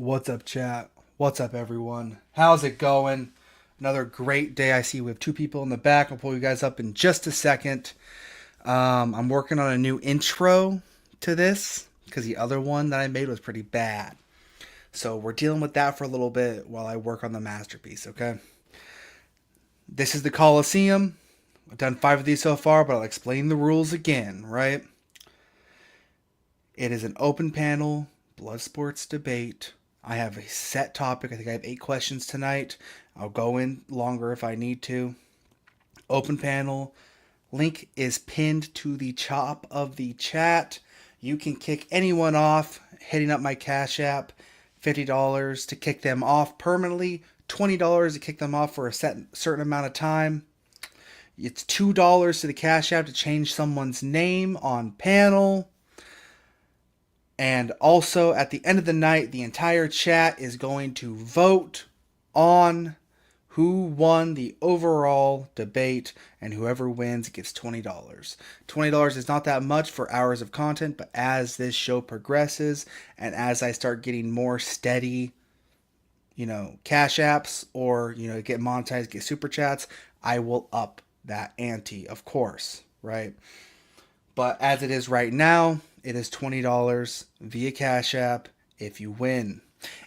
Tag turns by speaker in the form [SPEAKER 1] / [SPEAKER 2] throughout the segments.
[SPEAKER 1] What's up, chat? What's up, everyone? How's it going? Another great day. I see we have two people in the back. I'll pull you guys up in just a second. I'm working on a new intro to this because the other one that I made was pretty bad. So we're dealing with that for a little bit while I work on the masterpiece, okay? This is the Colosseum. I've done 5 of these so far, but I'll explain the rules again, right? It is an open panel, blood sports debate. I have a set topic. I think I have 8 questions tonight. I'll go in longer if I need to. Open panel. Link is pinned to the top of the chat. You can kick anyone off hitting up my Cash App. $50 to kick them off permanently. $20 to kick them off for a certain amount of time. It's $2 to the Cash App to change someone's name on panel. And also, at the end of the night, the entire chat is going to vote on who won the overall debate, and whoever wins gets $20. $20 is not that much for hours of content, but as this show progresses and as I start getting more steady, cash apps or, get monetized, get super chats, I will up that ante, of course, right? But as it is right now, it is $20 via Cash App if you win.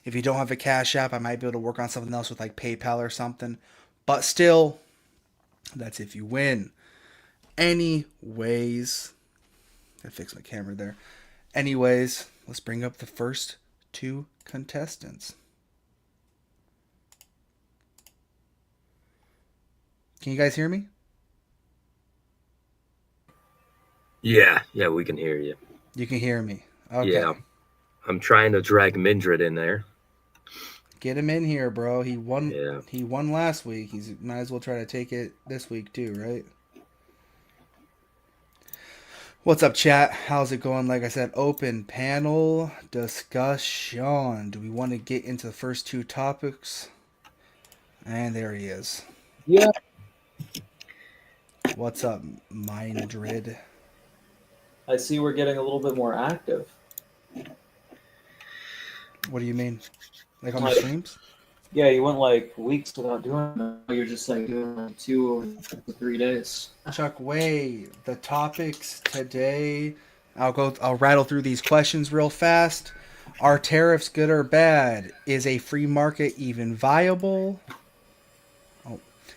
[SPEAKER 1] If you don't have a Cash App, I might be able to work on something else with like PayPal or something. But still, that's if you win. Anyways, I fix my camera there. Anyways, let's bring up the first two contestants. Can you guys hear me?
[SPEAKER 2] Yeah, we can hear you.
[SPEAKER 1] You can hear me. Okay.
[SPEAKER 2] Yeah, I'm trying to drag Mindred in there.
[SPEAKER 1] Get him in here, bro. He won.
[SPEAKER 2] Yeah.
[SPEAKER 1] He won last week. He's might as well try to take it this week too, right? What's up, chat? How's it going? Like I said, open panel discussion. Do we want to get into the first two topics? And there he is.
[SPEAKER 3] Yeah.
[SPEAKER 1] What's up, Mindred?
[SPEAKER 3] I see we're getting a little bit more active.
[SPEAKER 1] What do you mean? Like on the streams?
[SPEAKER 3] Yeah, you went like weeks without doing it. You're just like doing like 2 or 3 days.
[SPEAKER 1] Chuck Way, the topics today. I'll rattle through these questions real fast. Are tariffs good or bad? Is a free market even viable?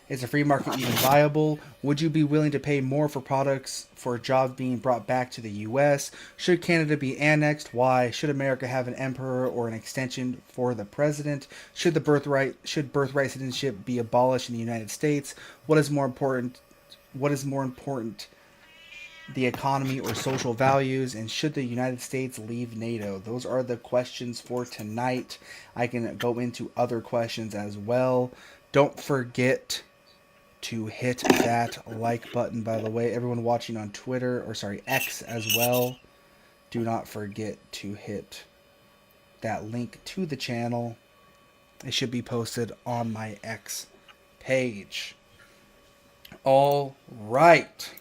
[SPEAKER 1] Is a free market even viable? Would you be willing to pay more for products for jobs being brought back to the U.S.? Should Canada be annexed? Why? Should America have an emperor or an extension for the president? Should birthright citizenship be abolished in the United States? What is more important? What is more important? The economy or social values, and should the United States leave NATO? Those are the questions for tonight. I can go into other questions as well. Don't forget to hit that like button, by the way. Everyone watching on X as well, do not forget to hit that link to the channel. It should be posted on my X page. All right.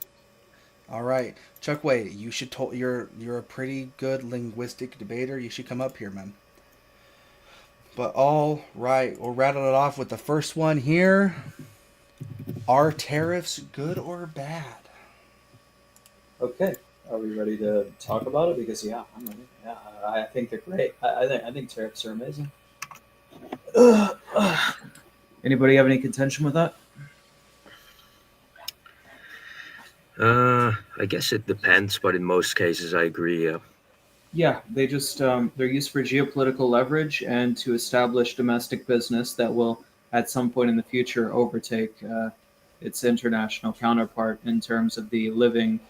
[SPEAKER 1] Chuck Way, you're a pretty good linguistic debater. You should come up here, man. But all right, we'll rattle it off with the first one here. Are tariffs good or bad?
[SPEAKER 3] Okay, are we ready to talk about it? Because I'm ready. Yeah, I think they're great. I think tariffs are amazing. Anybody have any contention with that?
[SPEAKER 2] I guess it depends, but in most cases, I agree. Yeah.
[SPEAKER 3] Yeah, they just they're used for geopolitical leverage and to establish domestic business that will, at some point in the future, overtake its international counterpart in terms of the living,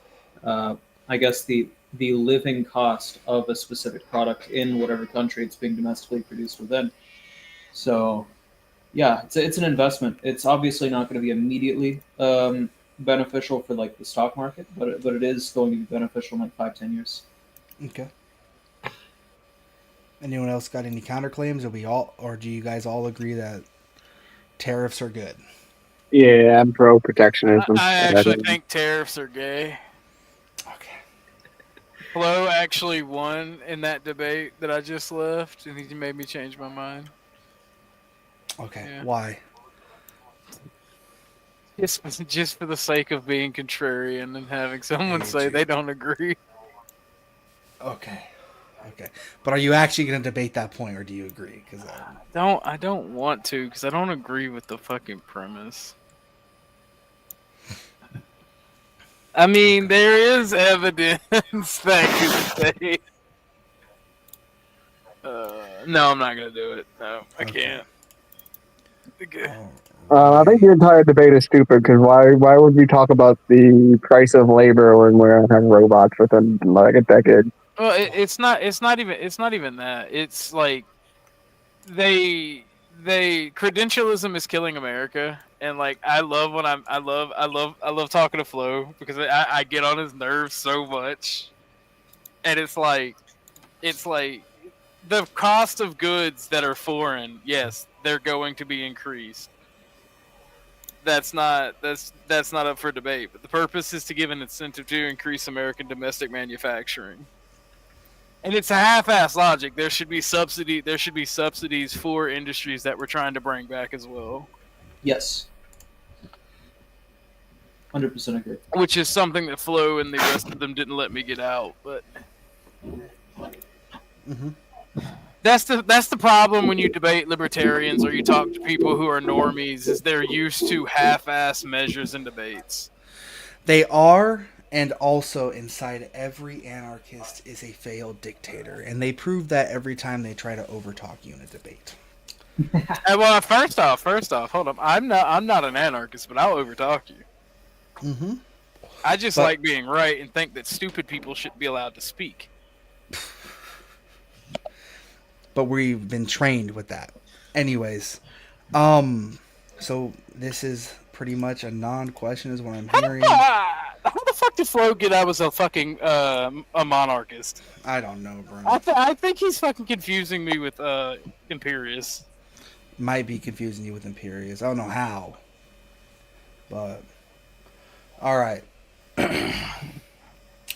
[SPEAKER 3] I guess the living cost of a specific product in whatever country it's being domestically produced within. So, yeah, it's an investment. It's obviously not going to be immediately beneficial for like the stock market, but it is going to be beneficial in like 5-10 years.
[SPEAKER 1] Okay. Anyone else got any counterclaims? Or do you guys all agree that tariffs are good?
[SPEAKER 4] Yeah, I'm pro protectionism.
[SPEAKER 5] I actually think tariffs are gay.
[SPEAKER 1] Okay.
[SPEAKER 5] Flo actually won in that debate that I just left, and he made me change my mind.
[SPEAKER 1] Okay,
[SPEAKER 5] Yeah.
[SPEAKER 1] why?
[SPEAKER 5] Just for the sake of being contrarian and having someone
[SPEAKER 1] hate
[SPEAKER 5] say
[SPEAKER 1] you.
[SPEAKER 5] they don't agree.
[SPEAKER 1] Okay. Okay. But are you actually going to debate that point, or do you agree? Because
[SPEAKER 5] I don't want to because I don't agree with the fucking premise. I mean,
[SPEAKER 1] Okay.
[SPEAKER 5] there is evidence that could say. No, I'm not gonna do it. No, I
[SPEAKER 1] Okay.
[SPEAKER 5] can't. Okay.
[SPEAKER 4] I think the entire debate is stupid because why would we talk about the price of labor when we're gonna have robots within like a decade?
[SPEAKER 5] Well, it's not. It's not even that. It's like they credentialism is killing America, and like I love talking to Flo because I get on his nerves so much, and it's like the cost of goods that are foreign. Yes, they're going to be increased. That's not up for debate. But the purpose is to give an incentive to increase American domestic manufacturing. And it's a half-ass logic. There should be subsidies for industries that we're trying to bring back as well,
[SPEAKER 3] Yes, 100% agree.
[SPEAKER 5] which is something that Flo and the rest of them didn't let me get out. But
[SPEAKER 1] Mm-hmm.
[SPEAKER 5] that's the problem when you debate libertarians or you talk to people who are normies. Is they're used to half-ass measures in debates.
[SPEAKER 1] They are, and also inside every anarchist is a failed dictator, and they prove that every time they try to overtalk you in a debate.
[SPEAKER 5] Well, first off, hold up. I'm not an anarchist, but I'll overtalk you.
[SPEAKER 1] Mm-hmm.
[SPEAKER 5] I just
[SPEAKER 1] But-
[SPEAKER 5] like being right and think that stupid people shouldn't be allowed to speak.
[SPEAKER 1] But we've been trained with that. Anyways, so this is pretty much a non-question, is what I'm hearing.
[SPEAKER 5] How the fuck did Flo get I was a fucking a monarchist?
[SPEAKER 1] I don't know, bro.
[SPEAKER 5] I think he's fucking confusing me with Imperius.
[SPEAKER 1] Might be confusing you with Imperius. I don't know how, but all right.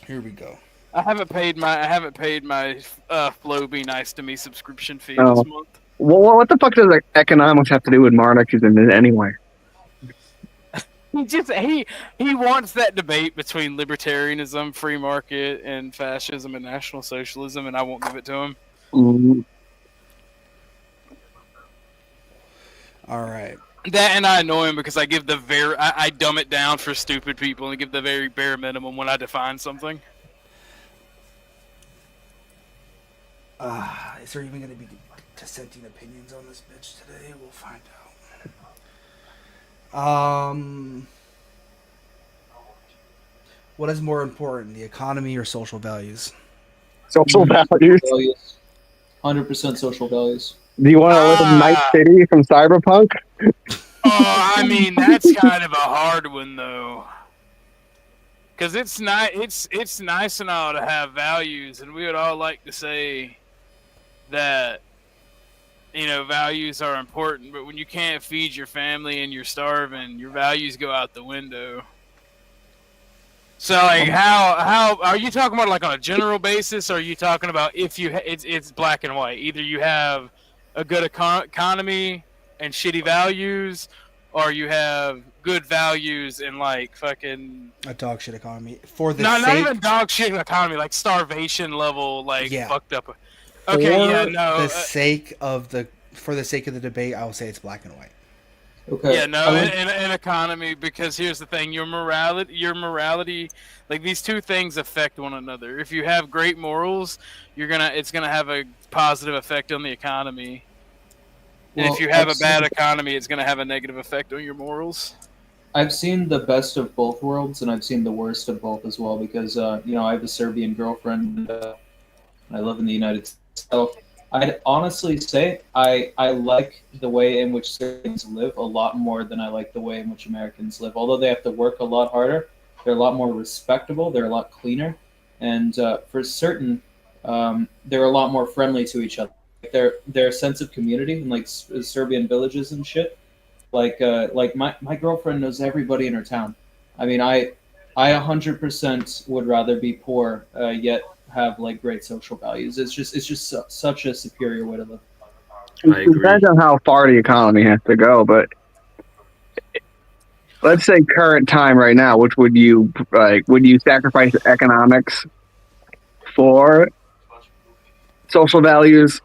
[SPEAKER 1] Here we go.
[SPEAKER 5] I haven't paid my Flo Be Nice to Me subscription fee
[SPEAKER 4] Oh.
[SPEAKER 5] this month.
[SPEAKER 4] Well, what the fuck does like, economics have to do with monarchism anyway?
[SPEAKER 5] He wants that debate between libertarianism, free market, and fascism and national socialism, and I won't give it to him.
[SPEAKER 4] Mm,
[SPEAKER 1] All right.
[SPEAKER 5] That and I annoy him because I give I dumb it down for stupid people and give the very bare minimum when I define something.
[SPEAKER 1] Is there even going to be dissenting opinions on this bitch today? We'll find out. What is more important, the economy or social values?
[SPEAKER 4] social values.
[SPEAKER 3] Values. 100% social values.
[SPEAKER 4] Do you want to live in Night City from Cyberpunk?
[SPEAKER 5] Oh, I mean that's kind of a hard one though, because it's nice and all to have values, and we would all like to say that values are important, but when you can't feed your family and you're starving, your values go out the window. So like how are you talking about, like on a general basis, or are you talking about if it's black and white, either you have a good economy and shitty values, or you have good values and like fucking
[SPEAKER 1] A dog shit economy. For the
[SPEAKER 5] not
[SPEAKER 1] sake,
[SPEAKER 5] even dog shit economy, like starvation level, like
[SPEAKER 1] Yeah.
[SPEAKER 5] fucked up. Okay, yeah, no,
[SPEAKER 1] for the sake of the debate, I will say it's black and white.
[SPEAKER 3] Okay.
[SPEAKER 5] yeah, no, in economy, because here's the thing: your morality, like these two things affect one another. If you have great morals, it's gonna have a positive effect on the economy, and if you have a bad economy, it's gonna have a negative effect on your morals.
[SPEAKER 3] I've seen the best of both worlds, and I've seen the worst of both as well. Because I have a Serbian girlfriend, and I live in the United States. So I'd honestly say I like the way in which Serbians live a lot more than I like the way in which Americans live. Although they have to work a lot harder, they're a lot more respectable. They're a lot cleaner, and for certain, they're a lot more friendly to each other. Their sense of community in like Serbian villages and shit. Like my girlfriend knows everybody in her town. I mean, I 100% would rather be poor, yet have like great social values. It's just such a superior way to live.
[SPEAKER 2] I
[SPEAKER 4] It
[SPEAKER 2] agree.
[SPEAKER 4] depends on how far the economy has to go, but let's say current time right now, which would you like? Would you sacrifice economics for social values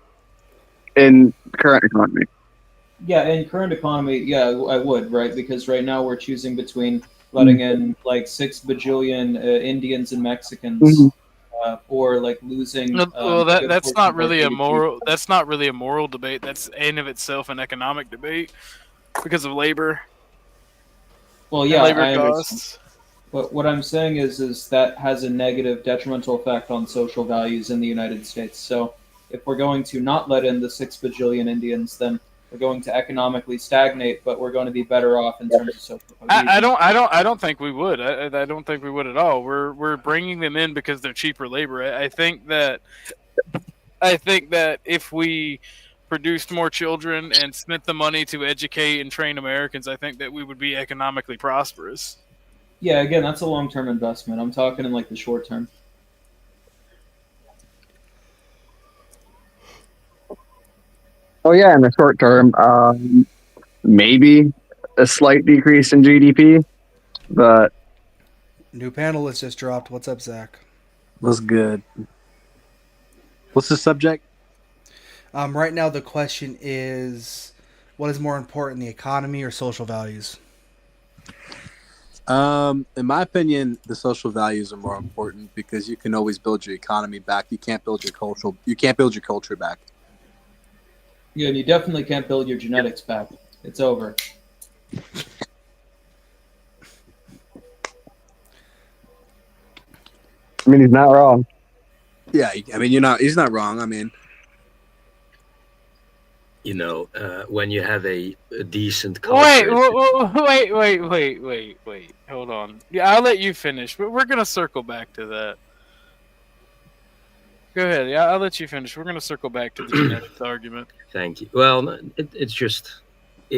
[SPEAKER 4] in current economy?
[SPEAKER 3] Yeah, in current economy, yeah, I would, right? Because right now we're choosing between letting in like 6 bajillion Indians and Mexicans,
[SPEAKER 4] Mhm.
[SPEAKER 3] or like losing
[SPEAKER 5] Well,
[SPEAKER 3] a
[SPEAKER 5] that
[SPEAKER 3] good
[SPEAKER 5] that's
[SPEAKER 3] portion
[SPEAKER 5] not
[SPEAKER 3] of our
[SPEAKER 5] really a
[SPEAKER 3] GDP.
[SPEAKER 5] moral. That's not really a moral debate. That's in of itself an economic debate because of labor
[SPEAKER 3] Well,
[SPEAKER 5] and
[SPEAKER 3] yeah,
[SPEAKER 5] labor
[SPEAKER 3] I understand.
[SPEAKER 5] costs.
[SPEAKER 3] But what I'm saying is that has a negative, detrimental effect on social values in the United States. So if we're going to not let in the 6 bajillion Indians, then we're going to economically stagnate, but we're going to be better off in terms of social cohesion.
[SPEAKER 5] I don't think we would. I don't think we would at all. We're bringing them in because they're cheaper labor. I think that if we produced more children and spent the money to educate and train Americans, I think that we would be economically prosperous.
[SPEAKER 3] Yeah, again, that's a long-term investment. I'm talking in like the short term.
[SPEAKER 4] Oh yeah, in the short term, maybe a slight decrease in GDP, but
[SPEAKER 1] New panelist just dropped. What's up, Zach?
[SPEAKER 6] Was good. What's the subject?
[SPEAKER 1] Right now, the question is, what is more important, the economy or social values?
[SPEAKER 6] In my opinion, the social values are more important because you can always build your economy back. You can't build your culture. You can't build your culture back.
[SPEAKER 3] Yeah, and you definitely can't build your genetics back. It's over.
[SPEAKER 4] I mean he's not wrong.
[SPEAKER 6] Yeah, I mean, you're not. He's not wrong. I mean,
[SPEAKER 2] When you have a decent
[SPEAKER 5] Wait,
[SPEAKER 2] culture,
[SPEAKER 5] wait. Hold on. Yeah, I'll let you finish, but we're gonna circle back to that. Go ahead. Yeah, I'll let you finish. We're gonna circle back to the genetics argument.
[SPEAKER 2] thank you. Well, no, it's just,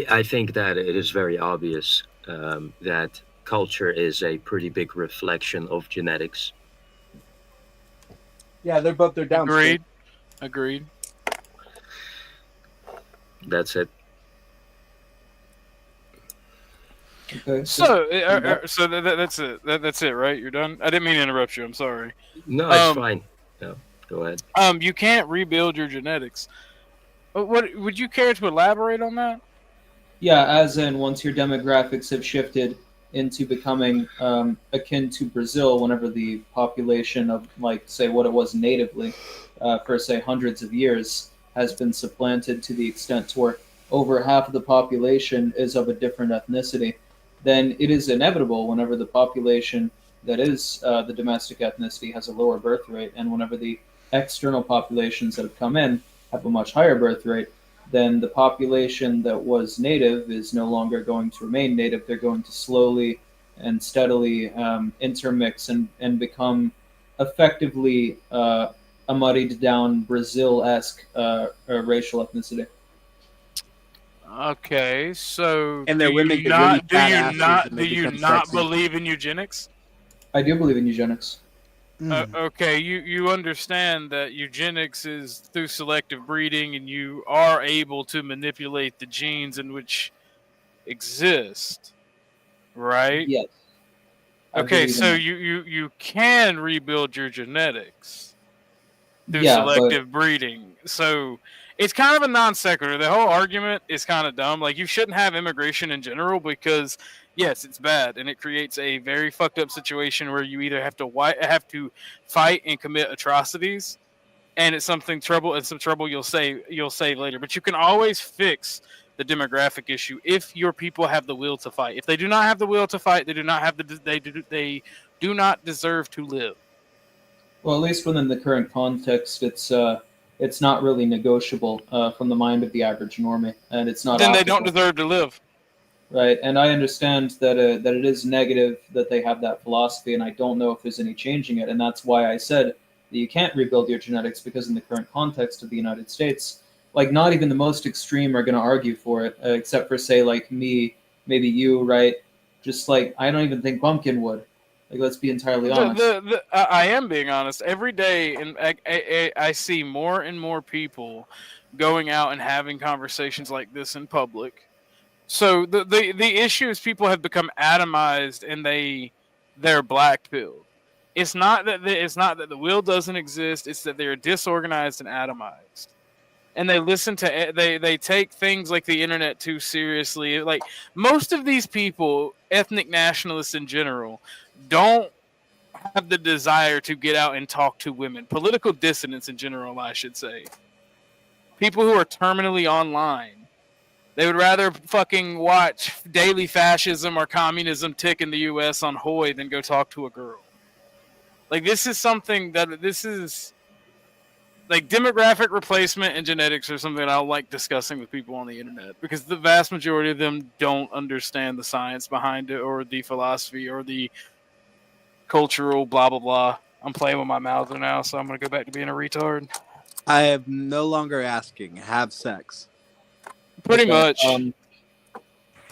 [SPEAKER 2] I think that it is very obvious that culture is a pretty big reflection of genetics.
[SPEAKER 6] yeah, they're down.
[SPEAKER 5] Agreed.
[SPEAKER 2] That's it.
[SPEAKER 3] Okay.
[SPEAKER 5] So that's it. That's it, right? You're done. I didn't mean to interrupt you. I'm sorry.
[SPEAKER 2] No, it's
[SPEAKER 5] Um,
[SPEAKER 2] fine. No, go ahead.
[SPEAKER 5] you can't rebuild your genetics. What would you care to elaborate on that?
[SPEAKER 3] Yeah, as in once your demographics have shifted into becoming akin to Brazil, whenever the population of, like, say, what it was natively for, say, hundreds of years has been supplanted to the extent to where over half of the population is of a different ethnicity, then it is inevitable whenever the population that is the domestic ethnicity has a lower birth rate, and whenever the external populations that have come in have a much higher birth rate, then the population that was native is no longer going to remain native. They're going to slowly and steadily intermix and become effectively a muddied down Brazil esque racial ethnicity.
[SPEAKER 5] Okay, so
[SPEAKER 6] And their women get really fat asses and
[SPEAKER 5] do
[SPEAKER 6] they
[SPEAKER 5] you
[SPEAKER 6] become
[SPEAKER 5] not
[SPEAKER 6] sexy.
[SPEAKER 5] believe in eugenics?
[SPEAKER 3] I do believe in eugenics.
[SPEAKER 5] Okay, you understand that eugenics is through selective breeding, and you are able to manipulate the genes in which exist, right?
[SPEAKER 3] Yes, I
[SPEAKER 5] Okay,
[SPEAKER 3] believe in
[SPEAKER 5] so
[SPEAKER 3] that.
[SPEAKER 5] you can rebuild your genetics through
[SPEAKER 3] Yeah, but
[SPEAKER 5] selective breeding. So it's kind of a non sequitur. The whole argument is kind of dumb. Like, you shouldn't have immigration in general because yes, it's bad and it creates a very fucked up situation where you either have to fight and commit atrocities, and it's something trouble. It's some trouble you'll save later. But you can always fix the demographic issue if your people have the will to fight. If they do not have the will to fight, they do not have they do not deserve to live.
[SPEAKER 3] well, at least within the current context, it's not really negotiable from the mind of the average normie, and it's not
[SPEAKER 5] Then they don't
[SPEAKER 3] optical.
[SPEAKER 5] deserve to live.
[SPEAKER 3] Right, and I understand that it is negative that they have that philosophy, and I don't know if there's any changing it, and that's why I said that you can't rebuild your genetics because in the current context of the United States, like not even the most extreme are going to argue for it, except for say like me, maybe you, right? Just like I don't even think Pumpkin would. Like, let's be entirely honest.
[SPEAKER 5] I am being honest. Every day, and I see more and more people going out and having conversations like this in public. So the issue is people have become atomized and they're black pilled. It's not that the will doesn't exist. It's that they're disorganized and atomized, and they listen to they take things like the internet too seriously. Like most of these people, ethnic nationalists in general, don't have the desire to get out and talk to women. Political dissidents in general, I should say. People who are terminally online. They would rather fucking watch daily fascism or communism tick in the US on Hoy than go talk to a girl. Like this is something that this is like demographic replacement and genetics are something I like discussing with people on the internet because the vast majority of them don't understand the science behind it or the philosophy or the cultural blah blah blah. I'm playing with my mouth now, so I'm gonna go back to being a retard.
[SPEAKER 6] I am no longer asking. Have sex.
[SPEAKER 5] Pretty
[SPEAKER 3] Okay,
[SPEAKER 5] much.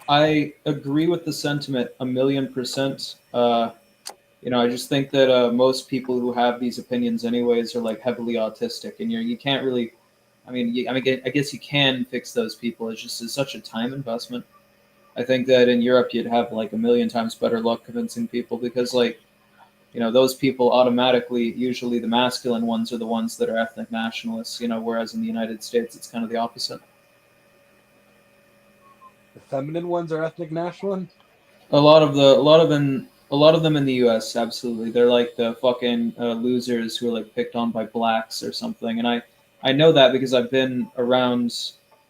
[SPEAKER 3] I agree with the sentiment 1,000,000%. I just think that most people who have these opinions, anyways, are like heavily autistic, and you can't really. I guess you can fix those people. It's such a time investment. I think that in Europe you'd have like 1,000,000 times better luck convincing people because those people automatically, usually the masculine ones are the ones that are ethnic nationalists. Whereas in the United States it's kind of the opposite.
[SPEAKER 6] The feminine ones are ethnic national.
[SPEAKER 3] A lot of them in the U.S. Absolutely, they're like the fucking losers who are like picked on by blacks or something. And I know that because I've been around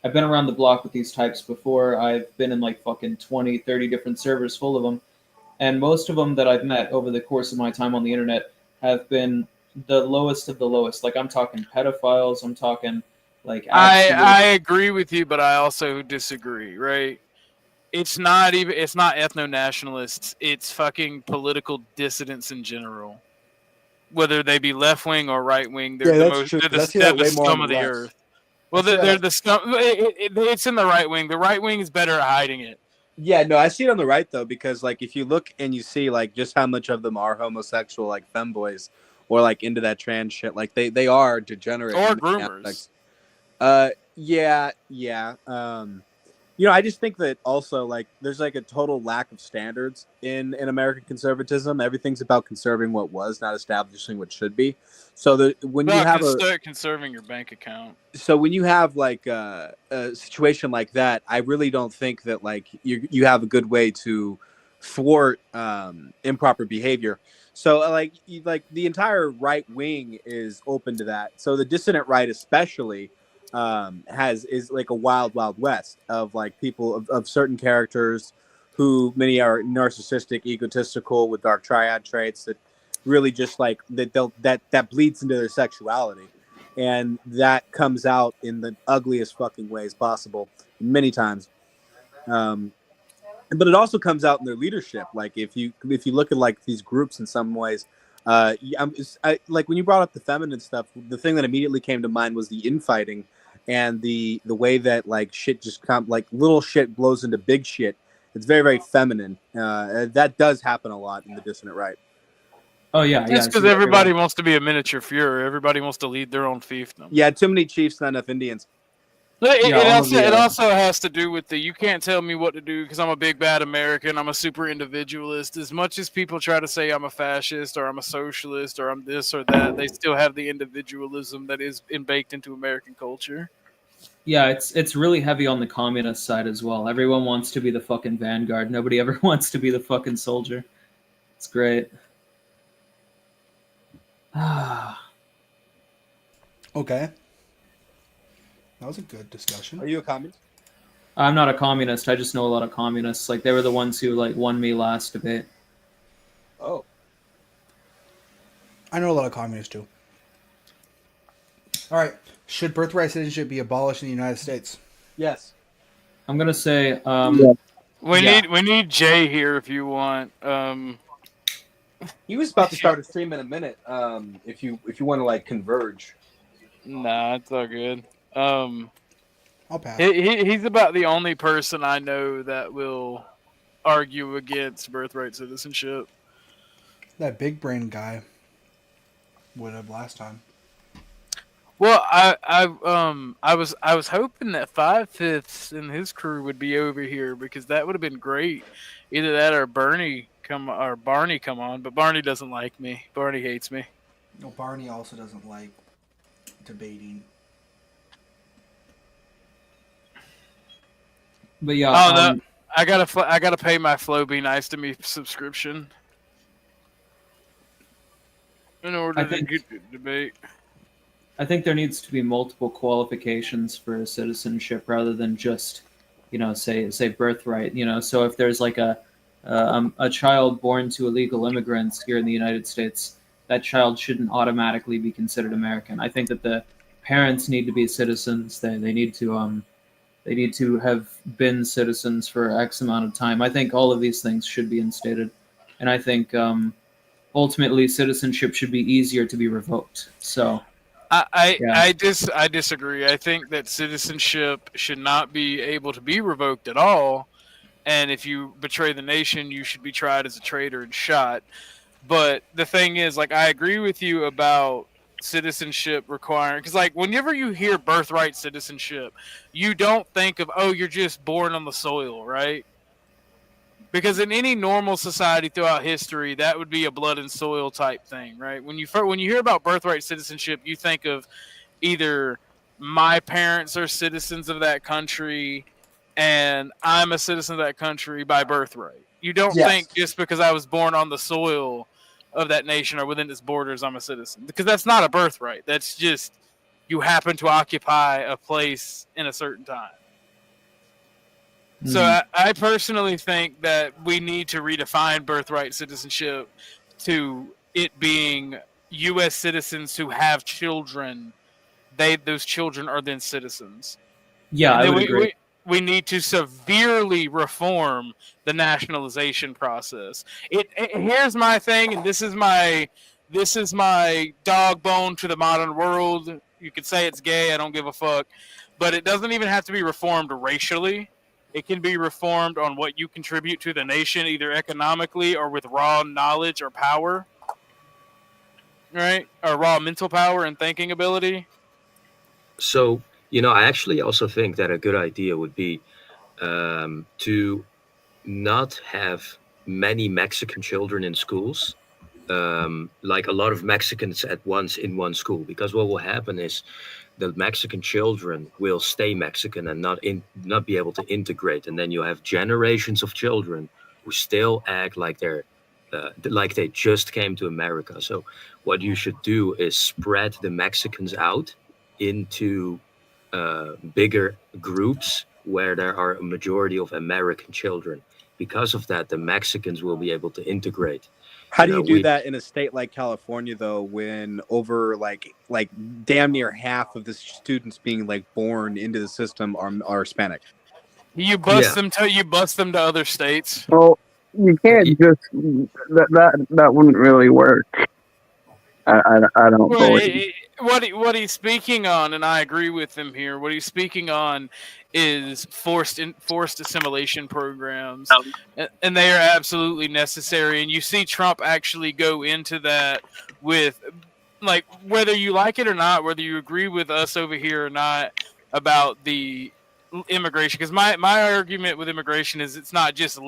[SPEAKER 3] the block with these types before. I've been in like fucking 20, 30 different servers full of them, and most of them that I've met over the course of my time on the internet have been the lowest of the lowest. Like I'm talking pedophiles. I'm talking like absolute.
[SPEAKER 5] I agree with you, but I also disagree. Right? It's not ethno nationalists. It's fucking political dissidents in general. Whether they be left wing or right wing, they're
[SPEAKER 6] Yeah,
[SPEAKER 5] the
[SPEAKER 6] that's
[SPEAKER 5] most
[SPEAKER 6] true.
[SPEAKER 5] they're
[SPEAKER 6] 'Cause I
[SPEAKER 5] the,
[SPEAKER 6] see
[SPEAKER 5] they're
[SPEAKER 6] that
[SPEAKER 5] the
[SPEAKER 6] way more on
[SPEAKER 5] scum
[SPEAKER 6] the
[SPEAKER 5] of the
[SPEAKER 6] left.
[SPEAKER 5] earth.
[SPEAKER 6] I
[SPEAKER 5] Well,
[SPEAKER 6] see
[SPEAKER 5] they're
[SPEAKER 6] that.
[SPEAKER 5] the scum. It's in the right wing. The right wing is better at hiding it.
[SPEAKER 6] Yeah, no, I see it on the right though, because like if you look and you see like just how much of them are homosexual, like femboys, or like into that trans shit, like they are degenerate
[SPEAKER 5] Or
[SPEAKER 6] in many
[SPEAKER 5] groomers.
[SPEAKER 6] aspects. Yeah. I just think that also like there's like a total lack of standards in American conservatism. Everything's about conserving what was, not establishing what should be. So when you
[SPEAKER 5] About
[SPEAKER 6] have
[SPEAKER 5] conserving your bank account.
[SPEAKER 6] when you have like a situation like that, I really don't think that like you have a good way to thwart improper behavior. So like the entire right wing is open to that. So the dissident right especially is like a wild west of like people of certain characters who many are narcissistic, egotistical with dark triad traits that really just like that bleeds into their sexuality, and that comes out in the ugliest fucking ways possible many times. But it also comes out in their leadership. Like if you look at like these groups in some ways, like when you brought up the feminine stuff, the thing that immediately came to mind was the infighting and the way that like shit just like little shit blows into big shit. It's very feminine. That does happen a lot in the dissident right.
[SPEAKER 3] Oh yeah,
[SPEAKER 5] That's
[SPEAKER 3] yeah. I
[SPEAKER 5] because
[SPEAKER 3] see that
[SPEAKER 5] everybody
[SPEAKER 3] everywhere.
[SPEAKER 5] wants to be a miniature Fuhrer. Everybody wants to lead their own fiefdom.
[SPEAKER 6] Yeah, too many chiefs, not enough Indians.
[SPEAKER 3] Yeah, all of
[SPEAKER 5] It
[SPEAKER 3] the.
[SPEAKER 5] also has to do with you can't tell me what to do because I'm a big bad American. I'm a super individualist. As much as people try to say I'm a fascist or I'm a socialist or I'm this or that, they still have the individualism that is baked into American culture.
[SPEAKER 3] Yeah, it's really heavy on the communist side as well. Everyone wants to be the fucking vanguard. Nobody ever wants to be the fucking soldier. It's great.
[SPEAKER 1] Okay. That was a good discussion.
[SPEAKER 6] Are you a communist?
[SPEAKER 3] I'm not a communist. I just know a lot of communists. Like they were the ones who like won me last debate.
[SPEAKER 6] Oh.
[SPEAKER 1] I know a lot of communists too. All right. Should birthright citizenship be abolished in the United States?
[SPEAKER 6] Yes.
[SPEAKER 3] I'm gonna say
[SPEAKER 5] We
[SPEAKER 3] Yeah.
[SPEAKER 5] need Jay here if you want.
[SPEAKER 6] He was about to start a stream in a minute. If you want to like converge.
[SPEAKER 5] Nah, it's all good.
[SPEAKER 1] I'll pass.
[SPEAKER 5] He's about the only person I know that will argue against birthright citizenship.
[SPEAKER 1] That big brain guy would have last time.
[SPEAKER 5] Well, I was hoping that 5/5 and his crew would be over here because that would have been great. Either that or Barney come on, but Barney doesn't like me. Barney hates me.
[SPEAKER 1] No, Barney also doesn't like debating.
[SPEAKER 3] But yeah,
[SPEAKER 5] Oh no, I gotta pay my Flow Be Nice to Me subscription in order
[SPEAKER 3] I
[SPEAKER 5] to
[SPEAKER 3] think-
[SPEAKER 5] get the debate.
[SPEAKER 3] I think there needs to be multiple qualifications for citizenship rather than just, say birthright. So if there's like a child born to illegal immigrants here in the United States, that child shouldn't automatically be considered American. I think that the parents need to be citizens. They need to have been citizens for X amount of time. I think all of these things should be instated, and I think ultimately citizenship should be easier to be revoked. So. Yeah.
[SPEAKER 5] I disagree. I think that citizenship should not be able to be revoked at all. And if you betray the nation, you should be tried as a traitor and shot. But the thing is, like, I agree with you about citizenship requiring, because, like, whenever you hear birthright citizenship, you don't think of, oh, you're just born on the soil, right? Because in any normal society throughout history, that would be a blood and soil type thing, right? When you hear about birthright citizenship, you think of either my parents are citizens of that country and I'm a citizen of that country by birthright. You don't
[SPEAKER 6] Yes.
[SPEAKER 5] think just because I was born on the soil of that nation or within its borders, I'm a citizen. Because that's not a birthright. That's just you happen to occupy a place in a certain time. So I personally think that we need to redefine birthright citizenship to it being U.S. citizens who have children. Those children are then citizens.
[SPEAKER 3] Yeah,
[SPEAKER 5] And
[SPEAKER 3] I
[SPEAKER 5] then
[SPEAKER 3] would agree.
[SPEAKER 5] we need to severely reform the nationalization process. Here's my thing, and this is my dog bone to the modern world. You could say it's gay. I don't give a fuck, but it doesn't even have to be reformed racially. It can be reformed on what you contribute to the nation, either economically or with raw knowledge or power, right? Or raw mental power and thinking ability.
[SPEAKER 2] So, I actually also think that a good idea would be to not have many Mexican children in schools, like a lot of Mexicans at once in one school, because what will happen is the Mexican children will stay Mexican and not be able to integrate, and then you have generations of children who still act like they just came to America. So what you should do is spread the Mexicans out into bigger groups where there are a majority of American children. Because of that, the Mexicans will be able to integrate.
[SPEAKER 6] How do you do that in a state like California, though, when over like damn near half of the students being like born into the system are Hispanic?
[SPEAKER 5] You bust them to other states.
[SPEAKER 4] Well, you can't just that wouldn't really work. I don't believe.
[SPEAKER 5] What he's speaking on, and I agree with him here. What he's speaking on is forced assimilation programs, and they are absolutely necessary. And you see Trump actually go into that with, like, whether you like it or not, whether you agree with us over here or not about the immigration. Because my argument with immigration is it's not just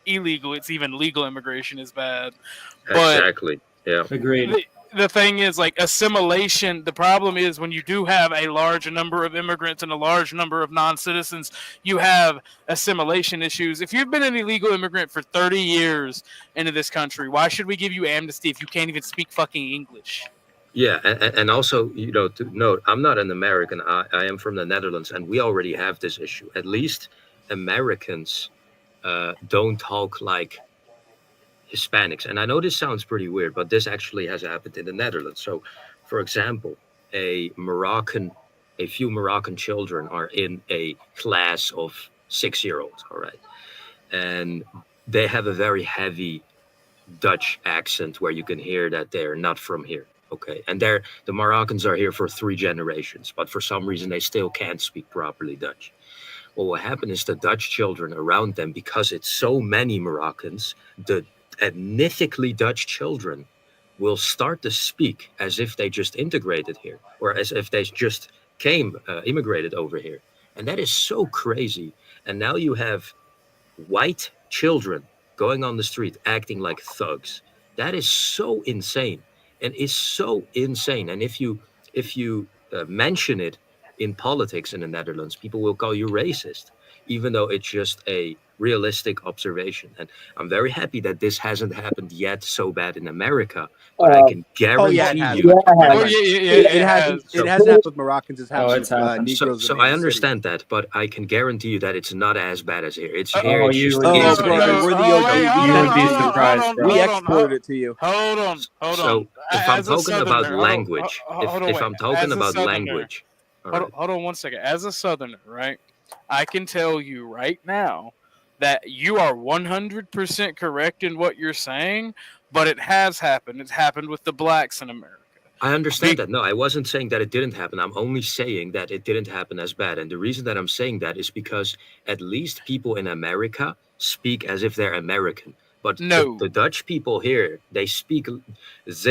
[SPEAKER 5] illegal; it's even legal immigration is bad. But
[SPEAKER 2] exactly. Yeah.
[SPEAKER 3] Agreed.
[SPEAKER 5] The thing is, like, assimilation, the problem is when you do have a large number of immigrants and a large number of non-citizens, you have assimilation issues. If you've been an illegal immigrant for 30 years into this country, why should we give you amnesty if you can't even speak fucking English?
[SPEAKER 2] Yeah, and also, to note, I'm not an American. I am from the Netherlands, and we already have this issue. At least Americans don't talk like Hispanics. And I know this sounds pretty weird, but this actually has happened in the Netherlands. So, for example, a few Moroccan children are in a class of 6-year-olds, all right? And they have a very heavy Dutch accent where you can hear that they're not from here, okay? And the Moroccans are here for 3 generations, but for some reason they still can't speak properly Dutch. Well, what happened is the Dutch children around them, because it's so many Moroccans, the ethnically Dutch children will start to speak as if they just integrated here, or as if they just immigrated over here. And that is so crazy. And now you have white children going on the street acting like thugs. That is so insane, and is so insane. And if you mention it in politics in the Netherlands, people will call you racist, even though it's just a realistic observation. And I'm very happy that this hasn't happened yet so bad in America, but I can
[SPEAKER 6] Oh yeah, it
[SPEAKER 2] guarantee
[SPEAKER 6] has.
[SPEAKER 2] you.
[SPEAKER 4] Yeah,
[SPEAKER 5] Oh yeah,
[SPEAKER 6] It hasn't.
[SPEAKER 2] So-
[SPEAKER 6] It hasn't happened with Moroccans. It's happened
[SPEAKER 3] it's
[SPEAKER 6] with
[SPEAKER 3] happened.
[SPEAKER 6] Negroes.
[SPEAKER 2] So
[SPEAKER 6] in
[SPEAKER 2] I
[SPEAKER 6] the
[SPEAKER 2] understand that, but I can guarantee you that it's not as bad as here. It's
[SPEAKER 5] Oh,
[SPEAKER 2] here. It's
[SPEAKER 3] you
[SPEAKER 2] just
[SPEAKER 3] would be
[SPEAKER 6] Oh,
[SPEAKER 3] surprised.
[SPEAKER 6] we're the
[SPEAKER 5] oh,
[SPEAKER 6] OG.
[SPEAKER 5] wait,
[SPEAKER 6] We
[SPEAKER 5] hold
[SPEAKER 3] You
[SPEAKER 5] on,
[SPEAKER 3] would be
[SPEAKER 5] hold on,
[SPEAKER 3] surprised,
[SPEAKER 5] hold on,
[SPEAKER 3] bro.
[SPEAKER 6] we
[SPEAKER 5] hold on,
[SPEAKER 6] exported it to you.
[SPEAKER 5] Hold on, hold
[SPEAKER 2] So
[SPEAKER 5] on.
[SPEAKER 2] if I'm
[SPEAKER 5] As a
[SPEAKER 2] talking about
[SPEAKER 5] Southerner,
[SPEAKER 2] language,
[SPEAKER 5] hold on,
[SPEAKER 2] if
[SPEAKER 5] wait.
[SPEAKER 2] I'm talking
[SPEAKER 5] As a
[SPEAKER 2] about
[SPEAKER 5] Southerner,
[SPEAKER 2] language, all right.
[SPEAKER 5] hold on 1 second. As a Southerner, right? I can tell you right now that you are 100% correct in what you're saying, but it has happened. It's happened with the blacks in America.
[SPEAKER 2] I understand that. No, I wasn't saying that it didn't happen. I'm only saying that it didn't happen as bad. And the reason that I'm saying that is because at least people in America speak as if they're American. But
[SPEAKER 5] No.
[SPEAKER 2] the Dutch people here, they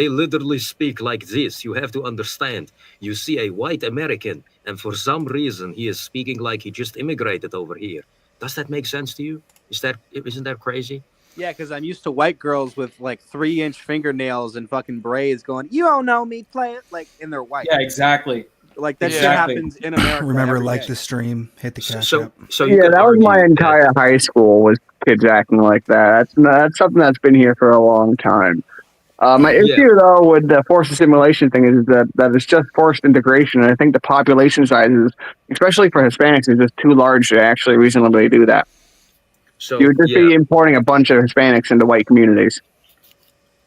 [SPEAKER 2] literally speak like this. You have to understand. You see a white American, and for some reason he is speaking like he just immigrated over here. Does that make sense to you? Isn't that crazy?
[SPEAKER 6] Yeah, because I'm used to white girls with like 3-inch fingernails and fucking braids going, "You don't know me, play it," like, and they're white.
[SPEAKER 3] Yeah, exactly.
[SPEAKER 6] Like that shit
[SPEAKER 3] Exactly.
[SPEAKER 6] happens in America.
[SPEAKER 1] Remember,
[SPEAKER 6] every
[SPEAKER 1] like
[SPEAKER 6] day.
[SPEAKER 1] the stream, hit the cash
[SPEAKER 2] So,
[SPEAKER 1] app.
[SPEAKER 2] so you
[SPEAKER 4] Yeah,
[SPEAKER 2] could
[SPEAKER 4] that was my
[SPEAKER 2] argue
[SPEAKER 4] entire high school was kids acting like that. That's something that's been here for a long time. My
[SPEAKER 2] Yeah.
[SPEAKER 4] issue though with the forced assimilation thing is that it's just forced integration, and I think the population sizes, especially for Hispanics, is just too large to actually reasonably do that.
[SPEAKER 2] So
[SPEAKER 4] You would just be importing a bunch of Hispanics into white communities.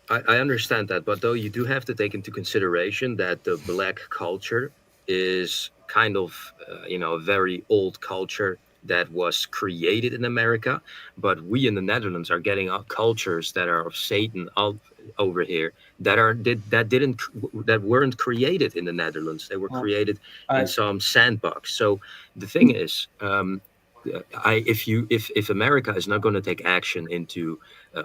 [SPEAKER 2] I understand that, but though you do have to take into consideration that the black culture is kind of, a very old culture that was created in America, but we in the Netherlands are getting cultures that are of Satan over here that weren't created in the Netherlands. They were
[SPEAKER 3] Well,
[SPEAKER 2] created
[SPEAKER 3] I-
[SPEAKER 2] in some sandbox. So the thing is, if America is not going to take action into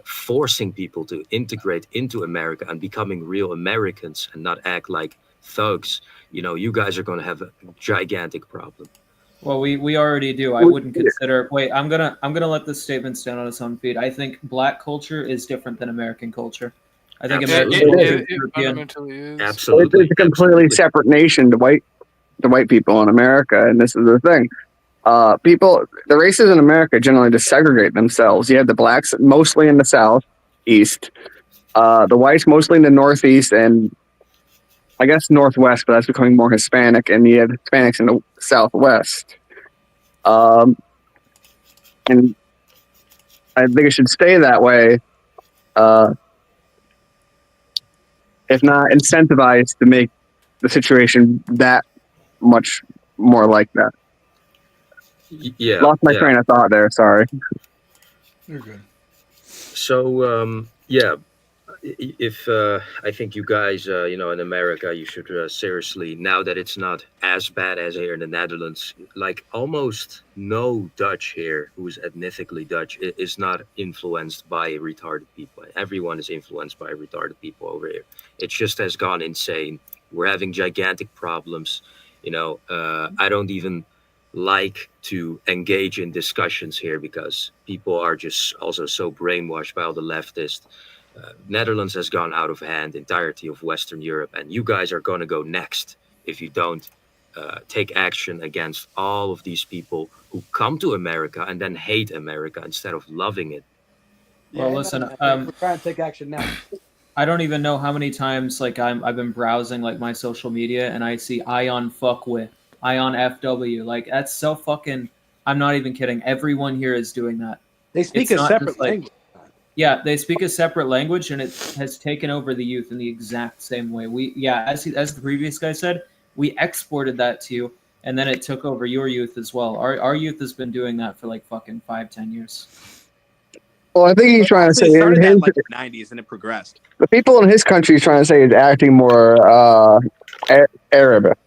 [SPEAKER 2] forcing people to integrate into America and becoming real Americans and not act like thugs, you guys are going to have a gigantic problem.
[SPEAKER 3] Well, we already do. I wouldn't consider. Wait, I'm gonna let this statement stand on its own feet. I think black culture is different than American culture. I think
[SPEAKER 2] Absolutely.
[SPEAKER 3] American culture is
[SPEAKER 5] It
[SPEAKER 3] European.
[SPEAKER 5] fundamentally is.
[SPEAKER 2] Absolutely.
[SPEAKER 4] It's a completely
[SPEAKER 2] absolutely.
[SPEAKER 4] separate nation to white people in America, and this is the thing. The races in America generally just segregate themselves. You have the blacks mostly in the south, east, the whites mostly in the northeast, and I guess northwest, but that's becoming more Hispanic, and you have Hispanics in the southwest. And I think it should stay that way. If not incentivized to make the situation that much more like that.
[SPEAKER 2] Yeah.
[SPEAKER 4] Lost my
[SPEAKER 2] yeah.
[SPEAKER 4] train of thought there. Sorry.
[SPEAKER 1] You're good.
[SPEAKER 2] So if I think you guys, in America, you should seriously, now that it's not as bad as here in the Netherlands, like almost no Dutch here who's ethnically Dutch is not influenced by retarded people. Everyone is influenced by retarded people over here. It just has gone insane. We're having gigantic problems. I don't even like to engage in discussions here because people are just also so brainwashed by all the leftists. Netherlands has gone out of hand, entirety of Western Europe, and you guys are going to go next if you don't take action against all of these people who come to America and then hate America instead of loving it.
[SPEAKER 3] Well, listen,
[SPEAKER 6] we're trying to take action now.
[SPEAKER 3] I don't even know how many times I've been browsing like my social media and I see Ion fuck with Ion FW. Like that's so fucking. I'm not even kidding. Everyone here is doing that.
[SPEAKER 6] They speak
[SPEAKER 3] It's
[SPEAKER 6] a
[SPEAKER 3] not
[SPEAKER 6] separate
[SPEAKER 3] just, like-
[SPEAKER 6] language.
[SPEAKER 3] Yeah, they speak a separate language, and it has taken over the youth in the exact same way. As the previous guy said, we exported that to you, and then it took over your youth as well. Our youth has been doing that for like fucking 5-10 years.
[SPEAKER 4] Well, I think he's trying to say
[SPEAKER 6] It started that in
[SPEAKER 4] his,
[SPEAKER 6] like the 90s and it progressed.
[SPEAKER 4] the people in his country he's trying to say is acting more Arab,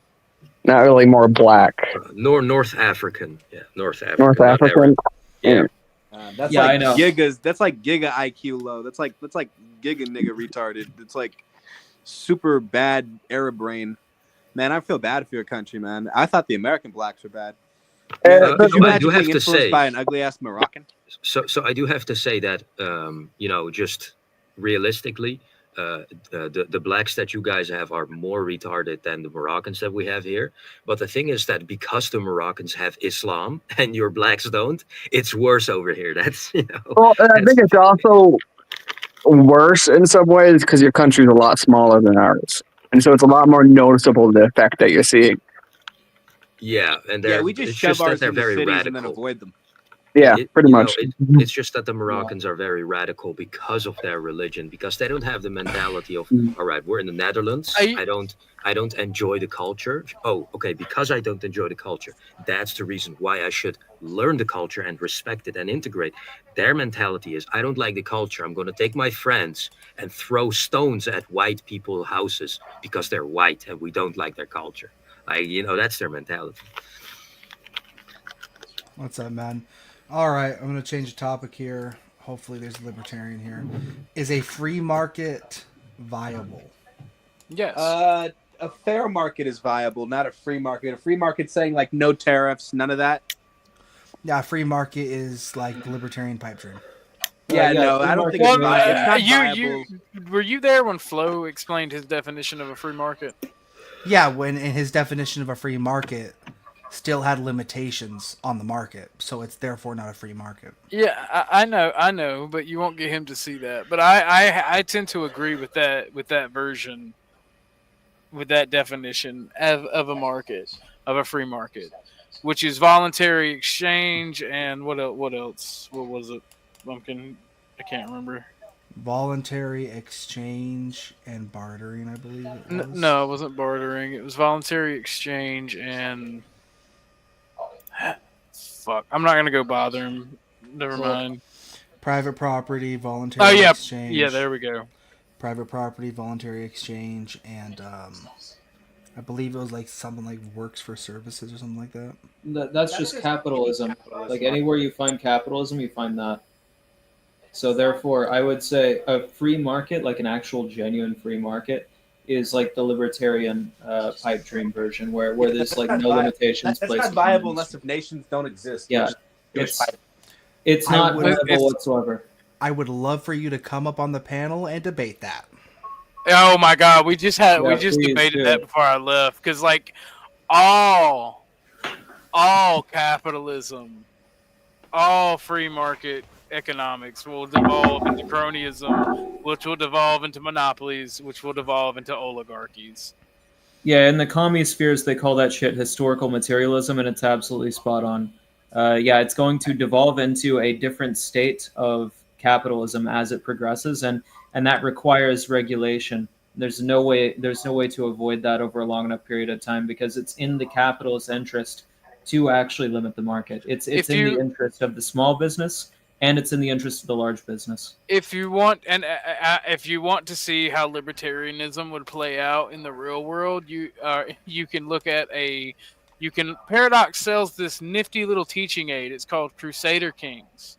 [SPEAKER 4] not really more black.
[SPEAKER 2] North African, yeah, North African.
[SPEAKER 4] North
[SPEAKER 2] not
[SPEAKER 4] African.
[SPEAKER 2] Arab. Yeah.
[SPEAKER 6] That's
[SPEAKER 3] Yeah,
[SPEAKER 6] like
[SPEAKER 3] I know.
[SPEAKER 6] gigas. That's like giga IQ low. That's like giga nigga retarded. It's like super bad Arab brain. Man, I feel bad for your country, man. I thought the American blacks were bad. Man,
[SPEAKER 4] Uh,
[SPEAKER 6] could you
[SPEAKER 2] So I do
[SPEAKER 6] imagine
[SPEAKER 2] have
[SPEAKER 6] being
[SPEAKER 2] to
[SPEAKER 6] influenced
[SPEAKER 2] say,
[SPEAKER 6] by an ugly ass Moroccan?
[SPEAKER 2] so I do have to say that just realistically, the blacks that you guys have are more retarded than the Moroccans that we have here. But the thing is that because the Moroccans have Islam and your blacks don't, it's worse over here. That's
[SPEAKER 4] Well, and I
[SPEAKER 2] that's
[SPEAKER 4] think it's also worse in some ways because your country's a lot smaller than ours, and so it's a lot more noticeable the effect that you're seeing.
[SPEAKER 2] yeah, and
[SPEAKER 6] Yeah,
[SPEAKER 2] they're
[SPEAKER 6] we just
[SPEAKER 2] it's
[SPEAKER 6] shove
[SPEAKER 2] just that
[SPEAKER 6] ours
[SPEAKER 2] they're
[SPEAKER 6] into
[SPEAKER 2] very
[SPEAKER 6] cities and then
[SPEAKER 2] radical.
[SPEAKER 6] avoid them.
[SPEAKER 4] Yeah, pretty much.
[SPEAKER 2] It's just that the Moroccans are very radical because of their religion, because they don't have the mentality of, all right, we're in the Netherlands. I don't enjoy the culture. Oh, okay, because I don't enjoy the culture, that's the reason why I should learn the culture and respect it and integrate. Their mentality is, I don't like the culture. I'm going to take my friends and throw stones at white people's houses because they're white and we don't like their culture. That's their mentality.
[SPEAKER 1] What's up, man? All right, I'm going to change the topic here. Hopefully, there's a libertarian here. Is a free market viable?
[SPEAKER 5] Yes.
[SPEAKER 6] A fair market is viable, not a free market. A free market saying like no tariffs, none of that.
[SPEAKER 1] Yeah, free market is like the libertarian pipe dream.
[SPEAKER 6] Yeah,
[SPEAKER 3] yeah,
[SPEAKER 6] no,
[SPEAKER 3] free
[SPEAKER 6] I don't think
[SPEAKER 3] market
[SPEAKER 6] it's,
[SPEAKER 3] means
[SPEAKER 6] it's not
[SPEAKER 5] you
[SPEAKER 6] viable.
[SPEAKER 5] were you there when Flo explained his definition of a free market?
[SPEAKER 1] Yeah, when in his definition of a free market still had limitations on the market, so it's therefore not a free market.
[SPEAKER 5] Yeah, I know, but you won't get him to see that. But I tend to agree with that version, with that definition of a market, of a free market, which is voluntary exchange and what else? What was it? I can't remember.
[SPEAKER 1] Voluntary exchange and bartering, I believe it was.
[SPEAKER 5] No, it wasn't bartering. It was voluntary exchange and fuck. I'm not gonna go bother him. Never mind.
[SPEAKER 1] Private property, voluntary
[SPEAKER 5] Oh yeah,
[SPEAKER 1] exchange.
[SPEAKER 5] yeah. There we go.
[SPEAKER 1] Private property, voluntary exchange, and I believe it was like something like works for services or something like that.
[SPEAKER 3] That's just capitalism. Like anywhere you find capitalism, you find that. So therefore, I would say a free market, like an actual genuine free market, is like the libertarian pipe dream version, where there's like no limitations
[SPEAKER 6] That's
[SPEAKER 3] placed
[SPEAKER 6] not
[SPEAKER 3] on
[SPEAKER 6] viable
[SPEAKER 3] humans.
[SPEAKER 6] unless if nations don't exist.
[SPEAKER 3] Yeah, it's
[SPEAKER 1] I
[SPEAKER 3] not
[SPEAKER 1] would-
[SPEAKER 3] viable whatsoever.
[SPEAKER 1] I would love for you to come up on the panel and debate that.
[SPEAKER 5] Oh my god, we just
[SPEAKER 3] Yeah,
[SPEAKER 5] please debated
[SPEAKER 3] do.
[SPEAKER 5] that before I left because like all capitalism, all free market economics will devolve into cronyism, which will devolve into monopolies, which will devolve into oligarchies.
[SPEAKER 3] Yeah, in the commie spheres, they call that shit historical materialism, and it's absolutely spot on. Yeah, it's going to devolve into a different state of capitalism as it progresses, and that requires regulation. There's no way to avoid that over a long enough period of time because it's in the capitalist interest to actually limit the market. It's in the interest of the small business and it's in the interest of the large business.
[SPEAKER 5] If you want to see how libertarianism would play out in the real world, you can look at Paradox sells this nifty little teaching aid. It's called Crusader Kings.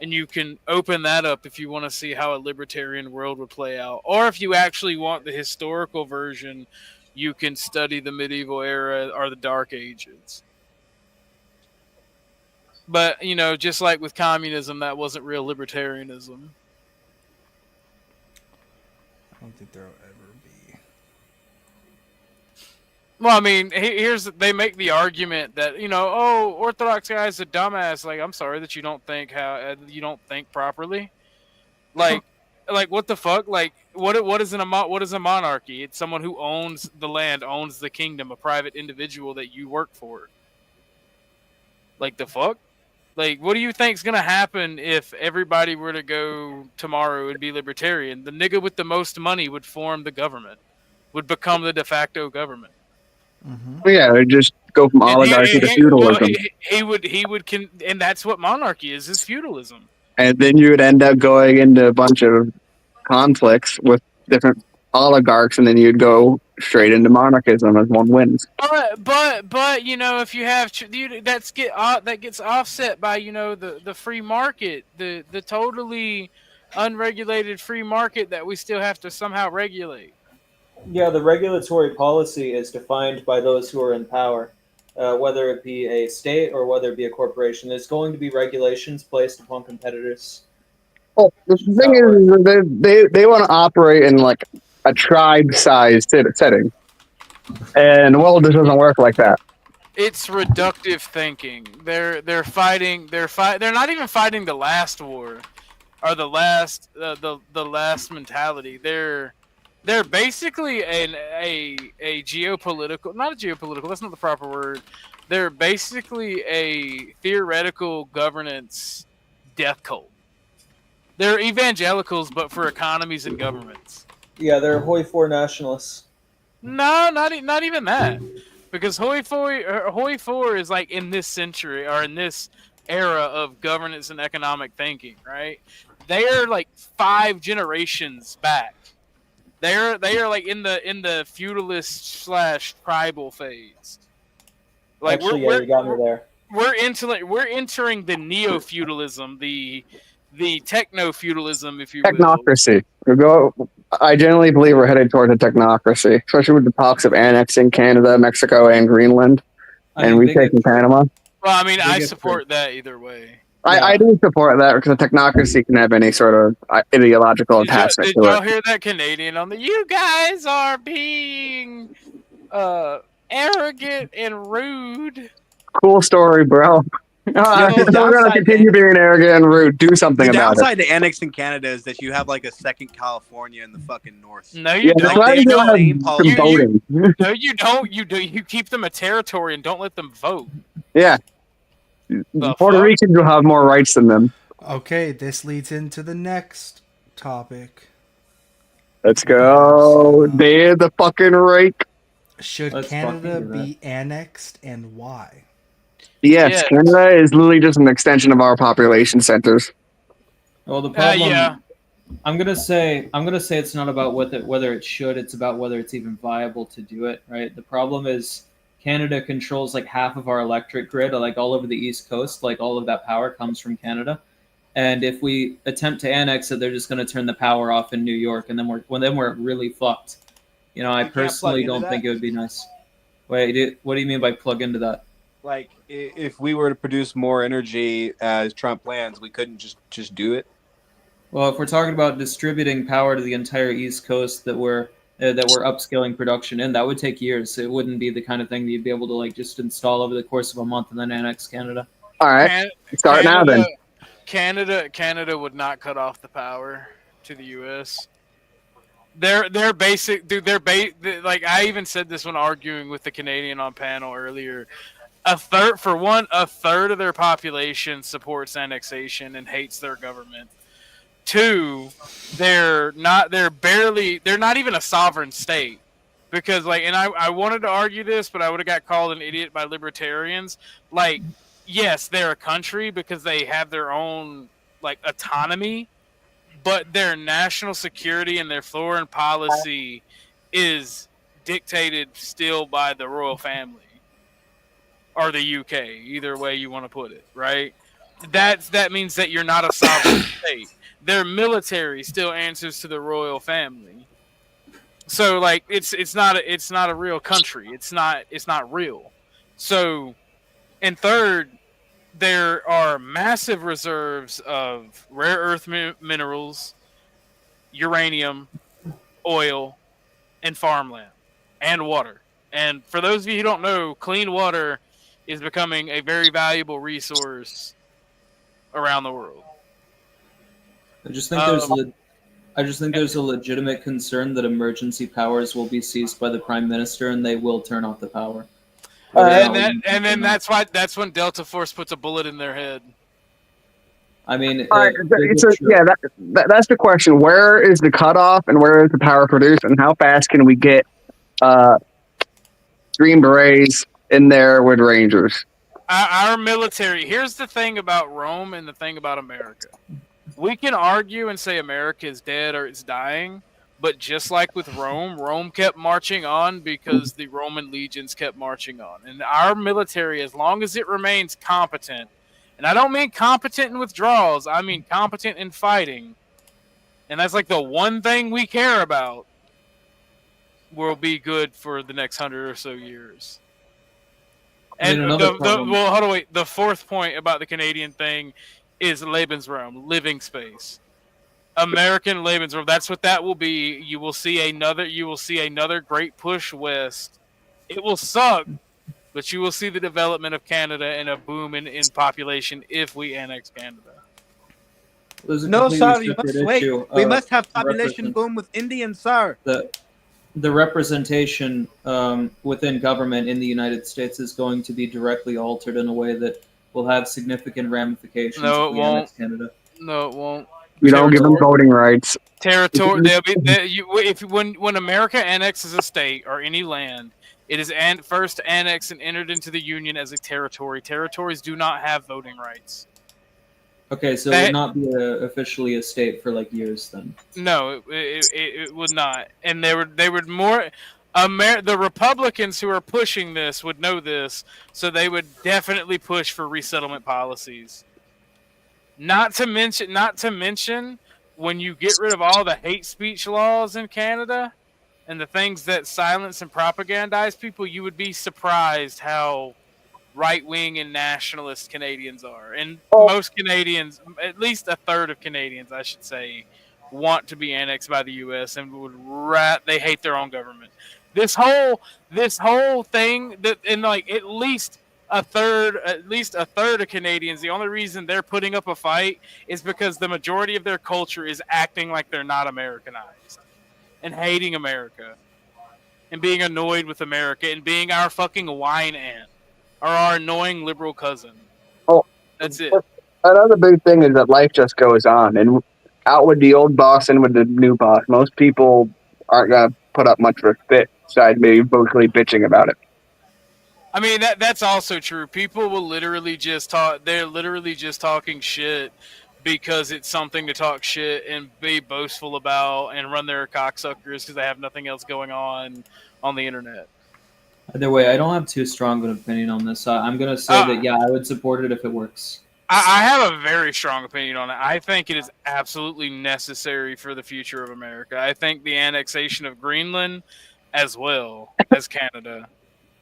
[SPEAKER 5] And you can open that up if you want to see how a libertarian world would play out. Or if you actually want the historical version, you can study the medieval era or the Dark Ages. But, just like with communism, that wasn't real libertarianism.
[SPEAKER 1] I don't think there'll ever be.
[SPEAKER 5] Well, I mean, they make the argument that Orthodox guy's a dumbass. Like, I'm sorry that you don't think properly. Like, what the fuck? Like, what is a monarchy? It's someone who owns the land, owns the kingdom, a private individual that you work for. Like the fuck? Like, what do you think's gonna happen if everybody were to go tomorrow and be libertarian? The nigga with the most money would form the government, would become the de facto government.
[SPEAKER 1] Mm-hmm.
[SPEAKER 4] Yeah, it would just go from oligarchy to feudalism.
[SPEAKER 5] And that's what monarchy is feudalism.
[SPEAKER 4] And then you would end up going into a bunch of conflicts with different oligarchs, and then you'd go straight into monarchism as one wins.
[SPEAKER 5] But if you have that gets offset by the free market, the totally unregulated free market that we still have to somehow regulate.
[SPEAKER 3] Yeah, the regulatory policy is defined by those who are in power, whether it be a state or whether it be a corporation. There's going to be regulations placed upon competitors.
[SPEAKER 4] Well, the
[SPEAKER 3] That's
[SPEAKER 4] thing
[SPEAKER 3] how it works.
[SPEAKER 4] is, they want to operate in like a tribe-sized setting, and well, this doesn't work like that.
[SPEAKER 5] It's reductive thinking. They're fighting. They're not even fighting the last war, or the last mentality. They're basically a geopolitical, not a geopolitical. That's not the proper word. They're basically a theoretical governance death cult. They're evangelicals, but for economies and governments.
[SPEAKER 3] Yeah, they're hoi for nationalists.
[SPEAKER 5] No, not even that. Because Hoi 4 is like in this century or in this era of governance and economic thinking, right? They are like 5 generations back. They are like in the feudalist / tribal phase. Like
[SPEAKER 3] Actually, yeah, you got me there.
[SPEAKER 5] we're entering the neo feudalism, the techno feudalism, if you will.
[SPEAKER 4] Technocracy. I generally believe we're headed towards a technocracy, especially with the talks of annexing Canada, Mexico, and Greenland, and retaking Panama.
[SPEAKER 5] Well, I mean, I
[SPEAKER 3] Biggest
[SPEAKER 5] support that either way.
[SPEAKER 4] I do support that because a technocracy can have any sort of ideological attachment
[SPEAKER 5] Did
[SPEAKER 4] to
[SPEAKER 5] y'all
[SPEAKER 4] it.
[SPEAKER 5] hear that Canadian on the? You guys are being arrogant and rude.
[SPEAKER 4] Cool story, bro.
[SPEAKER 6] the
[SPEAKER 4] We're going to
[SPEAKER 6] downside
[SPEAKER 4] continue being arrogant and rude. Do something
[SPEAKER 6] The
[SPEAKER 4] about it.
[SPEAKER 6] downside to annexing Canada is that you have like a second California in the fucking north.
[SPEAKER 5] No, you
[SPEAKER 4] that's
[SPEAKER 5] don't.
[SPEAKER 4] why
[SPEAKER 6] They
[SPEAKER 4] we don't
[SPEAKER 6] don't aim
[SPEAKER 4] have some
[SPEAKER 6] politics.
[SPEAKER 4] voting.
[SPEAKER 5] No, you don't. You keep them a territory and don't let them vote.
[SPEAKER 4] Yeah.
[SPEAKER 5] The
[SPEAKER 4] Puerto
[SPEAKER 5] fuck?
[SPEAKER 4] Ricans will have more rights than them.
[SPEAKER 1] Okay, this leads into the next topic.
[SPEAKER 4] Let's go. They're the fucking rake.
[SPEAKER 1] Should
[SPEAKER 3] Let's
[SPEAKER 1] Canada
[SPEAKER 3] fucking do that.
[SPEAKER 1] be annexed and why?
[SPEAKER 4] Yes,
[SPEAKER 5] Yes.
[SPEAKER 4] Canada is literally just an extension of our population centers.
[SPEAKER 3] Well, the problem.
[SPEAKER 5] Yeah.
[SPEAKER 3] I'm gonna say it's not about whether it should. It's about whether it's even viable to do it. Right. The problem is Canada controls like half of our electric grid, like all over the East Coast. Like all of that power comes from Canada. And if we attempt to annex it, they're just going to turn the power off in New York, and then we're really fucked. I
[SPEAKER 6] can't plug
[SPEAKER 3] personally
[SPEAKER 6] into
[SPEAKER 3] don't
[SPEAKER 6] that?
[SPEAKER 3] think it would be nice. Wait, what do you mean by plug into that?
[SPEAKER 6] Like if we were to produce more energy as Trump plans, we couldn't just do it.
[SPEAKER 3] Well, if we're talking about distributing power to the entire East Coast that we're upscaling production in, that would take years. It wouldn't be the kind of thing that you'd be able to like just install over the course of a month and then annex Canada.
[SPEAKER 4] All right.
[SPEAKER 5] Can-
[SPEAKER 4] Start now then.
[SPEAKER 5] Canada would not cut off the power to the U.S. They're basic, dude. Like I even said this when arguing with the Canadian on panel earlier. A third of their population supports annexation and hates their government. 2, they're not even a sovereign state. Because and I wanted to argue this, but I would have got called an idiot by libertarians. Like, yes, they're a country because they have their own autonomy, but their national security and their foreign policy is dictated still by the royal family or the UK, either way you want to put it, right? That means that you're not a sovereign state. Their military still answers to the royal family. So it's not a real country. It's not real. So, and third, there are massive reserves of rare earth minerals, uranium, oil, and farmland, and water. And for those of you who don't know, clean water is becoming a very valuable resource around the world.
[SPEAKER 3] I just think there's a legitimate concern that emergency powers will be seized by the prime minister and they will turn off the power.
[SPEAKER 5] And then that's when Delta Force puts a bullet in their head.
[SPEAKER 3] I mean,
[SPEAKER 4] All right, that's the question. Where is the cutoff and where is the power produced, and how fast can we get Green Berets in there with Rangers?
[SPEAKER 5] Our military. Here's the thing about Rome and the thing about America. We can argue and say America is dead or it's dying, But just like with Rome, Rome kept marching on because the Roman legions kept marching on. And our military, as long as it remains competent, and I don't mean competent in withdrawals, I mean competent in fighting, and that's like the one thing we care about, will be good for the next 100 or so years.
[SPEAKER 3] I mean,
[SPEAKER 5] And
[SPEAKER 3] another problem.
[SPEAKER 5] well, hold on, wait. The fourth point about the Canadian thing is Lebensraum, living space. American Lebensraum. That's what that will be. You will see another great push west. It will suck, but you will see the development of Canada and a boom in population if we annex Canada.
[SPEAKER 3] There's a
[SPEAKER 6] No,
[SPEAKER 3] completely
[SPEAKER 6] sir, you
[SPEAKER 3] separate
[SPEAKER 6] must wait.
[SPEAKER 3] issue,
[SPEAKER 6] We must have
[SPEAKER 3] to
[SPEAKER 6] population
[SPEAKER 3] represent
[SPEAKER 6] boom with Indians, sir.
[SPEAKER 3] the representation within government in the United States is going to be directly altered in a way that will have significant ramifications
[SPEAKER 5] No,
[SPEAKER 3] if
[SPEAKER 5] it
[SPEAKER 3] we
[SPEAKER 5] won't.
[SPEAKER 3] annex Canada.
[SPEAKER 5] No, it won't.
[SPEAKER 4] You don't give them voting rights.
[SPEAKER 5] Territory. When America annexes a state or any land, it is first annexed and entered into the Union as a territory. Territories do not have voting rights.
[SPEAKER 3] Okay, so it would not be officially a state for like years then.
[SPEAKER 5] No, it would not. And they would more. The Republicans who are pushing this would know this, so they would definitely push for resettlement policies. Not to mention, when you get rid of all the hate speech laws in Canada and the things that silence and propagandize people, you would be surprised how right-wing and nationalist Canadians are. And most Canadians, at least a third of Canadians, I should say, want to be annexed by the U.S. and they hate their own government. This whole thing and like at least a third of Canadians, the only reason they're putting up a fight is because the majority of their culture is acting like they're not Americanized and hating America and being annoyed with America and being our fucking wine aunt or our annoying liberal cousin.
[SPEAKER 4] Oh,
[SPEAKER 5] that's it.
[SPEAKER 4] Another big thing is that life just goes on, and out with the old boss and with the new boss, most people aren't gonna put up much of a fit, besides maybe vocally bitching about it.
[SPEAKER 5] I mean, that's also true. People will literally just talk. They're literally just talking shit because it's something to talk shit and be boastful about and run their cocksuckers because they have nothing else going on the internet.
[SPEAKER 3] Either way, I don't have too strong of an opinion on this. I'm going to say that, yeah, I would support it if it works.
[SPEAKER 5] I have a very strong opinion on it. I think it is absolutely necessary for the future of America. I think the annexation of Greenland as well as Canada.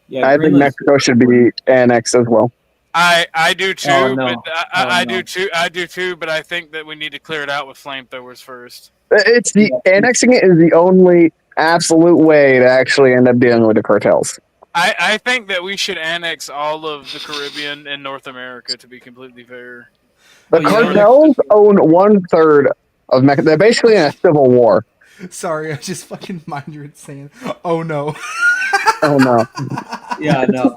[SPEAKER 3] Yeah,
[SPEAKER 4] I think Mexico should be annexed as well.
[SPEAKER 5] I do too.
[SPEAKER 3] Oh, no.
[SPEAKER 5] But I do too. I do too. But I think that we need to clear it out with flamethrowers first.
[SPEAKER 4] It's annexing it is the only absolute way to actually end up dealing with the cartels.
[SPEAKER 5] I think that we should annex all of the Caribbean and North America. To be completely fair,
[SPEAKER 4] the cartels own 1/3 of Mexico. They're basically in a civil war.
[SPEAKER 1] Sorry, I just fucking mind you saying, "Oh no."
[SPEAKER 4] Oh no.
[SPEAKER 3] Yeah, no.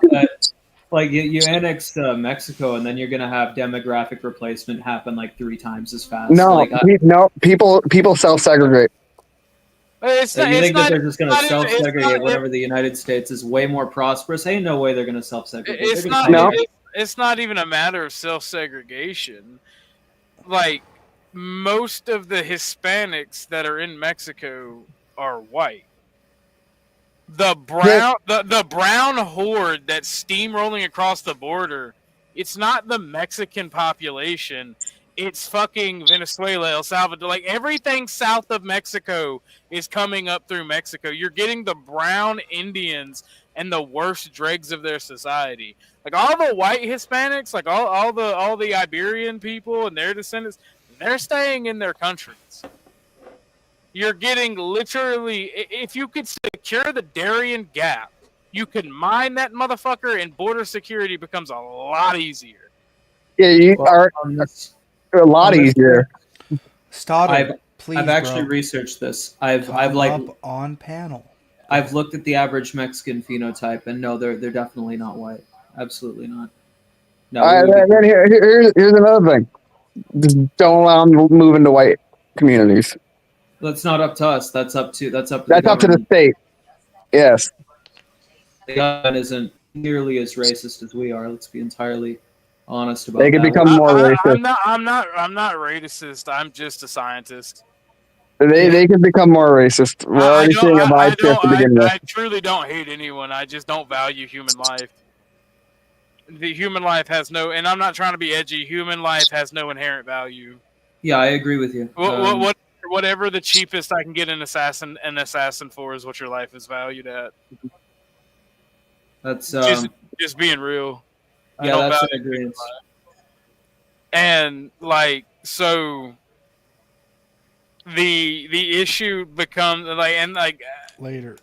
[SPEAKER 3] Like you annex Mexico, and then you're gonna have demographic replacement happen like 3 times as fast.
[SPEAKER 4] No,
[SPEAKER 3] like,
[SPEAKER 4] no. People self-segregate.
[SPEAKER 5] It's
[SPEAKER 3] you think that they're just gonna
[SPEAKER 5] not-
[SPEAKER 3] self-segregate whenever the United States is way more prosperous? Ain't no way they're gonna self-segregate.
[SPEAKER 5] It's
[SPEAKER 3] They're
[SPEAKER 5] not.
[SPEAKER 3] gonna
[SPEAKER 5] It's not even a matter of self-segregation. Like most of the Hispanics that are in Mexico are white. The brown horde that's steamrolling across the border, it's not the Mexican population. It's fucking Venezuela, El Salvador. Like everything south of Mexico is coming up through Mexico. You're getting the brown Indians and the worst dregs of their society. Like all the white Hispanics, like all the Iberian people and their descendants, they're staying in their countries. You're getting literally, if you could secure the Darien Gap, you can mine that motherfucker and border security becomes a lot easier.
[SPEAKER 4] Yeah, you are a lot easier.
[SPEAKER 1] Stoddard, please.
[SPEAKER 3] I've actually researched this. I've like
[SPEAKER 1] up on panel.
[SPEAKER 3] I've looked at the average Mexican phenotype, and no, they're definitely not white. Absolutely not. No.
[SPEAKER 4] Then here's another thing. Just don't allow them to move into white communities.
[SPEAKER 3] That's not up to us. That's up to
[SPEAKER 4] to the state. Yes.
[SPEAKER 3] The government isn't nearly as racist as we are. Let's be entirely honest about
[SPEAKER 4] They could
[SPEAKER 3] that.
[SPEAKER 4] become more racist.
[SPEAKER 5] I'm not racist. I'm just a scientist.
[SPEAKER 4] They could become more racist. We're
[SPEAKER 5] I
[SPEAKER 4] already
[SPEAKER 5] don't.
[SPEAKER 4] seeing a vibe shift to begin with.
[SPEAKER 5] I truly don't hate anyone. I just don't value human life. The human life has no, and I'm not trying to be edgy. Human life has no inherent value.
[SPEAKER 3] Yeah, I agree with you.
[SPEAKER 5] Whatever the cheapest I can get an assassin for is what your life is valued at.
[SPEAKER 3] That's
[SPEAKER 5] Just being real. I
[SPEAKER 3] yeah,
[SPEAKER 5] don't
[SPEAKER 3] that's an
[SPEAKER 5] value human
[SPEAKER 3] agreement.
[SPEAKER 5] life. And like so, the issue becomes like, and like
[SPEAKER 1] Later.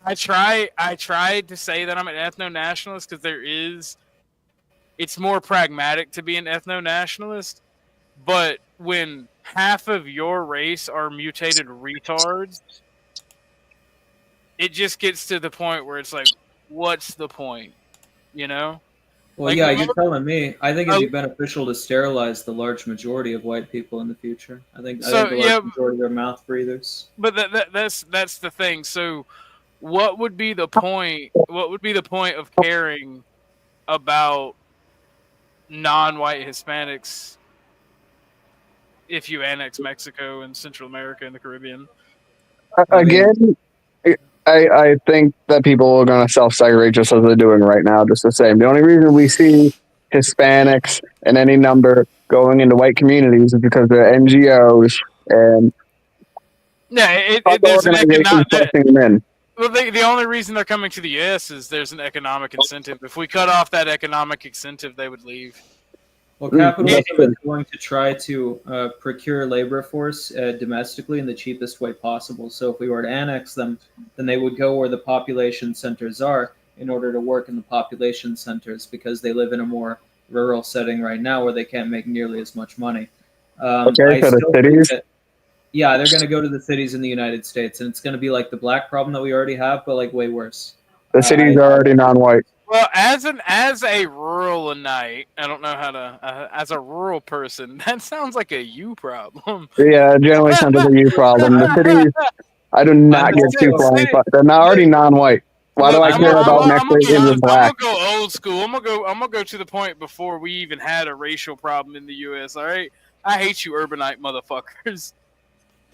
[SPEAKER 5] I tried to say that I'm an ethno nationalist because it's more pragmatic to be an ethno nationalist. But when half of your race are mutated retards, it just gets to the point where it's like, what's the point? You know?
[SPEAKER 3] Well,
[SPEAKER 5] Like,
[SPEAKER 3] yeah, you're telling me. I think it'd be
[SPEAKER 5] Oh.
[SPEAKER 3] beneficial to sterilize the large majority of white people in the future. I think
[SPEAKER 5] So,
[SPEAKER 3] the large majority are mouth breathers.
[SPEAKER 5] But that's the thing. So, what would be the point? What would be the point of caring about non-white Hispanics if you annex Mexico and Central America and the Caribbean?
[SPEAKER 3] I mean,
[SPEAKER 4] Again, I think that people are going to self-segregate just as they're doing right now, just the same. The only reason we see Hispanics and any number going into white communities is because they're NGOs and
[SPEAKER 5] Yeah,
[SPEAKER 4] other
[SPEAKER 5] there's an
[SPEAKER 4] organizations
[SPEAKER 5] economic.
[SPEAKER 4] pushing them in.
[SPEAKER 5] Well, the only reason they're coming to the U.S. is there's an economic incentive. If we cut off that economic incentive, they would leave.
[SPEAKER 3] well,
[SPEAKER 4] That's
[SPEAKER 3] capitalism
[SPEAKER 4] true.
[SPEAKER 3] is going to try to procure labor force domestically in the cheapest way possible. So if we were to annex them, then they would go where the population centers are in order to work in the population centers because they live in a more rural setting right now where they can't make nearly as much money.
[SPEAKER 4] Okay,
[SPEAKER 3] I
[SPEAKER 4] for the
[SPEAKER 3] still think
[SPEAKER 4] cities.
[SPEAKER 3] that, yeah, they're going to go to the cities in the United States, and it's going to be like the black problem that we already have, but like way worse.
[SPEAKER 4] The cities are already non-white.
[SPEAKER 5] Well, as a ruralite, I don't know how to. As a rural person, that sounds like a you problem.
[SPEAKER 4] Yeah, it generally sounds like a you problem. The cities, I do not get too flying. They're not already non-white. Why do I care about Mexicans and black?
[SPEAKER 5] I'm gonna go old school. I'm gonna go to the point before we even had a racial problem in the U.S. All right, I hate you, urbanite motherfuckers.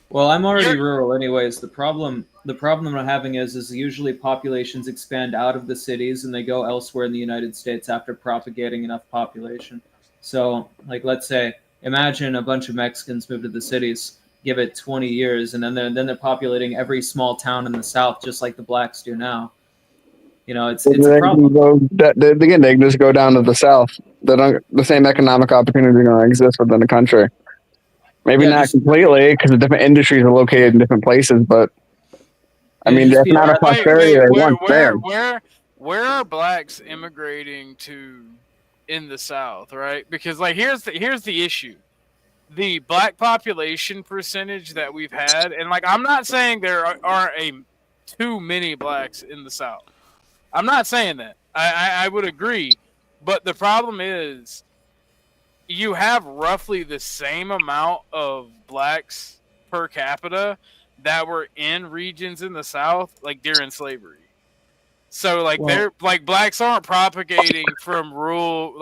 [SPEAKER 3] Well, I'm already rural, anyways. The problem I'm having is usually populations expand out of the cities and they go elsewhere in the United States after propagating enough population. So, like, let's say, imagine a bunch of Mexicans move to the cities, give it 20 years, and then they're populating every small town in the South, just like the blacks do now. You know, it's a problem.
[SPEAKER 4] Again, they can just go down to the South. The same economic opportunity going to exist within the country. Maybe not completely, because the different industries are located in different places, but I mean, the economic prosperity is once there.
[SPEAKER 5] Where are blacks immigrating to in the South, right? Because like here's the issue. The black population percentage that we've had, and like I'm not saying there are too many blacks in the South. I'm not saying that. I would agree. But the problem is you have roughly the same amount of blacks per capita that were in regions in the South, like during slavery. So like they're like blacks aren't propagating from rural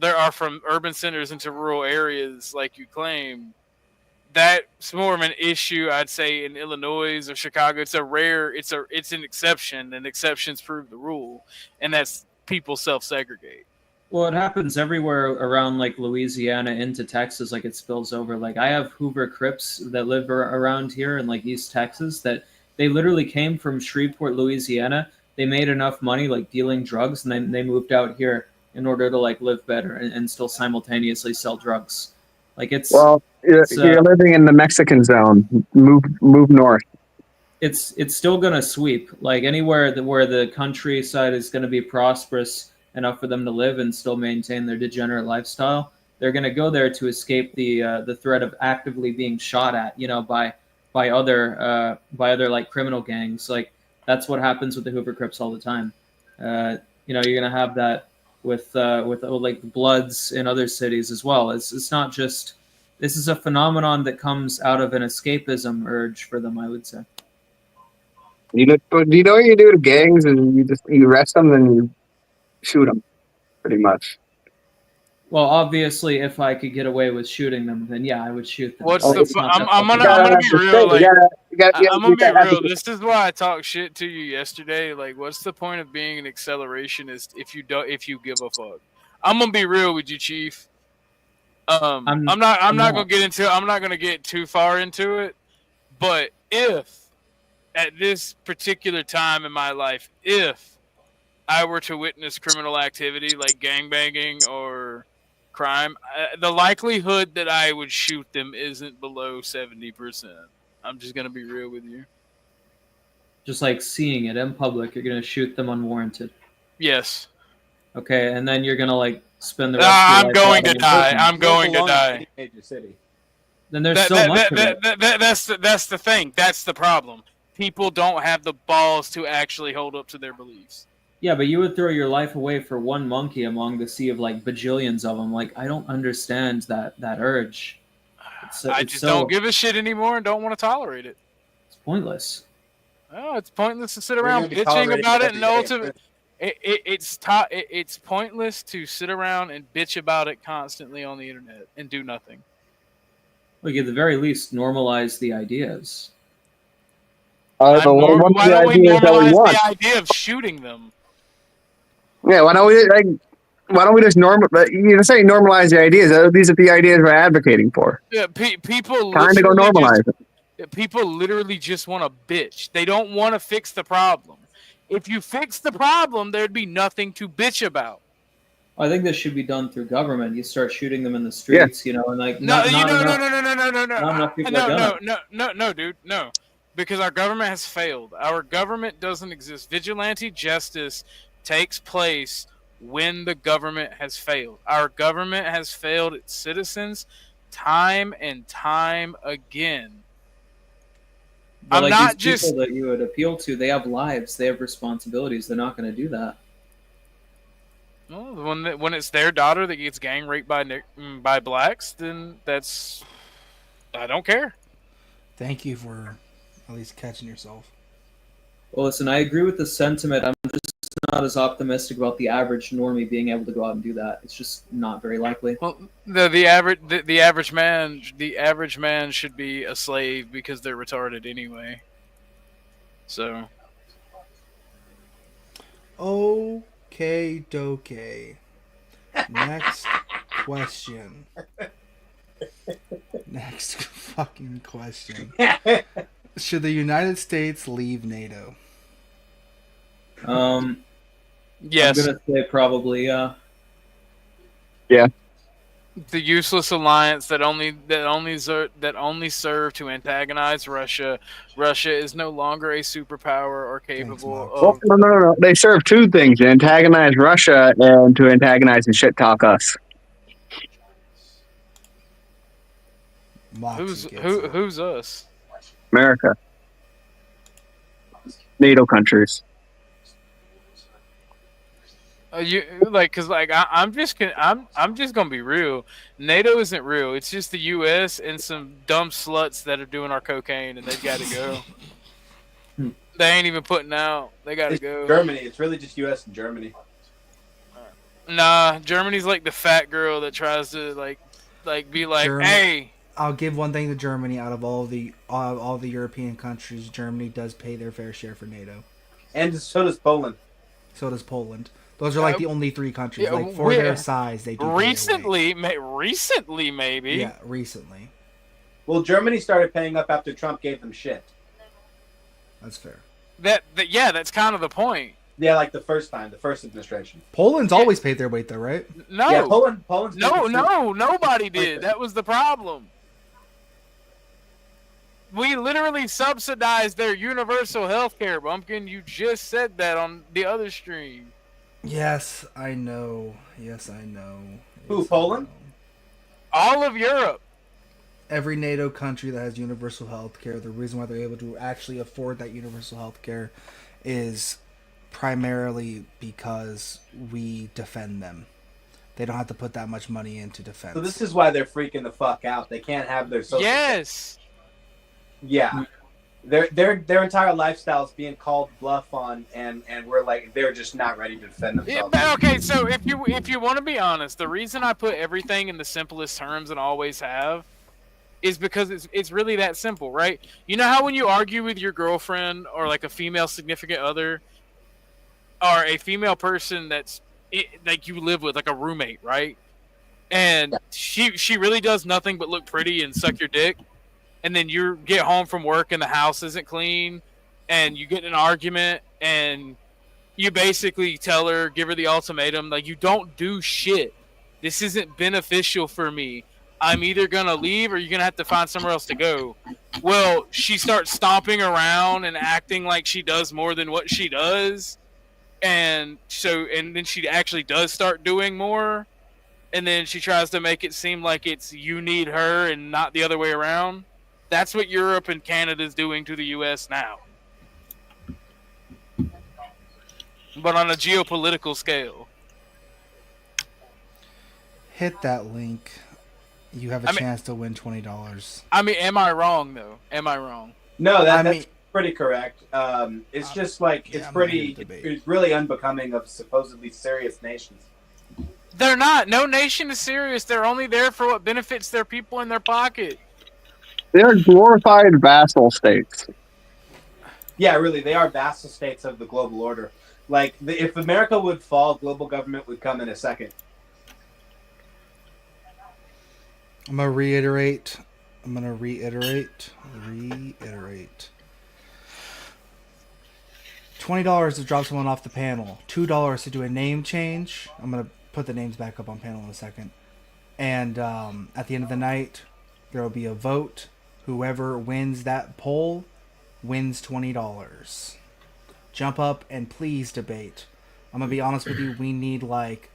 [SPEAKER 5] there are from urban centers into rural areas like you claim. That's more of an issue, I'd say, in Illinois or Chicago. It's an exception, and exceptions prove the rule, and that's people self-segregate.
[SPEAKER 3] Well, it happens everywhere around like Louisiana into Texas, like it spills over. Like I have Hoover Crips that live around here in like East Texas that they literally came from Shreveport, Louisiana. They made enough money like dealing drugs, and then they moved out here in order to like live better and still simultaneously sell drugs. Like
[SPEAKER 4] you're living in the Mexican zone. Move north.
[SPEAKER 3] It's still gonna sweep like anywhere where the countryside is gonna be prosperous enough for them to live and still maintain their degenerate lifestyle. They're going to go there to escape the threat of actively being shot at, you know, by other like criminal gangs. Like that's what happens with the Hoover Crips all the time. You know, you're going to have that with like the Bloods in other cities as well. It's not just this is a phenomenon that comes out of an escapism urge for them, I would say.
[SPEAKER 4] Do you know what you do to gangs? And you arrest them and you shoot them, pretty much.
[SPEAKER 3] Well, obviously, if I could get away with shooting them, then yeah, I would shoot them.
[SPEAKER 5] What's
[SPEAKER 4] Oh,
[SPEAKER 5] the?
[SPEAKER 3] It's not that
[SPEAKER 5] I'm
[SPEAKER 3] fucking
[SPEAKER 5] gonna
[SPEAKER 3] bad.
[SPEAKER 5] be real. Like
[SPEAKER 4] you gotta
[SPEAKER 5] I'm gonna
[SPEAKER 4] get
[SPEAKER 5] be
[SPEAKER 4] that
[SPEAKER 5] real.
[SPEAKER 4] advocate.
[SPEAKER 5] This is why I talk shit to you yesterday. Like, what's the point of being an accelerationist if you give a fuck? I'm gonna be real with you, Chief. I'm not gonna get into. I'm not gonna get too far into it. But if at this particular time in my life, if I were to witness criminal activity like gangbanging or crime, the likelihood that I would shoot them isn't below 70%. I'm just gonna be real with you.
[SPEAKER 3] Just like seeing it in public, you're gonna shoot them unwarranted.
[SPEAKER 5] Yes.
[SPEAKER 3] Okay, and then you're gonna like spend the rest of your
[SPEAKER 5] I'm
[SPEAKER 3] life
[SPEAKER 5] going to
[SPEAKER 3] rotting in
[SPEAKER 5] die.
[SPEAKER 3] prison.
[SPEAKER 5] I'm going to
[SPEAKER 6] Belong in
[SPEAKER 5] die.
[SPEAKER 6] any major city.
[SPEAKER 3] Then there's so much of it.
[SPEAKER 5] That's the thing. That's the problem. People don't have the balls to actually hold up to their beliefs.
[SPEAKER 3] Yeah, but you would throw your life away for one monkey among the sea of like bajillions of them. Like, I don't understand that urge.
[SPEAKER 5] I just don't give a shit anymore and don't want to tolerate it.
[SPEAKER 3] It's pointless.
[SPEAKER 5] Oh, it's pointless to sit
[SPEAKER 6] You're
[SPEAKER 5] around
[SPEAKER 6] gonna be
[SPEAKER 5] bitching
[SPEAKER 6] tolerating
[SPEAKER 5] about
[SPEAKER 6] it
[SPEAKER 5] it and
[SPEAKER 6] every day.
[SPEAKER 5] ultimately, it's pointless to sit around and bitch about it constantly on the internet and do nothing.
[SPEAKER 3] Like, at the very least, normalize the ideas.
[SPEAKER 4] Why
[SPEAKER 5] Why
[SPEAKER 4] don't we
[SPEAKER 5] normalize
[SPEAKER 4] want?
[SPEAKER 5] the idea of shooting them?
[SPEAKER 4] Yeah, why don't we just normalize the ideas? These are the ideas we're advocating for.
[SPEAKER 5] Yeah, people
[SPEAKER 4] Time to go normalize it.
[SPEAKER 5] People literally just want to bitch. They don't want to fix the problem. If you fix the problem, there'd be nothing to bitch about.
[SPEAKER 3] I think this should be done through government. You start shooting them in the streets, you know, and like
[SPEAKER 5] No,
[SPEAKER 3] not
[SPEAKER 5] enough
[SPEAKER 3] people are gonna.
[SPEAKER 5] no, dude, no. Because our government has failed. Our government doesn't exist. Vigilante justice takes place when the government has failed. Our government has failed its citizens time and time again.
[SPEAKER 3] But
[SPEAKER 5] I'm
[SPEAKER 3] like
[SPEAKER 5] not
[SPEAKER 3] these
[SPEAKER 5] just
[SPEAKER 3] people that you would appeal to, they have lives, they have responsibilities. They're not going to do that.
[SPEAKER 5] well, when it's their daughter that gets gang raped by blacks, then that's I don't care.
[SPEAKER 1] Thank you for at least catching yourself.
[SPEAKER 3] Well, listen, I agree with the sentiment. I'm just not as optimistic about the average normie being able to go out and do that. It's just not very likely.
[SPEAKER 5] Well, the average man should be a slave because they're retarded anyway. So
[SPEAKER 1] Okay, doke. Next question. Next fucking question. Should the United States leave NATO?
[SPEAKER 5] yes,
[SPEAKER 3] I'm gonna say probably.
[SPEAKER 5] the useless alliance that only serve to antagonize Russia. Russia is no longer a superpower or capable
[SPEAKER 1] Mox.
[SPEAKER 4] Well,
[SPEAKER 5] of.
[SPEAKER 4] no. They serve two things: to antagonize Russia and to antagonize and shit talk us.
[SPEAKER 5] Who's us?
[SPEAKER 4] America. NATO countries.
[SPEAKER 5] I'm just gonna be real. NATO isn't real. It's just the U.S. and some dumb sluts that are doing our cocaine, and they got to go. They ain't even putting out. They got to go.
[SPEAKER 6] Germany. It's really just U.S. and Germany.
[SPEAKER 5] Nah, Germany's like the fat girl that tries to be like, hey.
[SPEAKER 1] I'll give one thing to Germany. Out of all the European countries, Germany does pay their fair share for NATO.
[SPEAKER 6] And so does Poland.
[SPEAKER 1] So does Poland. Those are like the only three countries. Like for their size, they do.
[SPEAKER 5] Recently, maybe.
[SPEAKER 1] Yeah, recently.
[SPEAKER 6] Well, Germany started paying up after Trump gave them shit.
[SPEAKER 1] That's fair.
[SPEAKER 5] That's kind of the point.
[SPEAKER 6] Yeah, like the first administration.
[SPEAKER 1] Poland's always paid their weight, though, right?
[SPEAKER 5] No,
[SPEAKER 6] yeah, Poland's
[SPEAKER 5] nobody did. That was the problem. We literally subsidized their universal health care, Bumpkin. You just said that on the other stream.
[SPEAKER 1] Yes, I know.
[SPEAKER 6] Who, Poland?
[SPEAKER 5] All of Europe.
[SPEAKER 1] Every NATO country that has universal health care, the reason why they're able to actually afford that universal health care is primarily because we defend them. They don't have to put that much money into defense.
[SPEAKER 6] So this is why they're freaking the fuck out. They can't have their social.
[SPEAKER 5] Yes.
[SPEAKER 6] Yeah. their entire lifestyle is being called bluff on, and we're like they're just not ready to defend
[SPEAKER 5] Yeah,
[SPEAKER 6] themselves.
[SPEAKER 5] but okay, so if you want to be honest, the reason I put everything in the simplest terms and always have is because it's really that simple, right? You know how when you argue with your girlfriend or like a female significant other or a female person like you live with, like a roommate, right? And she really does nothing but look pretty and suck your dick, and then you get home from work and the house isn't clean, and you get in an argument, and you basically tell her, give her the ultimatum, like, you don't do shit. This isn't beneficial for me. I'm either gonna leave or you're gonna have to find somewhere else to go. Well, she starts stomping around and acting like she does more than what she does, and then she actually does start doing more, and then she tries to make it seem like it's you need her and not the other way around. That's what Europe and Canada is doing to the U.S. now, but on a geopolitical scale.
[SPEAKER 1] Hit that link. You have a chance to win $20.
[SPEAKER 5] I mean, am I wrong though? Am I wrong?
[SPEAKER 6] No,
[SPEAKER 1] I
[SPEAKER 6] that's
[SPEAKER 1] mean-
[SPEAKER 6] pretty correct. It's just like
[SPEAKER 1] yeah, I'm not here to
[SPEAKER 6] it's
[SPEAKER 1] debate.
[SPEAKER 6] it's really unbecoming of supposedly serious nations.
[SPEAKER 5] They're not. No nation is serious. They're only there for what benefits their people in their pocket.
[SPEAKER 4] They're glorified vassal states.
[SPEAKER 6] Yeah, really, they are vassal states of the global order. Like, if America would fall, global government would come in a second.
[SPEAKER 1] I'm gonna reiterate. $20 to drop someone off the panel. $2 to do a name change. I'm gonna put the names back up on panel in a second. And at the end of the night, there will be a vote. Whoever wins that poll wins $20. Jump up and please debate. I'm gonna be honest with you. We need like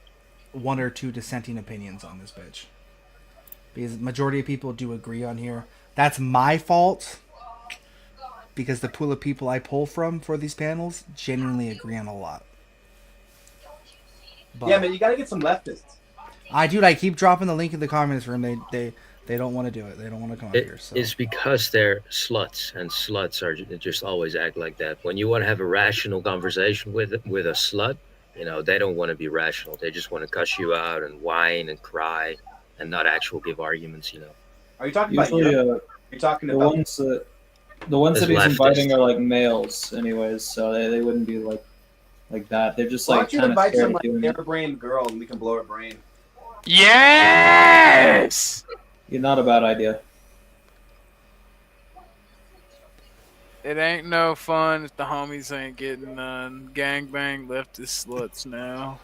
[SPEAKER 1] one or two dissenting opinions on this bitch, because the majority of people do agree on here. That's my fault, because the pool of people I pull from for these panels genuinely agree on a lot. But
[SPEAKER 6] Yeah, man, you got to get some leftists.
[SPEAKER 1] I keep dropping the link in the comments room. They don't want to do it. They don't want to come up here. So
[SPEAKER 2] It's because they're sluts, and sluts are just always act like that. When you want to have a rational conversation with a slut, they don't want to be rational. They just want to cuss you out and whine and cry, and not actually give arguments.
[SPEAKER 6] Are you talking about
[SPEAKER 3] Usually,
[SPEAKER 6] Europe? You're talking
[SPEAKER 3] the
[SPEAKER 6] about
[SPEAKER 3] ones that
[SPEAKER 2] As
[SPEAKER 3] he's
[SPEAKER 2] leftist.
[SPEAKER 3] inviting are like males, anyways, so they wouldn't be like that. They're just
[SPEAKER 6] Why
[SPEAKER 3] like
[SPEAKER 6] don't you
[SPEAKER 3] kind of
[SPEAKER 6] invite
[SPEAKER 3] scared
[SPEAKER 6] some
[SPEAKER 3] of doing it.
[SPEAKER 6] hair-brained girl and we can blow her brain?
[SPEAKER 5] Yes.
[SPEAKER 3] Yeah, not a bad idea.
[SPEAKER 5] It ain't no fun if the homies ain't getting none. Gangbang leftist sluts now.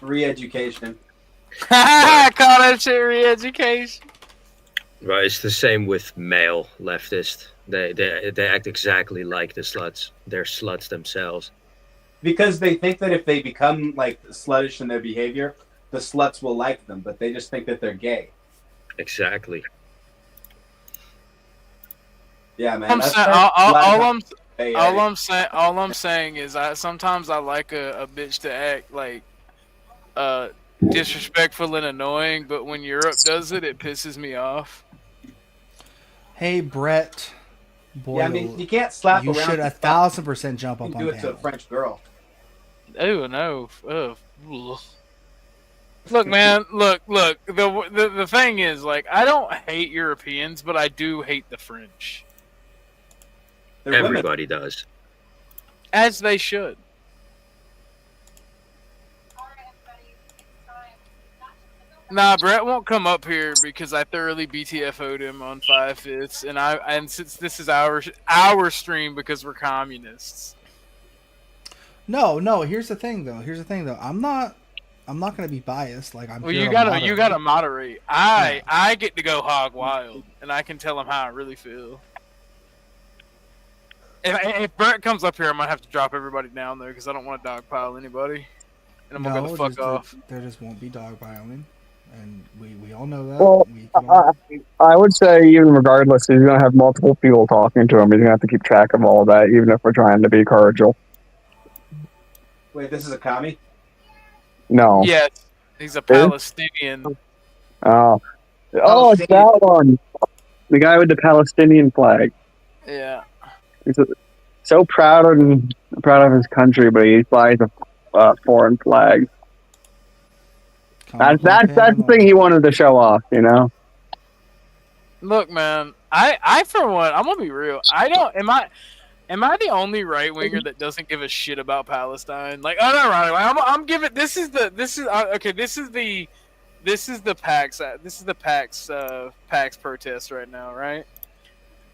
[SPEAKER 6] Re-education.
[SPEAKER 5] I call that shit re-education.
[SPEAKER 2] Right, it's the same with male leftists. They act exactly like the sluts. They're sluts themselves.
[SPEAKER 6] Because they think that if they become like sluttish in their behavior, the sluts will like them, but they just think that they're gay.
[SPEAKER 2] Exactly.
[SPEAKER 6] Yeah, man.
[SPEAKER 5] All I'm saying is sometimes I like a bitch to act like disrespectful and annoying, but when Europe does it, it pisses me off.
[SPEAKER 1] hey, Brett Boyle,
[SPEAKER 6] Yeah, I mean, you can't slap
[SPEAKER 1] you
[SPEAKER 6] around.
[SPEAKER 1] should 1,000% jump up
[SPEAKER 6] You
[SPEAKER 1] on
[SPEAKER 6] do it to a
[SPEAKER 1] panel.
[SPEAKER 6] French girl.
[SPEAKER 5] Oh no. Ugh. Look, man. Look. The thing is, like, I don't hate Europeans, but I do hate the French,
[SPEAKER 6] They're women.
[SPEAKER 2] Everybody does.
[SPEAKER 5] as they should. Nah, Brett won't come up here because I thoroughly BTFO'd him on 5/5, and since this is our stream because we're communists.
[SPEAKER 1] No. Here's the thing, though. I'm not gonna be biased. Like I'm.
[SPEAKER 5] Well,
[SPEAKER 1] here
[SPEAKER 5] you
[SPEAKER 1] to
[SPEAKER 5] gotta
[SPEAKER 1] moderate.
[SPEAKER 5] moderate. I get to go hog wild, and I can tell him how I really feel. If Brett comes up here, I might have to drop everybody down there because I don't want to dogpile anybody, and I'm gonna go the fuck off.
[SPEAKER 1] There just won't be dogpiling, and we all know that.
[SPEAKER 4] Well,
[SPEAKER 1] We can all-
[SPEAKER 4] I would say even regardless, he's going to have multiple people talking to him. He's going to have to keep track of all that, even if we're trying to be cordial.
[SPEAKER 6] Wait, this is a commie?
[SPEAKER 4] No.
[SPEAKER 5] Yes, he's a Palestinian.
[SPEAKER 4] Oh, it's that one. The guy with the Palestinian flag.
[SPEAKER 5] Yeah.
[SPEAKER 4] He's so proud of his country, but he flies a foreign flag. That's the thing he wanted to show off, you know.
[SPEAKER 5] Look, man, I for one, I'm gonna be real. I don't. Am I the only right winger that doesn't give a shit about Palestine? Like, oh, not right. I'm giving. This is okay. This is the PAX. This is the PAX protest right now, right?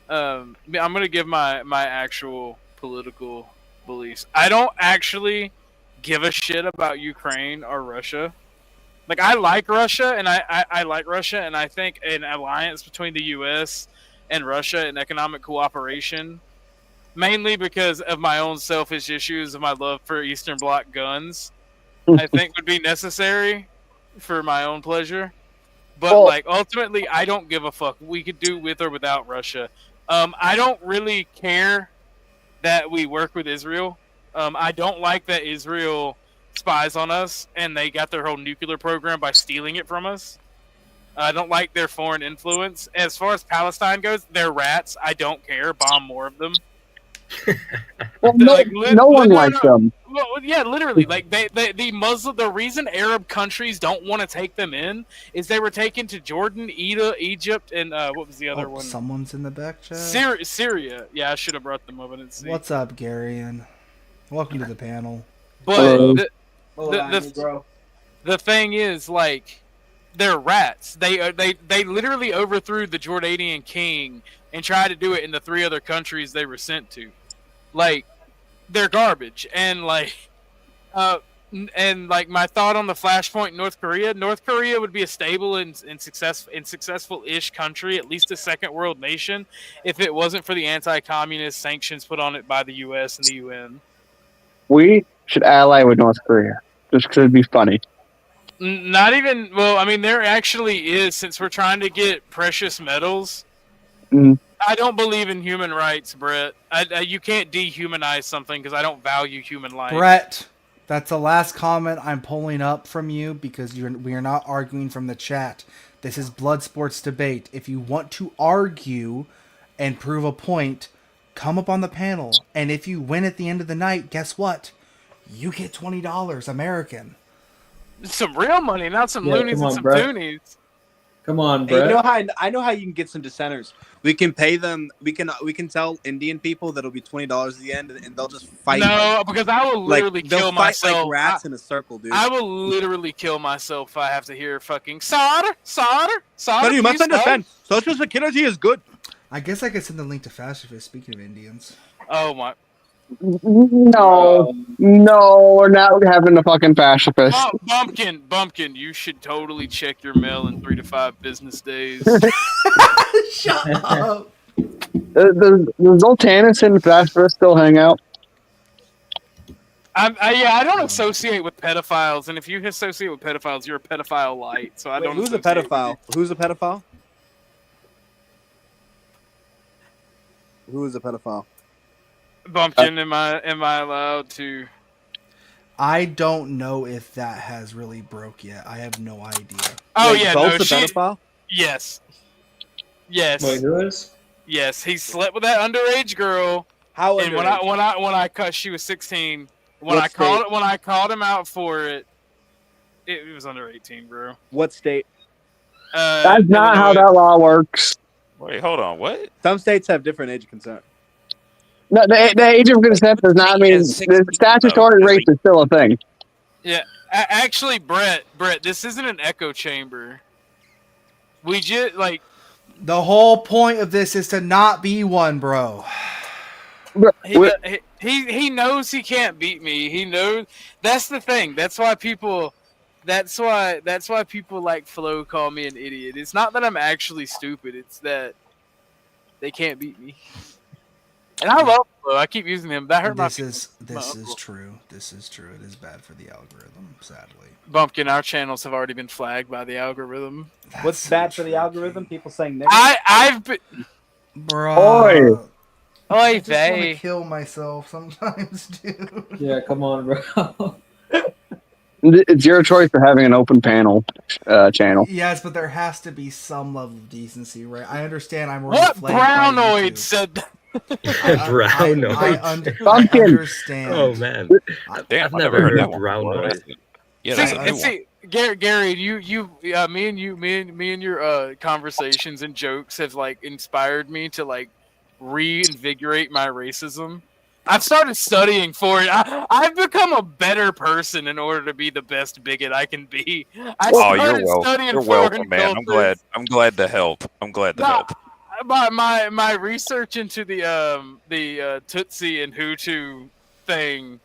[SPEAKER 5] I'm gonna give my actual political beliefs. I don't actually give a shit about Ukraine or Russia. Like, I like Russia, and I like Russia, and I think an alliance between the U.S. and Russia and economic cooperation, mainly because of my own selfish issues of my love for Eastern Bloc guns, I think would be necessary for my own pleasure. But,
[SPEAKER 4] Well-
[SPEAKER 5] like, ultimately, I don't give a fuck. We could do with or without Russia. I don't really care that we work with Israel. I don't like that Israel spies on us and they got their whole nuclear program by stealing it from us. I don't like their foreign influence. As far as Palestine goes, they're rats. I don't care. Bomb more of them.
[SPEAKER 4] Well,
[SPEAKER 5] Like,
[SPEAKER 4] no one likes them.
[SPEAKER 5] Well, yeah, literally. Like, the reason Arab countries don't want to take them in is they were taken to Jordan, Egypt, and what was the other one?
[SPEAKER 1] Someone's in the back chat.
[SPEAKER 5] Syria. Yeah, I should have brought them up. I didn't see.
[SPEAKER 1] What's up, Gary? And welcome to the panel.
[SPEAKER 5] But
[SPEAKER 3] Bro.
[SPEAKER 5] the thing is, like, they're rats. They literally overthrew the Jordanian king and tried to do it in the 3 other countries they were sent to. Like, they're garbage. And like my thought on the flashpoint North Korea would be a stable and successful-ish country, at least a second world nation, if it wasn't for the anti-communist sanctions put on it by the US and the UN.
[SPEAKER 4] We should ally with North Korea just because it'd be funny.
[SPEAKER 5] Not even, well, I mean, there actually is, since we're trying to get precious metals.
[SPEAKER 4] Mm.
[SPEAKER 5] I don't believe in human rights, Brett. You can't dehumanize something because I don't value human life.
[SPEAKER 1] Brett, that's the last comment I'm pulling up from you because we are not arguing from the chat. This is Blood Sports Debate. If you want to argue and prove a point, come up on the panel. And if you win at the end of the night, guess what? You get $20 American.
[SPEAKER 5] Some real money, not some loonies and some toonies.
[SPEAKER 3] Come on,
[SPEAKER 6] Hey,
[SPEAKER 3] bro.
[SPEAKER 6] I know how you can get some dissenters. We can pay them. We can tell Indian people that'll be $20 at the end, and they'll just fight.
[SPEAKER 5] No, because I will literally
[SPEAKER 6] they'll
[SPEAKER 5] kill
[SPEAKER 6] fight
[SPEAKER 5] myself.
[SPEAKER 6] like rats in a circle, dude.
[SPEAKER 5] I will literally kill myself if I have to hear fucking solder.
[SPEAKER 6] But you must understand, Social Security is good.
[SPEAKER 1] I guess I could send the link to Fascist speaking of Indians.
[SPEAKER 5] Oh my.
[SPEAKER 4] No, we're not having a fucking fascist.
[SPEAKER 5] Oh, Bumpkin, you should totally check your mail in 3 to 5 business days.
[SPEAKER 1] Shut up.
[SPEAKER 4] Does Zoltanis and Fascist still hang out?
[SPEAKER 5] I don't associate with pedophiles, and if you associate with pedophiles, you're a pedophile light. So I don't.
[SPEAKER 6] Who's a
[SPEAKER 5] associate with
[SPEAKER 6] pedophile? Who's a pedophile? Who is a pedophile?
[SPEAKER 5] Bumpkin, am I allowed to?
[SPEAKER 1] I don't know if that has really broke yet. I have no idea.
[SPEAKER 5] Oh
[SPEAKER 6] Wait,
[SPEAKER 5] yeah,
[SPEAKER 6] Zolt's
[SPEAKER 5] no,
[SPEAKER 6] a pedophile?
[SPEAKER 5] Yes.
[SPEAKER 3] Wait, who is?
[SPEAKER 5] Yes, he slept with that underage girl.
[SPEAKER 6] How?
[SPEAKER 5] And when I cut, she was 16. When I called him out for it, it was under 18, bro.
[SPEAKER 6] What state?
[SPEAKER 4] That's not how that law works.
[SPEAKER 7] Wait, hold on. What?
[SPEAKER 6] Some states have different age consent.
[SPEAKER 4] No, the age of consent does not mean the statutory rape is still a thing.
[SPEAKER 5] Yeah, actually, Brett, this isn't an echo chamber. We just like
[SPEAKER 1] The whole point of this is to not be one, bro.
[SPEAKER 5] he knows he can't beat me. He knows that's the thing. That's why people like Flo call me an idiot. It's not that I'm actually stupid. It's that they can't beat me. And I love Flo. I keep using him. That hurt my feelings.
[SPEAKER 1] This is true. This is true. It is bad for the algorithm, sadly.
[SPEAKER 5] Bumpkin, our channels have already been flagged by the algorithm.
[SPEAKER 6] What's
[SPEAKER 1] so
[SPEAKER 6] bad for
[SPEAKER 1] true,
[SPEAKER 6] the algorithm?
[SPEAKER 1] dude.
[SPEAKER 6] People saying nigga.
[SPEAKER 5] I've been.
[SPEAKER 1] Bro.
[SPEAKER 5] Oi,
[SPEAKER 1] I just want to
[SPEAKER 5] vey.
[SPEAKER 1] kill myself sometimes, dude.
[SPEAKER 3] Yeah, come on, bro.
[SPEAKER 4] It's your choice for having an open panel channel.
[SPEAKER 1] Yes, but there has to be some level of decency, right? I understand I'm already
[SPEAKER 5] What
[SPEAKER 1] flagged by
[SPEAKER 5] brownoid
[SPEAKER 1] YouTube.
[SPEAKER 5] said that?
[SPEAKER 2] Brownoid.
[SPEAKER 1] I
[SPEAKER 4] Pumpkin.
[SPEAKER 1] understand.
[SPEAKER 2] Oh man,
[SPEAKER 1] I,
[SPEAKER 7] Damn,
[SPEAKER 2] I've
[SPEAKER 7] I
[SPEAKER 2] never
[SPEAKER 7] heard
[SPEAKER 2] heard
[SPEAKER 7] that one before.
[SPEAKER 2] brownoid.
[SPEAKER 7] Yeah, that's
[SPEAKER 5] See,
[SPEAKER 7] a
[SPEAKER 1] I-
[SPEAKER 7] new
[SPEAKER 5] and
[SPEAKER 7] one.
[SPEAKER 5] see, Gary, me and your conversations and jokes have like inspired me to like reinvigorate my racism. I've started studying for it. I've become a better person in order to be the best bigot I can be. I
[SPEAKER 7] Oh, you're
[SPEAKER 5] started
[SPEAKER 7] welcome.
[SPEAKER 5] studying
[SPEAKER 7] You're
[SPEAKER 5] foreign
[SPEAKER 7] welcome, man. I'm
[SPEAKER 5] cultures.
[SPEAKER 7] glad. I'm glad to help. I'm glad to
[SPEAKER 5] No,
[SPEAKER 7] help.
[SPEAKER 5] my research into the Tutsi and Hutu thing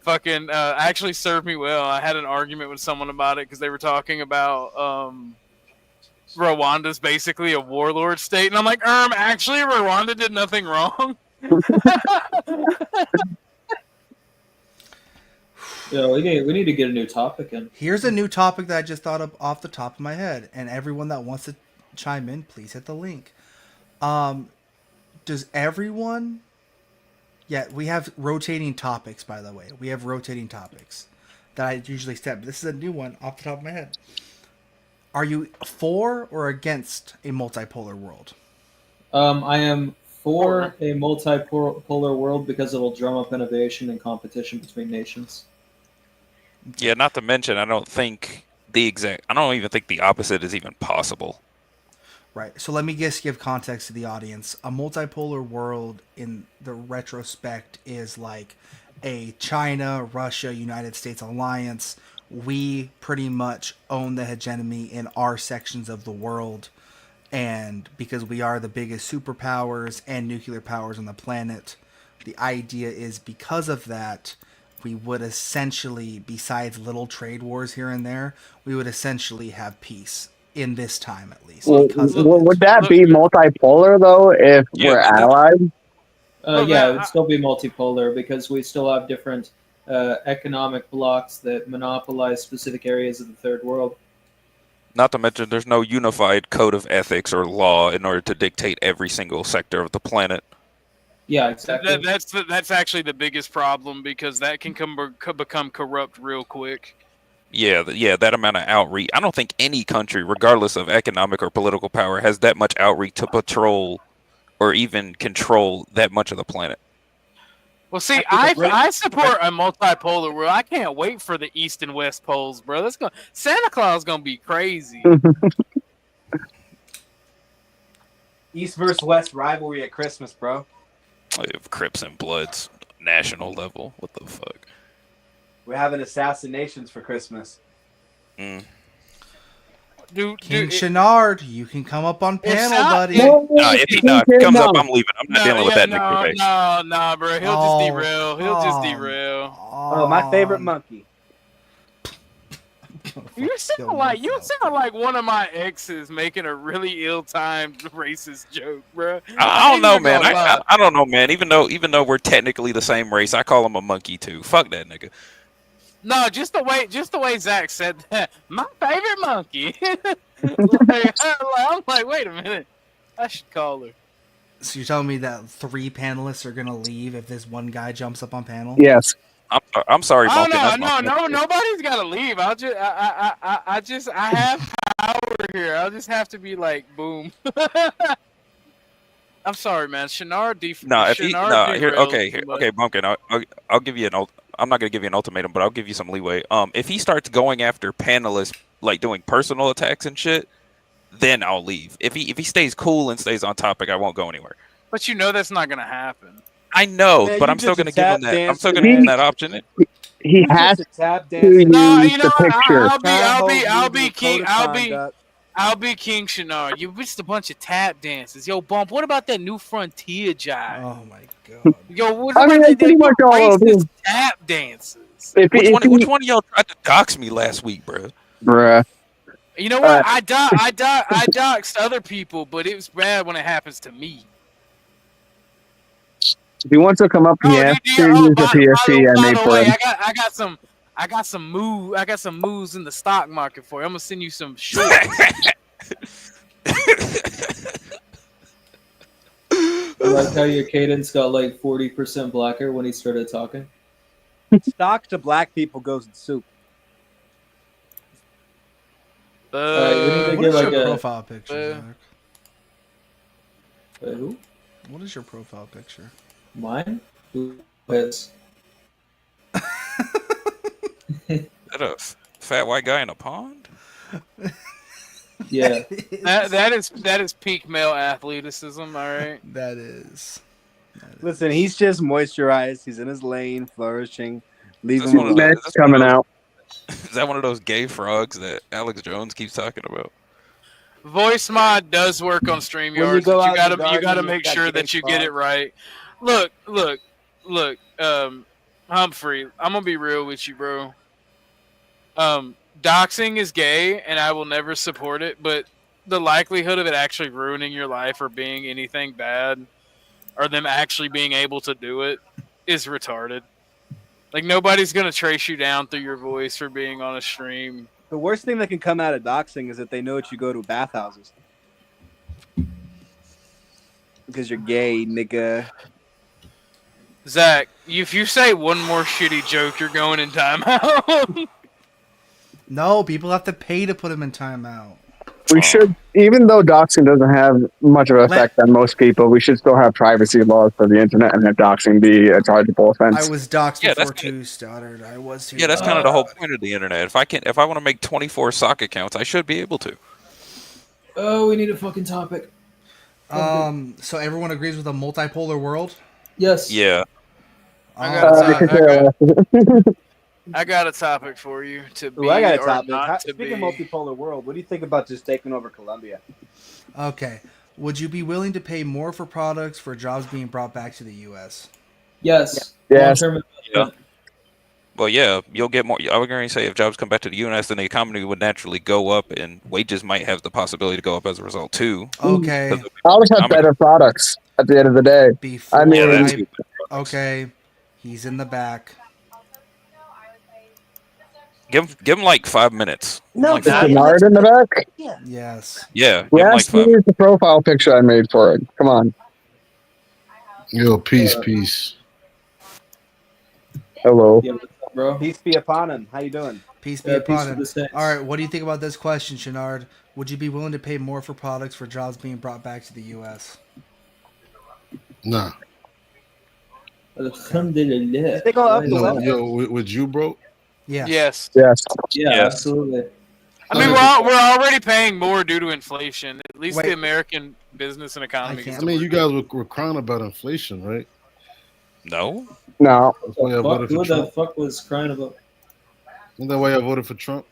[SPEAKER 5] fucking actually served me well. I had an argument with someone about it because they were talking about Rwanda's basically a warlord state, and I'm like, actually, Rwanda did nothing wrong.
[SPEAKER 3] Yeah, we need to get a new topic in.
[SPEAKER 1] Here's a new topic that I just thought of off the top of my head, and everyone that wants to chime in, please hit the link. Does everyone? Yeah, we have rotating topics. By the way, we have rotating topics that I usually step. This is a new one off the top of my head. Are you for or against a multipolar world?
[SPEAKER 3] I am for a multipolar world because it'll drum up innovation and competition between nations.
[SPEAKER 7] Yeah, not to mention, I don't even think the opposite is even possible.
[SPEAKER 1] Right. So let me just give context to the audience. A multipolar world in the retrospect is like a China, Russia, United States alliance. We pretty much own the hegemony in our sections of the world. And because we are the biggest superpowers and nuclear powers on the planet, the idea is because of that, we would essentially, besides little trade wars here and there, we would essentially have peace in this time at least.
[SPEAKER 4] Well,
[SPEAKER 1] Because of
[SPEAKER 4] would
[SPEAKER 1] it.
[SPEAKER 4] that be multipolar though if
[SPEAKER 7] Yeah,
[SPEAKER 4] we're allied?
[SPEAKER 5] Look,
[SPEAKER 3] Yeah,
[SPEAKER 5] man,
[SPEAKER 3] it would still be multipolar because we still have different economic blocks that monopolize specific areas of the third world.
[SPEAKER 7] Not to mention, there's no unified code of ethics or law in order to dictate every single sector of the planet.
[SPEAKER 3] Yeah, exactly.
[SPEAKER 5] That's actually the biggest problem because that can become corrupt real quick.
[SPEAKER 7] Yeah, that amount of outreach. I don't think any country, regardless of economic or political power, has that much outreach to patrol or even control that much of the planet.
[SPEAKER 5] Well, see,
[SPEAKER 6] I think
[SPEAKER 5] I support a multipolar world. I can't wait for the East and West poles, bro. Santa Claus is gonna be crazy.
[SPEAKER 6] East versus West rivalry at Christmas, bro.
[SPEAKER 7] Of Crips and Bloods, national level. What the fuck?
[SPEAKER 6] We're having assassinations for Christmas.
[SPEAKER 7] Mm.
[SPEAKER 1] King Chenard, you can come up on panel,
[SPEAKER 5] not-
[SPEAKER 1] buddy.
[SPEAKER 7] If he comes up, I'm leaving. I'm not dealing with that nuclear base.
[SPEAKER 5] No, bro. He'll just derail. He'll just derail.
[SPEAKER 6] Oh, my favorite monkey.
[SPEAKER 5] You sound like one of my exes making a really ill-timed racist joke, bro.
[SPEAKER 7] I don't know,
[SPEAKER 5] ain't
[SPEAKER 7] man.
[SPEAKER 5] gonna lie.
[SPEAKER 7] I don't know, man. Even though we're technically the same race, I call him a monkey too. Fuck that nigga.
[SPEAKER 5] No, just the way Zach said that. My favorite monkey. I'm like, wait a minute. I should call her.
[SPEAKER 1] So you're telling me that 3 panelists are gonna leave if this one guy jumps up on panel?
[SPEAKER 4] Yes.
[SPEAKER 7] I'm sorry,
[SPEAKER 5] Oh
[SPEAKER 7] monkey. That's my
[SPEAKER 5] no, nobody's gotta leave. I have power here. I'll just have to be like, boom. I'm sorry, man. Shinar
[SPEAKER 7] Okay, Bumpkin. I'll give you I'm not gonna give you an ultimatum, but I'll give you some leeway. If he starts going after panelists, like doing personal attacks and shit, then I'll leave. If he stays cool and stays on topic, I won't go anywhere.
[SPEAKER 5] But you know that's not gonna happen.
[SPEAKER 7] I know,
[SPEAKER 6] Man,
[SPEAKER 7] but
[SPEAKER 6] you
[SPEAKER 7] I'm still
[SPEAKER 6] just
[SPEAKER 7] gonna give him
[SPEAKER 6] tap
[SPEAKER 7] that. I'm
[SPEAKER 6] dance
[SPEAKER 7] still
[SPEAKER 6] to
[SPEAKER 7] gonna give him
[SPEAKER 4] that.
[SPEAKER 7] that option.
[SPEAKER 4] He has
[SPEAKER 6] Just a tap
[SPEAKER 4] to
[SPEAKER 6] dance.
[SPEAKER 4] use
[SPEAKER 5] No, you know
[SPEAKER 4] the
[SPEAKER 5] what?
[SPEAKER 4] picture.
[SPEAKER 5] I'll be King Shinar. You just a bunch of tap dances. Yo, Bump, what about that new frontier jive?
[SPEAKER 1] Oh my god.
[SPEAKER 5] Yo, what
[SPEAKER 4] I
[SPEAKER 5] about
[SPEAKER 4] mean,
[SPEAKER 5] that
[SPEAKER 4] pretty much all of
[SPEAKER 5] racist
[SPEAKER 4] them.
[SPEAKER 5] tap dances?
[SPEAKER 7] Which one of y'all tried to dox me last week, bro?
[SPEAKER 4] Bruh.
[SPEAKER 5] You know what? I doxed other people, but it was bad when it happens to me.
[SPEAKER 4] If he wants to come up, he has to use the PSC and
[SPEAKER 5] by
[SPEAKER 4] they
[SPEAKER 5] the
[SPEAKER 4] for
[SPEAKER 5] way,
[SPEAKER 4] him.
[SPEAKER 5] I got some moves in the stock market for you. I'm gonna send you some shorts.
[SPEAKER 3] I like how your cadence got like 40% blacker when he started talking.
[SPEAKER 6] Stock to black people goes in soup.
[SPEAKER 3] Alright, we need to
[SPEAKER 1] What
[SPEAKER 3] get
[SPEAKER 1] is
[SPEAKER 3] like
[SPEAKER 1] your
[SPEAKER 3] a
[SPEAKER 1] profile picture, Zach?
[SPEAKER 3] who?
[SPEAKER 1] What is your profile picture?
[SPEAKER 3] Mine? Who is?
[SPEAKER 7] Is that a fat white guy in a pond?
[SPEAKER 3] Yeah.
[SPEAKER 5] That is peak male athleticism. All right.
[SPEAKER 1] That is.
[SPEAKER 6] Listen, he's just moisturized. He's in his lane, flourishing. Leave
[SPEAKER 7] Is
[SPEAKER 6] him
[SPEAKER 7] this one of
[SPEAKER 6] alone.
[SPEAKER 7] those-
[SPEAKER 4] Mets coming out.
[SPEAKER 7] Is that one of those gay frogs that Alex Jones keeps talking about?
[SPEAKER 5] Voice mod does work on
[SPEAKER 6] When you
[SPEAKER 5] StreamYard,
[SPEAKER 6] go
[SPEAKER 5] but
[SPEAKER 6] out
[SPEAKER 5] you
[SPEAKER 6] in the
[SPEAKER 5] gotta
[SPEAKER 6] garden,
[SPEAKER 5] make
[SPEAKER 6] got
[SPEAKER 5] sure
[SPEAKER 6] gay
[SPEAKER 5] that you get it
[SPEAKER 6] frogs.
[SPEAKER 5] right. Look. Humphrey, I'm gonna be real with you, bro. Doxing is gay, and I will never support it. But the likelihood of it actually ruining your life or being anything bad, or them actually being able to do it, is retarded. Like nobody's gonna trace you down through your voice for being on a stream.
[SPEAKER 6] The worst thing that can come out of doxing is that they know that you go to bathhouses. Because you're gay, nigga.
[SPEAKER 5] Zach, if you say one more shitty joke, you're going in timeout.
[SPEAKER 1] No, people have to pay to put him in timeout.
[SPEAKER 4] We should, even though doxing doesn't have much of an effect on most people, we should still have privacy laws for the internet and have doxing be a chargeable offense.
[SPEAKER 1] I was doxed
[SPEAKER 7] Yeah, that's
[SPEAKER 1] before too, Stoddard. I was too.
[SPEAKER 7] Yeah, that's kind of the whole point of the internet. If I want to make 24 sock accounts, I should be able to.
[SPEAKER 3] Oh, we need a fucking topic.
[SPEAKER 1] So everyone agrees with a multipolar world?
[SPEAKER 3] Yes.
[SPEAKER 7] Yeah.
[SPEAKER 5] I got a topic for you to be
[SPEAKER 6] Ooh, I got a
[SPEAKER 5] or
[SPEAKER 6] topic.
[SPEAKER 5] not to
[SPEAKER 6] Speaking
[SPEAKER 5] be.
[SPEAKER 6] of multipolar world, what do you think about just taking over Colombia?
[SPEAKER 1] Okay. Would you be willing to pay more for products for jobs being brought back to the U.S.?
[SPEAKER 3] Yes.
[SPEAKER 4] Yes.
[SPEAKER 3] Long-term investment.
[SPEAKER 7] Well, yeah, you'll get more. I was going to say if jobs come back to the U.S., then the economy would naturally go up, and wages might have the possibility to go up as a result too.
[SPEAKER 1] Okay.
[SPEAKER 4] Always have better products at the end of the day.
[SPEAKER 1] Before
[SPEAKER 4] I mean,
[SPEAKER 7] Yeah, that's
[SPEAKER 1] okay. He's in the back.
[SPEAKER 7] Give him like 5 minutes.
[SPEAKER 6] No,
[SPEAKER 4] Is Bernard in the back?
[SPEAKER 1] Yes.
[SPEAKER 7] Yeah, give him like
[SPEAKER 4] Yes,
[SPEAKER 7] 5
[SPEAKER 4] here's the profile picture I made for it. Come on.
[SPEAKER 8] Yo, peace.
[SPEAKER 4] Hello.
[SPEAKER 3] Yeah, what's up, bro?
[SPEAKER 6] Peace be upon him. How you doing?
[SPEAKER 1] Peace be
[SPEAKER 3] Yeah,
[SPEAKER 1] upon
[SPEAKER 3] peace to
[SPEAKER 1] him.
[SPEAKER 3] the saints.
[SPEAKER 1] All right. What do you think about this question, Shenard? Would you be willing to pay more for products for jobs being brought back to the U.S.?
[SPEAKER 8] Nah.
[SPEAKER 3] Alhamdulillah.
[SPEAKER 6] They go up the
[SPEAKER 8] Yo,
[SPEAKER 6] level.
[SPEAKER 8] yo, with you, bro?
[SPEAKER 1] Yes.
[SPEAKER 5] Yes.
[SPEAKER 4] Yes.
[SPEAKER 3] Yeah,
[SPEAKER 7] Yes.
[SPEAKER 3] absolutely.
[SPEAKER 5] I mean, we're already paying more due to inflation. At least
[SPEAKER 1] Wait.
[SPEAKER 5] the American business and economy.
[SPEAKER 1] I
[SPEAKER 5] gets
[SPEAKER 1] can't-
[SPEAKER 8] I mean,
[SPEAKER 5] to
[SPEAKER 8] you
[SPEAKER 5] work.
[SPEAKER 8] guys were crying about inflation, right?
[SPEAKER 7] No.
[SPEAKER 4] No.
[SPEAKER 8] That's why I voted for
[SPEAKER 3] Who the
[SPEAKER 8] Trump.
[SPEAKER 3] fuck was crying about?
[SPEAKER 8] Isn't that why I voted for Trump?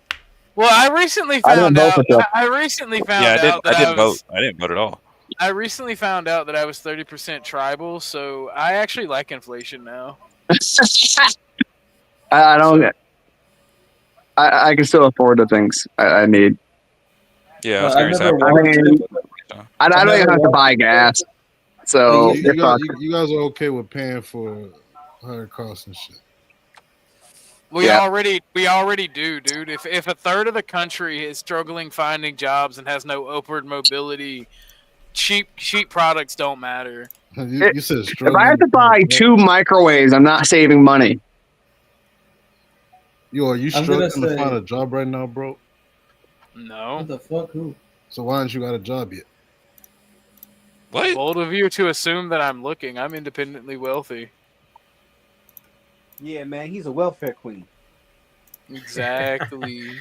[SPEAKER 5] Well, I recently
[SPEAKER 4] I didn't
[SPEAKER 5] found
[SPEAKER 4] vote
[SPEAKER 5] out.
[SPEAKER 4] for Trump.
[SPEAKER 5] I recently found
[SPEAKER 7] Yeah, I
[SPEAKER 5] out that
[SPEAKER 7] didn't
[SPEAKER 5] I
[SPEAKER 7] vote.
[SPEAKER 5] was.
[SPEAKER 7] I didn't vote at all.
[SPEAKER 5] I recently found out that I was 30% tribal, so I actually like inflation now.
[SPEAKER 4] I don't. I can still afford the things I need.
[SPEAKER 7] Yeah, I was
[SPEAKER 3] I've
[SPEAKER 7] curious.
[SPEAKER 3] never
[SPEAKER 4] I mean, I don't even have to buy gas. So
[SPEAKER 8] you,
[SPEAKER 4] you're fucked.
[SPEAKER 8] you guys are okay with paying for higher costs and shit.
[SPEAKER 5] We
[SPEAKER 4] Yeah.
[SPEAKER 5] already do, dude. If a third of the country is struggling finding jobs and has no upward mobility, cheap products don't matter.
[SPEAKER 8] You said
[SPEAKER 4] If I have to buy 2 microwaves, I'm not saving money.
[SPEAKER 8] Yo, are you
[SPEAKER 3] I'm gonna
[SPEAKER 8] struggling to
[SPEAKER 3] say-
[SPEAKER 8] find a job right now, bro?
[SPEAKER 5] No.
[SPEAKER 3] What the fuck? Who?
[SPEAKER 8] So why aren't you got a job yet?
[SPEAKER 7] What?
[SPEAKER 5] Bold of you to assume that I'm looking. I'm independently wealthy.
[SPEAKER 6] Yeah, man, he's a welfare queen.
[SPEAKER 5] Exactly.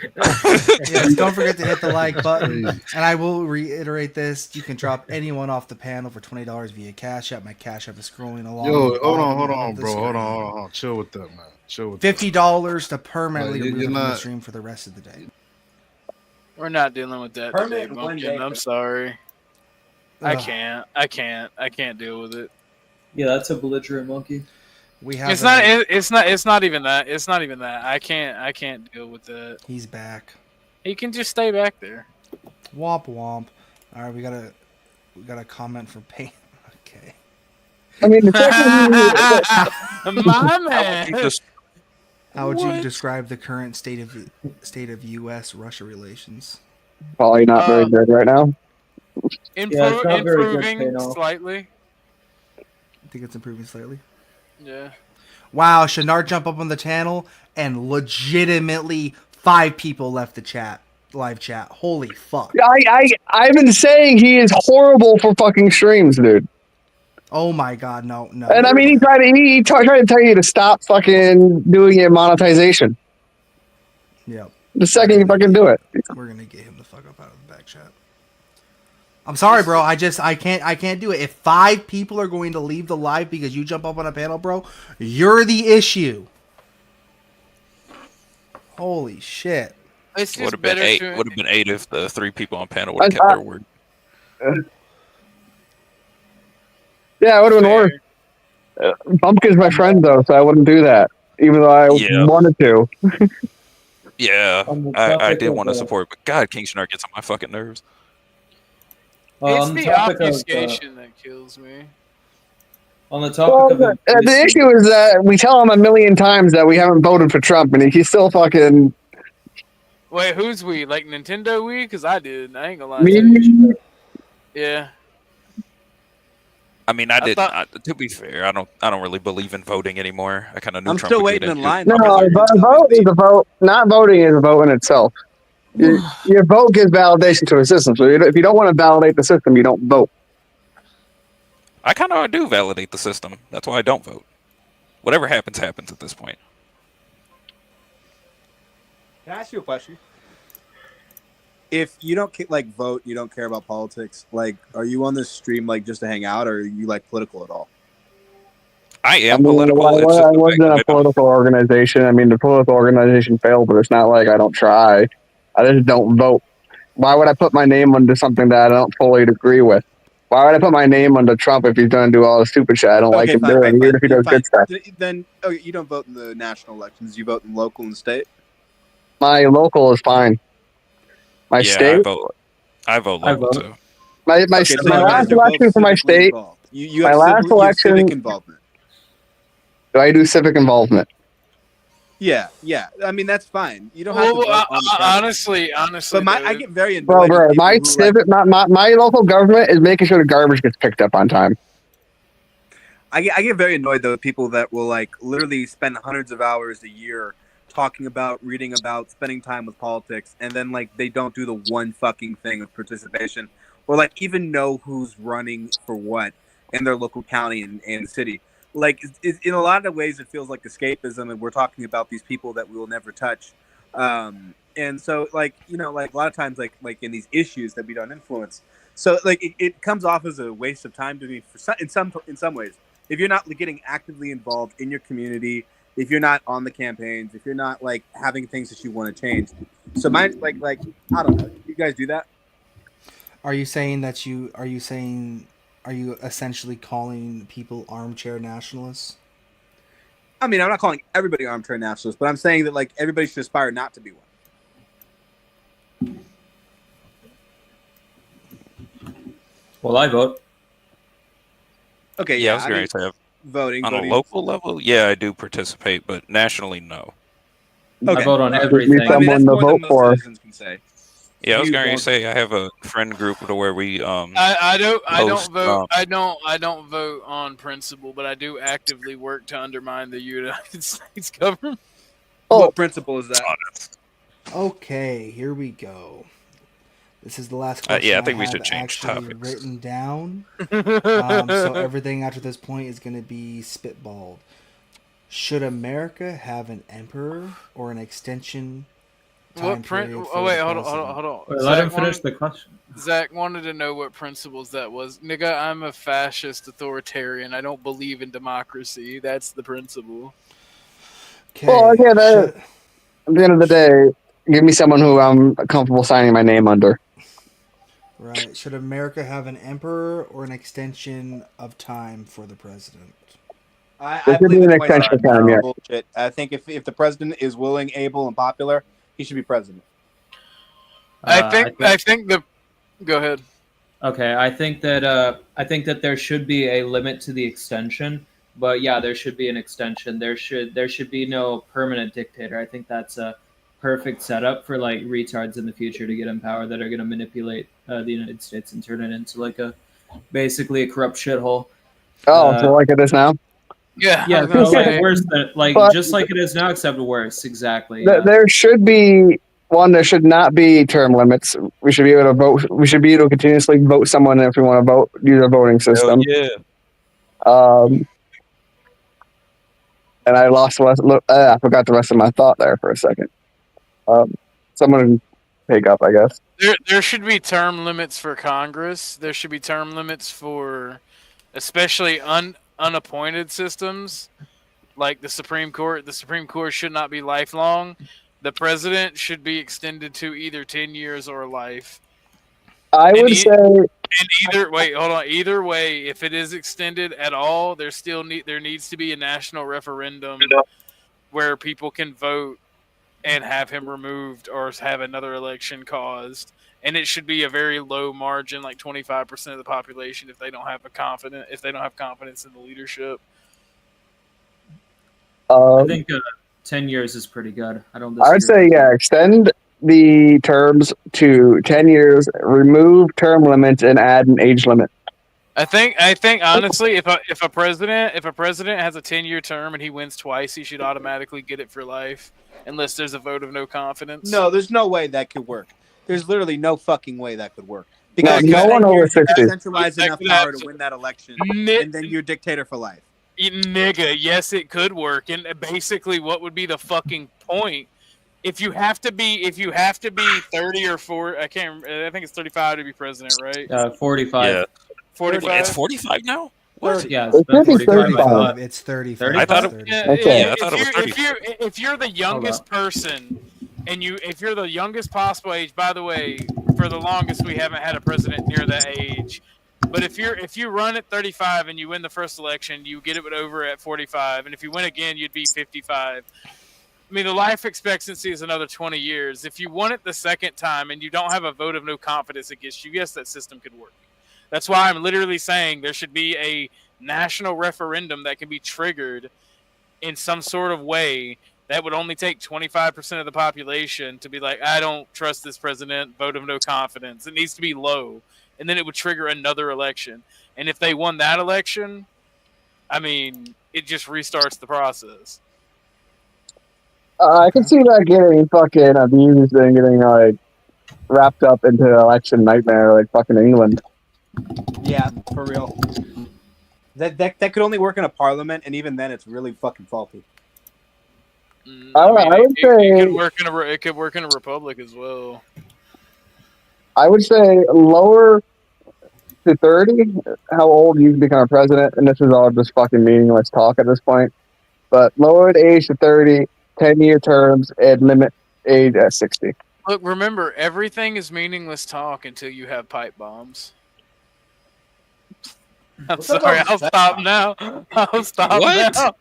[SPEAKER 1] Yes, don't forget to hit the like button.
[SPEAKER 8] Crazy.
[SPEAKER 1] And I will reiterate this. You can drop anyone off the panel for $20 via Cash App. My Cash App is scrolling along.
[SPEAKER 8] Yo,
[SPEAKER 1] the
[SPEAKER 8] hold
[SPEAKER 1] bottom
[SPEAKER 8] on,
[SPEAKER 1] of the
[SPEAKER 8] bro. Hold
[SPEAKER 1] screen.
[SPEAKER 8] on. Chill with that, man. Chill with that.
[SPEAKER 1] $50 to permanently
[SPEAKER 8] Right, you're
[SPEAKER 1] remove them from the
[SPEAKER 8] not-
[SPEAKER 1] stream for the rest of the day.
[SPEAKER 5] We're not dealing with that
[SPEAKER 6] Permanent
[SPEAKER 5] today,
[SPEAKER 6] one
[SPEAKER 5] Bumpkin.
[SPEAKER 6] day.
[SPEAKER 5] I'm sorry. I
[SPEAKER 1] Ugh.
[SPEAKER 5] can't deal with it.
[SPEAKER 3] Yeah, that's a belligerent monkey.
[SPEAKER 1] We have
[SPEAKER 5] It's not even that. It's not even that. I can't deal with that.
[SPEAKER 1] He's back.
[SPEAKER 5] He can just stay back there.
[SPEAKER 1] Womp womp. All right, we got a comment for pain. Okay.
[SPEAKER 4] I mean,
[SPEAKER 5] My man.
[SPEAKER 7] Just
[SPEAKER 1] How would you
[SPEAKER 5] What?
[SPEAKER 1] describe the current state of U.S.-Russia relations?
[SPEAKER 4] probably not very good right now.
[SPEAKER 3] Yeah, it's not very good,
[SPEAKER 5] Improving
[SPEAKER 3] Pano.
[SPEAKER 5] slightly.
[SPEAKER 1] I think it's improving slightly.
[SPEAKER 5] Yeah.
[SPEAKER 1] Wow, Shenard jumped up on the channel and legitimately 5 people left the chat. live chat. Holy fuck.
[SPEAKER 4] I've been saying he is horrible for fucking streams, dude.
[SPEAKER 1] Oh my god, no.
[SPEAKER 4] And I mean, he tried to tell you to stop fucking doing it monetization.
[SPEAKER 1] Yep.
[SPEAKER 4] The second you fucking do it.
[SPEAKER 1] We're gonna get him the fuck up out of the back chat. I'm sorry, bro. I can't do it. If 5 people are going to leave the live because you jump up on a panel, bro, you're the issue. Holy shit.
[SPEAKER 5] It's
[SPEAKER 7] Would
[SPEAKER 5] just
[SPEAKER 7] have been
[SPEAKER 5] better
[SPEAKER 7] 8.
[SPEAKER 5] to.
[SPEAKER 7] Would have been 8 if the 3 people on panel would have kept their word.
[SPEAKER 4] Yeah, it would have been worse. Bumpkin's my friend though, so I wouldn't do that, even though I wanted to.
[SPEAKER 7] Yeah,
[SPEAKER 3] On the
[SPEAKER 7] I
[SPEAKER 3] topic
[SPEAKER 7] did
[SPEAKER 3] of,
[SPEAKER 7] want to support, but God, King Shark gets on my fucking nerves.
[SPEAKER 5] It's
[SPEAKER 3] on
[SPEAKER 5] the
[SPEAKER 3] topic of,
[SPEAKER 5] obfuscation that kills me.
[SPEAKER 3] on the topic of
[SPEAKER 4] The issue is that we tell him a million times that we haven't voted for Trump, and he's still fucking.
[SPEAKER 5] Wait, who's we? Like Nintendo we? Because I did. I ain't gonna lie
[SPEAKER 4] Me?
[SPEAKER 5] to you. Yeah.
[SPEAKER 7] I mean, to be fair, I don't really believe in voting anymore. I kind of knew
[SPEAKER 6] I'm
[SPEAKER 7] Trump
[SPEAKER 6] still
[SPEAKER 7] would get
[SPEAKER 6] waiting in
[SPEAKER 7] into it.
[SPEAKER 6] line.
[SPEAKER 4] No, a vote is a vote. Not voting is a vote in itself. Your vote gives validation to a system. So if you don't want to validate the system, you don't vote.
[SPEAKER 7] I kind of do validate the system. That's why I don't vote. Whatever happens, happens at this point.
[SPEAKER 6] Can I ask you a question? If you don't like vote, you don't care about politics. Like, are you on this stream like just to hang out, or are you like political at all?
[SPEAKER 7] I am
[SPEAKER 4] I mean,
[SPEAKER 7] political.
[SPEAKER 4] I
[SPEAKER 7] It's just the
[SPEAKER 4] was
[SPEAKER 7] fact
[SPEAKER 4] in
[SPEAKER 7] that
[SPEAKER 4] a
[SPEAKER 7] I don't-
[SPEAKER 4] political organization. I mean, the political organization failed, but it's not like I don't try. I just don't vote. Why would I put my name under something that I don't fully agree with? Why would I put my name under Trump if he's going to do all the stupid shit I don't like him doing, even if he does good stuff?
[SPEAKER 6] Then you don't vote in the national elections. You vote in local and state.
[SPEAKER 4] My local is fine. My state?
[SPEAKER 7] I vote local too.
[SPEAKER 4] My
[SPEAKER 6] Okay, so
[SPEAKER 4] my
[SPEAKER 6] you guys
[SPEAKER 4] last
[SPEAKER 6] are both
[SPEAKER 4] election for my
[SPEAKER 6] civically
[SPEAKER 4] state.
[SPEAKER 6] involved. You
[SPEAKER 4] My
[SPEAKER 6] have
[SPEAKER 4] last
[SPEAKER 6] you have civic
[SPEAKER 4] election.
[SPEAKER 6] involvement.
[SPEAKER 4] Do I do civic involvement?
[SPEAKER 6] Yeah. I mean, that's fine. You don't have to vote on the project.
[SPEAKER 5] honestly,
[SPEAKER 6] But I get very annoyed.
[SPEAKER 4] Bro,
[SPEAKER 6] with
[SPEAKER 4] my
[SPEAKER 6] people who,
[SPEAKER 4] civic, my local government is making sure the garbage gets picked up on time.
[SPEAKER 6] I get very annoyed though with people that will like literally spend hundreds of hours a year talking about, reading about, spending time with politics, and then like they don't do the one fucking thing of participation, or like even know who's running for what in their local county and city. Like in a lot of ways, it feels like escapism, and we're talking about these people that we will never touch. And so like like a lot of times like in these issues that we don't influence. So like it comes off as a waste of time to me in some ways. If you're not getting actively involved in your community, if you're not on the campaigns, if you're not like having things that you want to change. So mine like I don't know. You guys do that?
[SPEAKER 1] Are you essentially calling people armchair nationalists?
[SPEAKER 6] I mean, I'm not calling everybody armchair nationalists, but I'm saying that like everybody should aspire not to be one.
[SPEAKER 3] Well, I vote.
[SPEAKER 6] Okay,
[SPEAKER 7] yeah, I was going to say
[SPEAKER 6] voting
[SPEAKER 7] on a local level. Yeah, I do participate, but nationally, no.
[SPEAKER 3] Okay. I vote on everything.
[SPEAKER 6] I mean, that's more than most citizens can say.
[SPEAKER 7] Yeah, I was going to say I have a friend group to where we
[SPEAKER 5] I don't vote. I don't vote on principle, but I do actively work to undermine the United States government.
[SPEAKER 6] What principle is that?
[SPEAKER 1] Okay, here we go. This is the last question.
[SPEAKER 7] Yeah, I think we should change
[SPEAKER 1] actually
[SPEAKER 7] topics.
[SPEAKER 1] Written down. So everything after this point is going to be spitballed. Should America have an emperor or an extension?
[SPEAKER 5] What print? Oh wait, hold on.
[SPEAKER 3] Wait, let him finish the question.
[SPEAKER 5] Zach wanted to know what principles that was. Nigga, I'm a fascist authoritarian. I don't believe in democracy. That's the principle.
[SPEAKER 1] Okay.
[SPEAKER 4] Well, again, at the end of the day, give me someone who I'm comfortable signing my name under.
[SPEAKER 1] Right. Should America have an emperor or an extension of time for the president?
[SPEAKER 6] I believe an extension of time. Yeah. Bullshit. I think if the president is willing, able, and popular, he should be president.
[SPEAKER 5] I think the. Go ahead.
[SPEAKER 3] Okay, I think that there should be a limit to the extension, but yeah, there should be an extension. There should be no permanent dictator. I think that's a perfect setup for like retards in the future to get in power that are going to manipulate the United States and turn it into like basically a corrupt shithole.
[SPEAKER 4] Oh, so like it is now.
[SPEAKER 3] Yeah, like worse than just like it is now, except worse. Exactly.
[SPEAKER 4] There should be one, there should not be term limits. We should be able to vote. We should be able to continuously vote someone if we want to vote. Use a voting
[SPEAKER 7] Hell
[SPEAKER 4] system.
[SPEAKER 7] yeah.
[SPEAKER 4] And I lost. I forgot the rest of my thought there for a second. Someone pick up, I guess.
[SPEAKER 5] There should be term limits for Congress. There should be term limits for, especially unappointed systems, like the Supreme Court. The Supreme Court should not be lifelong. The president should be extended to either 10 years or life.
[SPEAKER 4] I would say.
[SPEAKER 5] And either way, if it is extended at all, there needs to be a national referendum where people can vote and have him removed or have another election caused. And it should be a very low margin, like 25% of the population, if they don't have confidence in the leadership.
[SPEAKER 3] I think 10 years is pretty good. I don't.
[SPEAKER 4] I would say extend the terms to 10 years, remove term limits, and add an age limit.
[SPEAKER 5] I think honestly, if a president has a 10-year term and he wins twice, he should automatically get it for life, unless there's a vote of no confidence.
[SPEAKER 6] No, there's no way that could work. There's literally no fucking way that could work. Because
[SPEAKER 4] no one over 60
[SPEAKER 6] centralized enough power to win that election, and then you're dictator for life.
[SPEAKER 5] Nigga, yes, it could work. And basically, what would be the fucking point? If you have to be 30 or 40, I can't remember, I think it's 35 to be president, right?
[SPEAKER 3] 45.
[SPEAKER 7] Yeah.
[SPEAKER 5] 45.
[SPEAKER 7] It's 45 now? What?
[SPEAKER 3] Yeah,
[SPEAKER 4] it's been 35.
[SPEAKER 1] It's 35.
[SPEAKER 7] I thought it-
[SPEAKER 1] 35.
[SPEAKER 4] Okay.
[SPEAKER 7] I thought it was 30.
[SPEAKER 5] If you're the youngest person, and if you're the youngest possible age, by the way, for the longest we haven't had a president near that age. But if you run at 35 and you win the first election, you get it over at 45, and if you win again, you'd be 55. I mean, the life expectancy is another 20 years. If you won it the second time and you don't have a vote of no confidence against you, yes, that system could work. That's why I'm literally saying there should be a national referendum that can be triggered in some sort of way that would only take 25% of the population to be like, I don't trust this president, vote of no confidence. It needs to be low. And then it would trigger another election. And if they won that election, I mean, it just restarts the process.
[SPEAKER 4] I can see that getting fucking abused and getting like wrapped up into an election nightmare like fucking England.
[SPEAKER 6] Yeah, for real. That could only work in a parliament, and even then, it's really fucking faulty.
[SPEAKER 4] I would say
[SPEAKER 5] it could work in a republic as well.
[SPEAKER 4] I would say lower to 30, how old you can become a president, and this is all just fucking meaningless talk at this point. But lower the age to 30, 10-year terms, and limit age at 60.
[SPEAKER 5] Look, remember, everything is meaningless talk until you have pipe bombs. I'm sorry, I'll stop now. I'll stop now.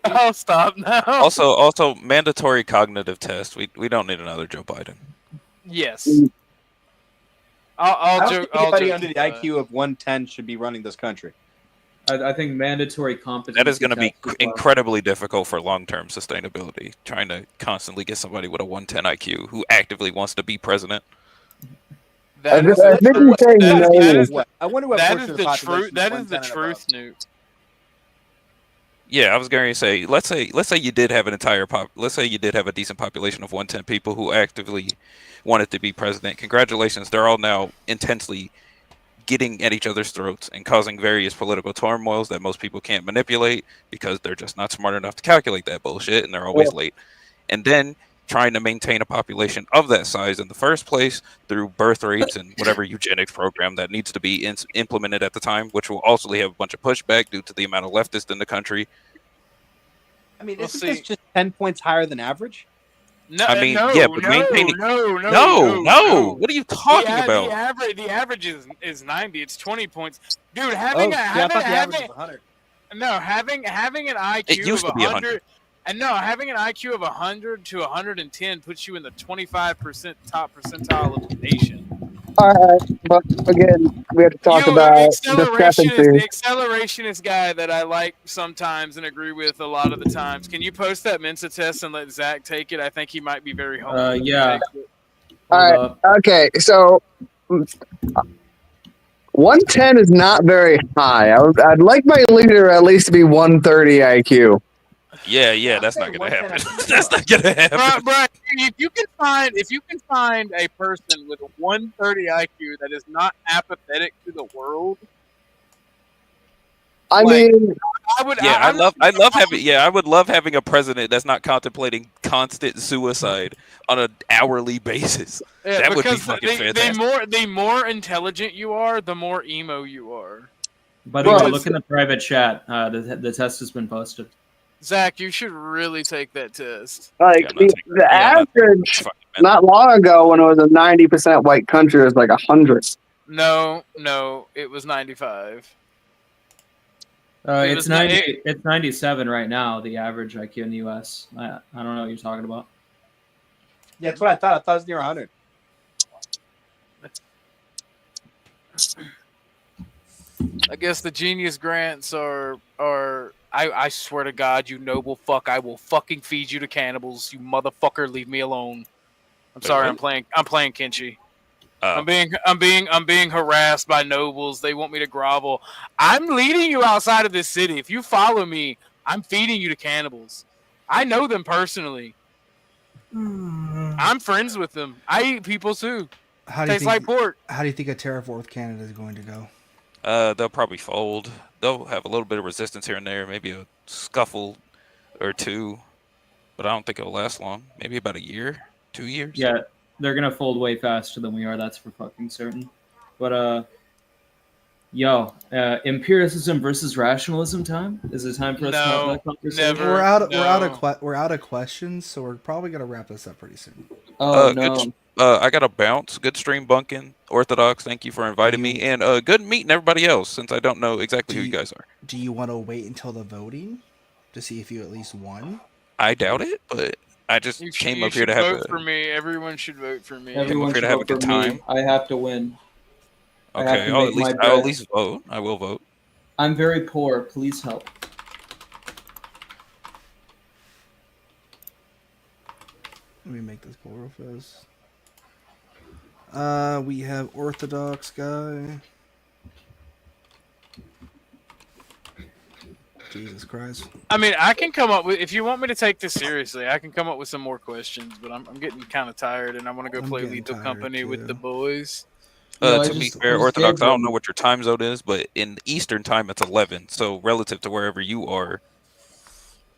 [SPEAKER 5] I'll stop now.
[SPEAKER 7] Also, mandatory cognitive test. We don't need another Joe Biden.
[SPEAKER 5] Yes.
[SPEAKER 6] I don't
[SPEAKER 5] I'll
[SPEAKER 6] think anybody
[SPEAKER 5] joke
[SPEAKER 6] under the IQ of 110 should be running this country.
[SPEAKER 3] I think mandatory competence.
[SPEAKER 7] That is going to be incredibly difficult for long-term sustainability. Trying to constantly get somebody with a 110 IQ who actively wants to be president.
[SPEAKER 5] That is the truth, Newt.
[SPEAKER 7] Yeah, I was going to say, let's say you did have let's say you did have a decent population of 110 people who actively wanted to be president. Congratulations, they're all now intensely getting at each other's throats and causing various political turmoils that most people can't manipulate because they're just not smart enough to calculate that bullshit, and they're always late. And then trying to maintain a population of that size in the first place through birth rates and whatever eugenics program that needs to be implemented at the time, which will also have a bunch of pushback due to the amount of leftists in the country.
[SPEAKER 6] I mean, isn't this just 10 points higher than average?
[SPEAKER 5] No,
[SPEAKER 7] I mean,
[SPEAKER 5] no,
[SPEAKER 7] yeah, but maintaining
[SPEAKER 5] no.
[SPEAKER 7] What are you talking about?
[SPEAKER 5] The average is 90. It's 20 points, dude.
[SPEAKER 6] Having an
[SPEAKER 5] IQ
[SPEAKER 7] It used
[SPEAKER 5] of
[SPEAKER 7] to be
[SPEAKER 5] 100. And no, having an IQ of 100 to 110 puts you in the 25% top percentile of the nation.
[SPEAKER 4] All right, but again, we have to talk about
[SPEAKER 5] the accelerationist guy that I like sometimes and agree with a lot of the times. Can you post that Mensa test and let Zach take it? I think he might be very helpful.
[SPEAKER 3] Yeah.
[SPEAKER 4] All right. Okay. So 110 is not very high. I'd like my leader at least to be 130 IQ.
[SPEAKER 7] Yeah, that's not gonna happen. That's not gonna happen.
[SPEAKER 5] Bro, if you can find a person with a 130 IQ that is not apathetic to the world,
[SPEAKER 4] I
[SPEAKER 5] like,
[SPEAKER 4] mean,
[SPEAKER 7] I would love having a president that's not contemplating constant suicide on an hourly basis.
[SPEAKER 5] yeah,
[SPEAKER 7] That would be
[SPEAKER 5] because
[SPEAKER 7] fucking fantastic.
[SPEAKER 5] the more intelligent you are, the more emo you are.
[SPEAKER 3] By the way,
[SPEAKER 5] Because-
[SPEAKER 3] look in the private chat. The test has been posted.
[SPEAKER 5] Zach, you should really take that test.
[SPEAKER 4] like
[SPEAKER 7] I'm not taking-
[SPEAKER 4] the
[SPEAKER 7] yeah, I'm not-
[SPEAKER 4] average,
[SPEAKER 7] fucking mental.
[SPEAKER 4] not long ago when it was a 90% white country, was like 100.
[SPEAKER 5] No, it was 95. It
[SPEAKER 3] It's
[SPEAKER 5] was not-
[SPEAKER 3] 90. It's 97 right now. The average IQ in the U.S. I don't know what you're talking about.
[SPEAKER 6] Yeah, that's what I thought. I thought it was near 100.
[SPEAKER 5] I guess the genius grants are. I swear to God, you noble fuck! I will fucking feed you to cannibals, you motherfucker! Leave me alone. I'm sorry,
[SPEAKER 7] what?
[SPEAKER 5] I'm playing Kenshi.
[SPEAKER 7] Oh.
[SPEAKER 5] I'm being harassed by nobles. They want me to grovel. I'm leading you outside of this city. If you follow me, I'm feeding you to cannibals. I know them personally. I'm friends with them. I eat people too.
[SPEAKER 1] How do you
[SPEAKER 5] Tastes like
[SPEAKER 1] think?
[SPEAKER 5] pork.
[SPEAKER 1] How do you think a tariff war with Canada is going to go?
[SPEAKER 7] They'll probably fold. They'll have a little bit of resistance here and there, maybe a scuffle or two, but I don't think it'll last long. Maybe about a year, 2 years.
[SPEAKER 3] Yeah, they're gonna fold way faster than we are. That's for fucking certain. But empiricism versus rationalism time. Is it time for us to have
[SPEAKER 5] No,
[SPEAKER 3] that conversation?
[SPEAKER 5] never.
[SPEAKER 1] We're out of questions, so we're probably gonna wrap this up pretty soon.
[SPEAKER 3] Oh
[SPEAKER 7] Good.
[SPEAKER 3] no.
[SPEAKER 7] I got to bounce. Good stream, Bunkin. Orthodox, thank you for inviting me, and good meeting everybody else. Since I don't know exactly who you guys are,
[SPEAKER 1] Do you want to wait until the voting to see if you at least won?
[SPEAKER 7] I doubt it, but I just came up here to have
[SPEAKER 5] vote for me. Everyone should vote for me.
[SPEAKER 3] Everyone
[SPEAKER 7] here to
[SPEAKER 3] should
[SPEAKER 7] have a
[SPEAKER 3] vote for
[SPEAKER 7] good
[SPEAKER 3] me.
[SPEAKER 7] time.
[SPEAKER 3] I have to win. I have
[SPEAKER 7] Okay,
[SPEAKER 3] to
[SPEAKER 7] I'll
[SPEAKER 3] make my
[SPEAKER 7] at
[SPEAKER 3] bet.
[SPEAKER 7] least vote. I will vote.
[SPEAKER 3] I'm very poor. Please help.
[SPEAKER 1] Let me make this poll real fast. We have Orthodox guy. Jesus Christ.
[SPEAKER 5] I mean, I can come up with, if you want me to take this seriously, I can come up with some more questions, but I'm getting kind of tired and I want to go
[SPEAKER 1] I'm
[SPEAKER 5] play
[SPEAKER 1] getting
[SPEAKER 5] Lethal
[SPEAKER 1] tired,
[SPEAKER 5] Company with
[SPEAKER 1] too.
[SPEAKER 5] the boys.
[SPEAKER 3] No, I
[SPEAKER 7] To be
[SPEAKER 3] just-
[SPEAKER 7] fair,
[SPEAKER 3] I just
[SPEAKER 7] Orthodox,
[SPEAKER 3] gave
[SPEAKER 7] I don't
[SPEAKER 3] them-
[SPEAKER 7] know what your time zone is, but in Eastern time it's 11. So relative to wherever you are,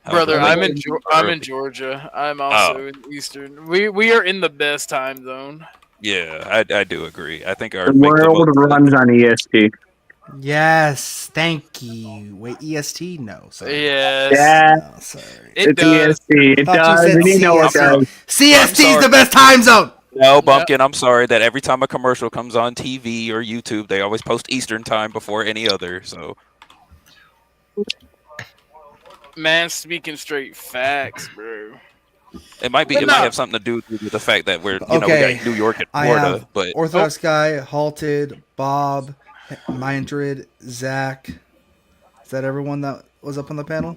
[SPEAKER 5] Brother,
[SPEAKER 7] however
[SPEAKER 5] I'm
[SPEAKER 7] late-
[SPEAKER 5] I'm in Georgia. I'm also in Eastern. We are in the best time zone.
[SPEAKER 7] Yeah, I do agree. I think our
[SPEAKER 4] The
[SPEAKER 7] make the
[SPEAKER 4] world
[SPEAKER 7] vote-
[SPEAKER 4] runs on EST.
[SPEAKER 1] Yes, thank you. Wait, EST? No, sorry.
[SPEAKER 5] Yes.
[SPEAKER 4] Yeah,
[SPEAKER 1] No, sorry.
[SPEAKER 5] It
[SPEAKER 4] it's
[SPEAKER 5] does.
[SPEAKER 4] EST. It
[SPEAKER 1] Thought you
[SPEAKER 4] does.
[SPEAKER 1] said
[SPEAKER 4] And you know what
[SPEAKER 1] CST.
[SPEAKER 4] does.
[SPEAKER 1] CST is
[SPEAKER 7] sorry.
[SPEAKER 1] the best time zone.
[SPEAKER 7] No, Bumpkin, I'm sorry that every time a commercial comes on TV or YouTube, they always post Eastern time before any other. So
[SPEAKER 5] Man, speaking straight facts, bro.
[SPEAKER 7] it might
[SPEAKER 5] But
[SPEAKER 7] might
[SPEAKER 5] no.
[SPEAKER 7] have something to do with the fact that we're we
[SPEAKER 1] Okay,
[SPEAKER 7] got New York and
[SPEAKER 1] I
[SPEAKER 7] Florida,
[SPEAKER 1] have
[SPEAKER 7] but
[SPEAKER 1] Orthodox guy, Halted, Bob, Mindred, Zach. Is that everyone that was up on the panel?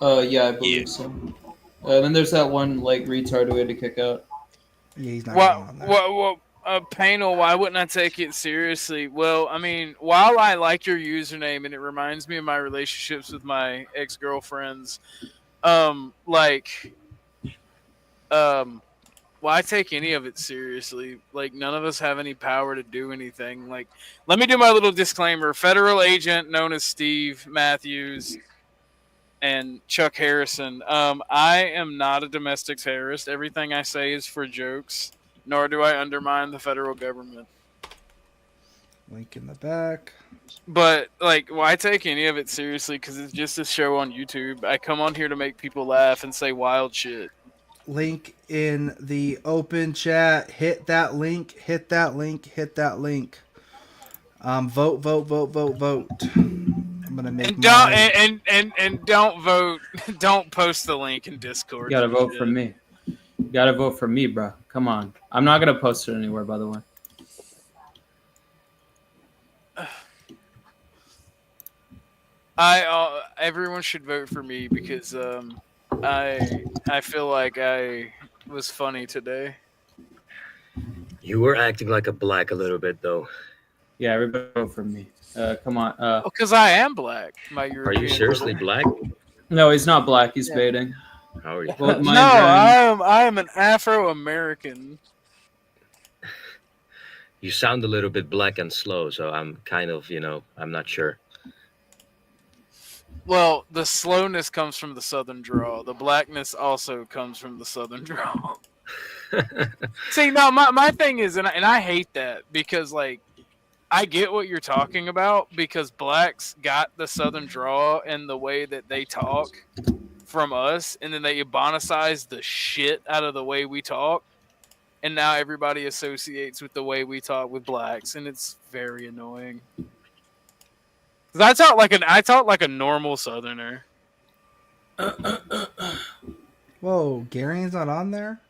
[SPEAKER 3] Yeah, I believe so. Then there's that one like retard we had to kick out.
[SPEAKER 1] Yeah, he's not going on there.
[SPEAKER 5] Well, panel, why wouldn't I take it seriously? Well, I mean, while I like your username and it reminds me of my relationships with my ex-girlfriends, why take any of it seriously? Like, none of us have any power to do anything. Like, let me do my little disclaimer. Federal agent known as Steve Matthews and Chuck Harrison. I am not a domestic terrorist. Everything I say is for jokes, nor do I undermine the federal government.
[SPEAKER 1] Link in the back.
[SPEAKER 5] But, like, why take any of it seriously? Because it's just a show on YouTube. I come on here to make people laugh and say wild shit.
[SPEAKER 1] Link in the open chat. Hit that link. Hit that link. Hit that link. Vote, vote, vote, vote, vote. I'm gonna make
[SPEAKER 5] And don't
[SPEAKER 1] mine.
[SPEAKER 5] and don't vote. Don't post the link in Discord.
[SPEAKER 3] You gotta vote for me. You gotta vote for me, bro. Come on. I'm not gonna post it anywhere, by the way.
[SPEAKER 5] Everyone should vote for me because I feel like I was funny today.
[SPEAKER 2] You were acting like a black a little bit, though.
[SPEAKER 3] Yeah, everybody vote for me. Come on.
[SPEAKER 5] Because I am black. My
[SPEAKER 2] Are
[SPEAKER 5] European
[SPEAKER 2] you seriously
[SPEAKER 5] brother.
[SPEAKER 2] black?
[SPEAKER 3] No, he's not black. He's
[SPEAKER 5] Yeah.
[SPEAKER 3] baiting.
[SPEAKER 2] How are you?
[SPEAKER 3] Well,
[SPEAKER 5] No,
[SPEAKER 3] mind you,
[SPEAKER 5] I am an Afro American.
[SPEAKER 2] You sound a little bit black and slow, so I'm kind of, I'm not sure.
[SPEAKER 5] Well, the slowness comes from the southern drawl. The blackness also comes from the southern drawl. See, no, my thing is, and I hate that because, like, I get what you're talking about because blacks got the southern drawl and the way that they talk from us, and then they ebonicize the shit out of the way we talk, and now everybody associates with the way we talk with blacks, and it's very annoying. 'Cause I talk like a normal southerner.
[SPEAKER 1] Whoa, Gary's not on there?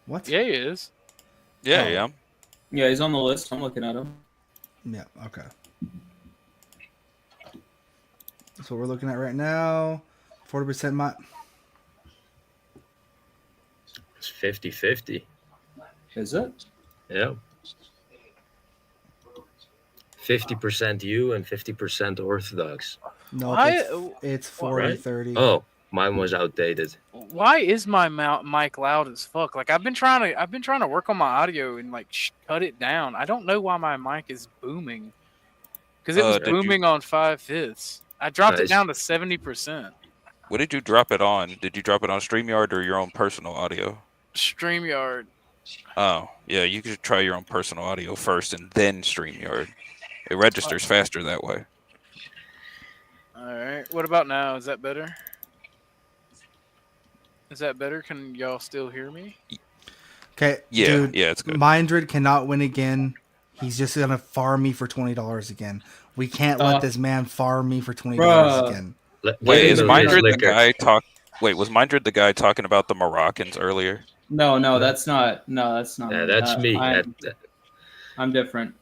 [SPEAKER 1] What?
[SPEAKER 5] Yeah, he is.
[SPEAKER 7] Yeah,
[SPEAKER 1] Oh.
[SPEAKER 7] yeah.
[SPEAKER 3] yeah, he's on the list. I'm looking at him.
[SPEAKER 1] Yeah, okay. That's what we're looking at right now. 40%
[SPEAKER 2] It's 50-50.
[SPEAKER 3] Is it?
[SPEAKER 2] Yeah. 50% you and 50% Orthodox.
[SPEAKER 1] No,
[SPEAKER 5] Why-
[SPEAKER 1] it's
[SPEAKER 2] Right?
[SPEAKER 1] 40-30.
[SPEAKER 2] Oh, mine was outdated.
[SPEAKER 5] Why is my mic loud as fuck? Like I've been trying to work on my audio and like cut it down. I don't know why my mic is booming. Because it was
[SPEAKER 7] Did you-
[SPEAKER 5] booming on 5/5. I dropped it
[SPEAKER 2] Nice.
[SPEAKER 5] down to 70%.
[SPEAKER 7] What did you drop it on? Did you drop it on StreamYard or your own personal audio?
[SPEAKER 5] StreamYard.
[SPEAKER 7] Oh, yeah, you could try your own personal audio first and then StreamYard. It registers faster that way.
[SPEAKER 5] All right. What about now? Is that better? Is that better? Can y'all still hear me?
[SPEAKER 1] Okay,
[SPEAKER 7] Yeah,
[SPEAKER 1] dude,
[SPEAKER 7] yeah, it's good.
[SPEAKER 1] Mindred cannot win again. He's just gonna farm me for $20 again. We can't let this man farm me for $20
[SPEAKER 3] Bruh.
[SPEAKER 1] again.
[SPEAKER 7] Wait, is
[SPEAKER 2] Give him
[SPEAKER 7] Mindred
[SPEAKER 2] his
[SPEAKER 7] the
[SPEAKER 2] liquor.
[SPEAKER 7] guy was Mindred the guy talking about the Moroccans earlier?
[SPEAKER 3] No, that's not. No, that's not.
[SPEAKER 2] Yeah, that's me.
[SPEAKER 3] I'm different.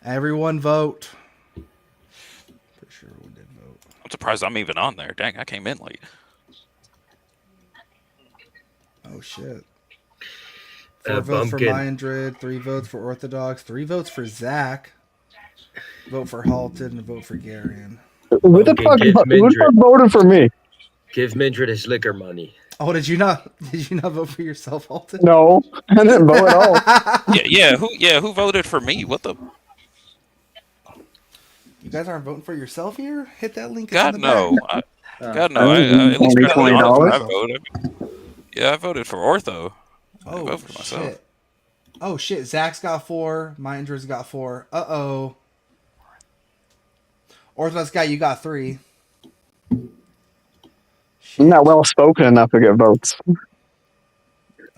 [SPEAKER 1] Everyone vote. For sure we did vote.
[SPEAKER 7] I'm surprised I'm even on there. Dang, I came in late.
[SPEAKER 1] Oh shit. 4 votes for
[SPEAKER 2] Bumpkin.
[SPEAKER 1] Mindred, 3 votes for Orthodox, 3 votes for Zach, vote for Halted, and a vote for Garion.
[SPEAKER 4] Who the
[SPEAKER 2] Okay,
[SPEAKER 4] fuck
[SPEAKER 2] give
[SPEAKER 4] who the
[SPEAKER 2] Mindred.
[SPEAKER 4] fuck voted for me?
[SPEAKER 2] Give Mindred his liquor money.
[SPEAKER 1] Oh, did you not vote for yourself, Halted?
[SPEAKER 4] No, I didn't vote at all.
[SPEAKER 7] Who voted for me? What the
[SPEAKER 1] You guys aren't voting for yourself here? Hit that link. It's
[SPEAKER 7] God
[SPEAKER 1] in the
[SPEAKER 7] no.
[SPEAKER 1] back.
[SPEAKER 7] God no. I at least
[SPEAKER 4] Only
[SPEAKER 7] try to be honest when I
[SPEAKER 1] $20?
[SPEAKER 7] voted. Yeah, I voted for Ortho. I
[SPEAKER 1] Oh
[SPEAKER 7] voted for myself.
[SPEAKER 1] shit. Oh shit. Zach's got 4. Mindred's got 4. Uh-oh. Orthodox guy, you got 3.
[SPEAKER 4] I'm not well spoken enough to get votes.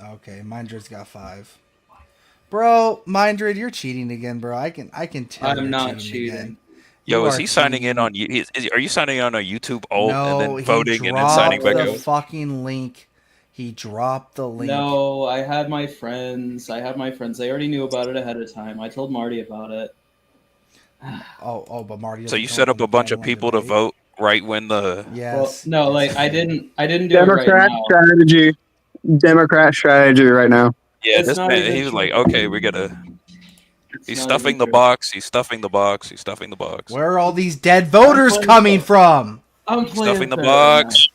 [SPEAKER 1] Okay, Mindred's got 5. Bro, Mindred, you're cheating again, bro. I can tell.
[SPEAKER 3] I'm
[SPEAKER 1] you're
[SPEAKER 3] not
[SPEAKER 1] cheating
[SPEAKER 3] cheating.
[SPEAKER 1] again.
[SPEAKER 7] Yo,
[SPEAKER 1] You
[SPEAKER 7] is
[SPEAKER 1] are
[SPEAKER 7] he signing
[SPEAKER 1] cheating.
[SPEAKER 7] in on you? Are you signing in on a YouTube alt and
[SPEAKER 1] No,
[SPEAKER 7] then
[SPEAKER 1] he
[SPEAKER 7] voting and then
[SPEAKER 1] dropped
[SPEAKER 7] signing back
[SPEAKER 1] the
[SPEAKER 7] out?
[SPEAKER 1] fucking link. He dropped the link.
[SPEAKER 3] No, I had my friends. They already knew about it ahead of time. I told Marty about it.
[SPEAKER 1] But Marty.
[SPEAKER 7] So
[SPEAKER 1] doesn't
[SPEAKER 7] you
[SPEAKER 1] tell
[SPEAKER 7] set
[SPEAKER 1] him
[SPEAKER 7] up a
[SPEAKER 1] the
[SPEAKER 7] bunch of
[SPEAKER 1] final
[SPEAKER 7] people to
[SPEAKER 1] debate.
[SPEAKER 7] vote right when the
[SPEAKER 1] Yes.
[SPEAKER 3] Well, no,
[SPEAKER 1] yes,
[SPEAKER 3] like I
[SPEAKER 1] he did.
[SPEAKER 3] didn't do it right
[SPEAKER 4] Democrat
[SPEAKER 3] now.
[SPEAKER 4] strategy. Democrat strategy right now.
[SPEAKER 7] yeah,
[SPEAKER 3] It's
[SPEAKER 7] this
[SPEAKER 3] not
[SPEAKER 7] man
[SPEAKER 3] even
[SPEAKER 7] he was
[SPEAKER 3] true.
[SPEAKER 7] like, okay, we gotta.
[SPEAKER 3] It's
[SPEAKER 7] He's
[SPEAKER 3] not
[SPEAKER 7] stuffing
[SPEAKER 3] even
[SPEAKER 7] the
[SPEAKER 3] true.
[SPEAKER 7] box. He's stuffing the box. He's stuffing the box.
[SPEAKER 1] Where are all these dead voters
[SPEAKER 3] playing
[SPEAKER 1] coming
[SPEAKER 3] fair.
[SPEAKER 1] from?
[SPEAKER 3] I'm
[SPEAKER 7] He's
[SPEAKER 3] playing
[SPEAKER 7] stuffing the
[SPEAKER 3] fair,
[SPEAKER 7] box.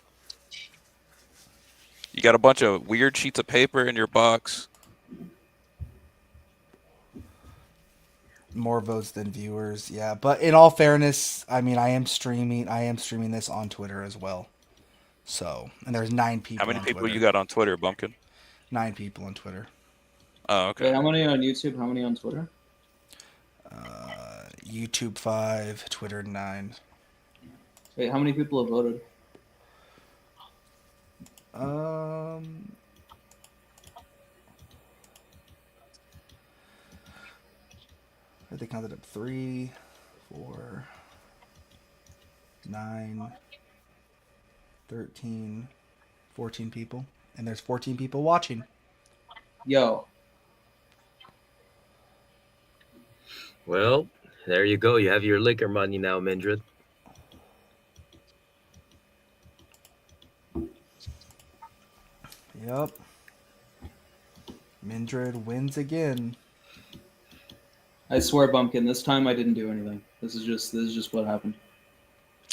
[SPEAKER 7] You got a bunch of weird sheets of paper in your box.
[SPEAKER 1] More votes than viewers, yeah. But in all fairness, I mean, I am streaming this on Twitter as well. So, and there's 9 people.
[SPEAKER 7] How many
[SPEAKER 1] on
[SPEAKER 7] people
[SPEAKER 1] Twitter.
[SPEAKER 7] you got on Twitter, Bumpkin?
[SPEAKER 1] 9 people on Twitter.
[SPEAKER 7] Oh,
[SPEAKER 3] Wait,
[SPEAKER 7] okay.
[SPEAKER 3] how many on YouTube? How many on Twitter?
[SPEAKER 1] YouTube 5, Twitter 9.
[SPEAKER 3] Wait, how many people have voted?
[SPEAKER 1] I think I counted up 3, 4, 9, 13, 14 people, and there's 14 people watching.
[SPEAKER 3] Yo,
[SPEAKER 2] Well, there you go. You have your liquor money now, Mindred.
[SPEAKER 1] Yep. Mindred wins again.
[SPEAKER 3] I swear, Bumpkin. This time I didn't do anything. This is just what happened.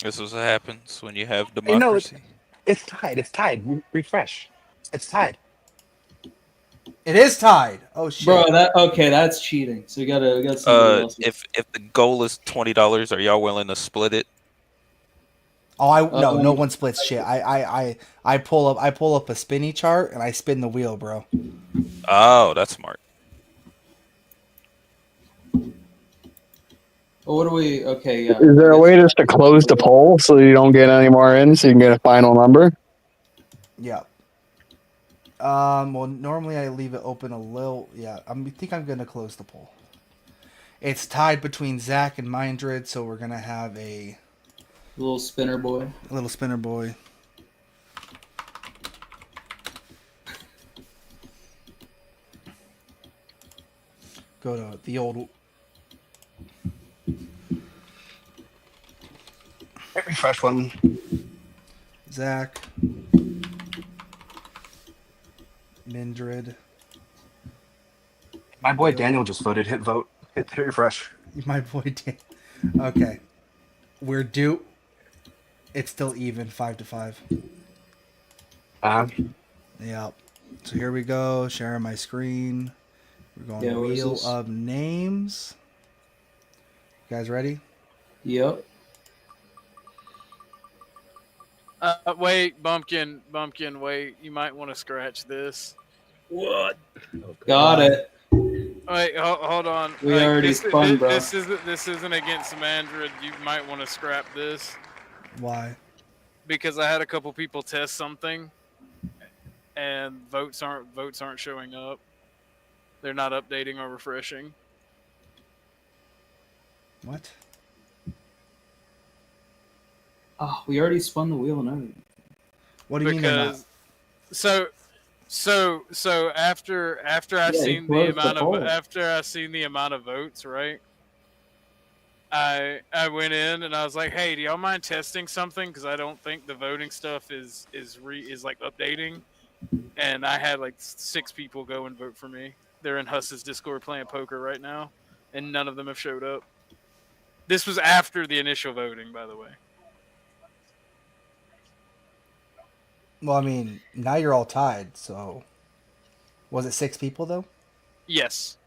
[SPEAKER 7] This is what happens when you have
[SPEAKER 9] Hey, no,
[SPEAKER 7] democracy.
[SPEAKER 9] it's tied. It's tied. Refresh. It's tied.
[SPEAKER 1] It is tied. Oh shit.
[SPEAKER 3] Bro, that's cheating. So we got somebody else.
[SPEAKER 7] If the goal is $20, are y'all willing to split it?
[SPEAKER 1] Oh, no
[SPEAKER 3] Um,
[SPEAKER 1] one splits shit. I pull up a spinny chart and I spin the wheel, bro.
[SPEAKER 7] Oh, that's smart.
[SPEAKER 3] Well, what do we? Okay, yeah.
[SPEAKER 4] Is there a way just to close the poll so you don't get any more in, so you can get a final number?
[SPEAKER 1] Yeah. Well, normally I leave it open a little. Yeah, I think I'm gonna close the poll. It's tied between Zach and Mindred, so we're gonna have a
[SPEAKER 3] Little spinner boy.
[SPEAKER 1] little spinner boy. Go to the old.
[SPEAKER 9] Hit refresh one.
[SPEAKER 1] Zach. Mindred.
[SPEAKER 9] My boy Daniel just voted. Hit vote. Hit refresh.
[SPEAKER 1] My boy Dan. Okay. We're due. It's still even, 5-5. Yep. So here we go. Sharing my screen. We're going
[SPEAKER 3] Yeah, what is
[SPEAKER 1] wheel
[SPEAKER 3] this?
[SPEAKER 1] of names. You guys ready?
[SPEAKER 3] Yep.
[SPEAKER 5] Wait, Bumpkin, wait. You might want to scratch this.
[SPEAKER 2] What?
[SPEAKER 3] Got it.
[SPEAKER 5] Wait, hold on.
[SPEAKER 3] We already spun, bro.
[SPEAKER 5] This isn't against Mandrid. You might want to scrap this
[SPEAKER 1] Why?
[SPEAKER 5] because I had a couple people test something, and votes aren't showing up. They're not updating or refreshing.
[SPEAKER 1] What?
[SPEAKER 3] Oh, we already spun the wheel and everything.
[SPEAKER 1] What do you mean they're not?
[SPEAKER 5] Because so after I've
[SPEAKER 3] Yeah,
[SPEAKER 5] seen
[SPEAKER 3] he closed the poll.
[SPEAKER 5] after I've seen the amount of votes, right? I went in and I was like, hey, do y'all mind testing something? Because I don't think the voting stuff is like updating. And I had like 6 people go and vote for me. They're in Huss's Discord playing poker right now, and none of them have showed up. This was after the initial voting, by the way.
[SPEAKER 1] Well, I mean, now you're all tied, so. Was it 6 people, though?
[SPEAKER 5] Yes.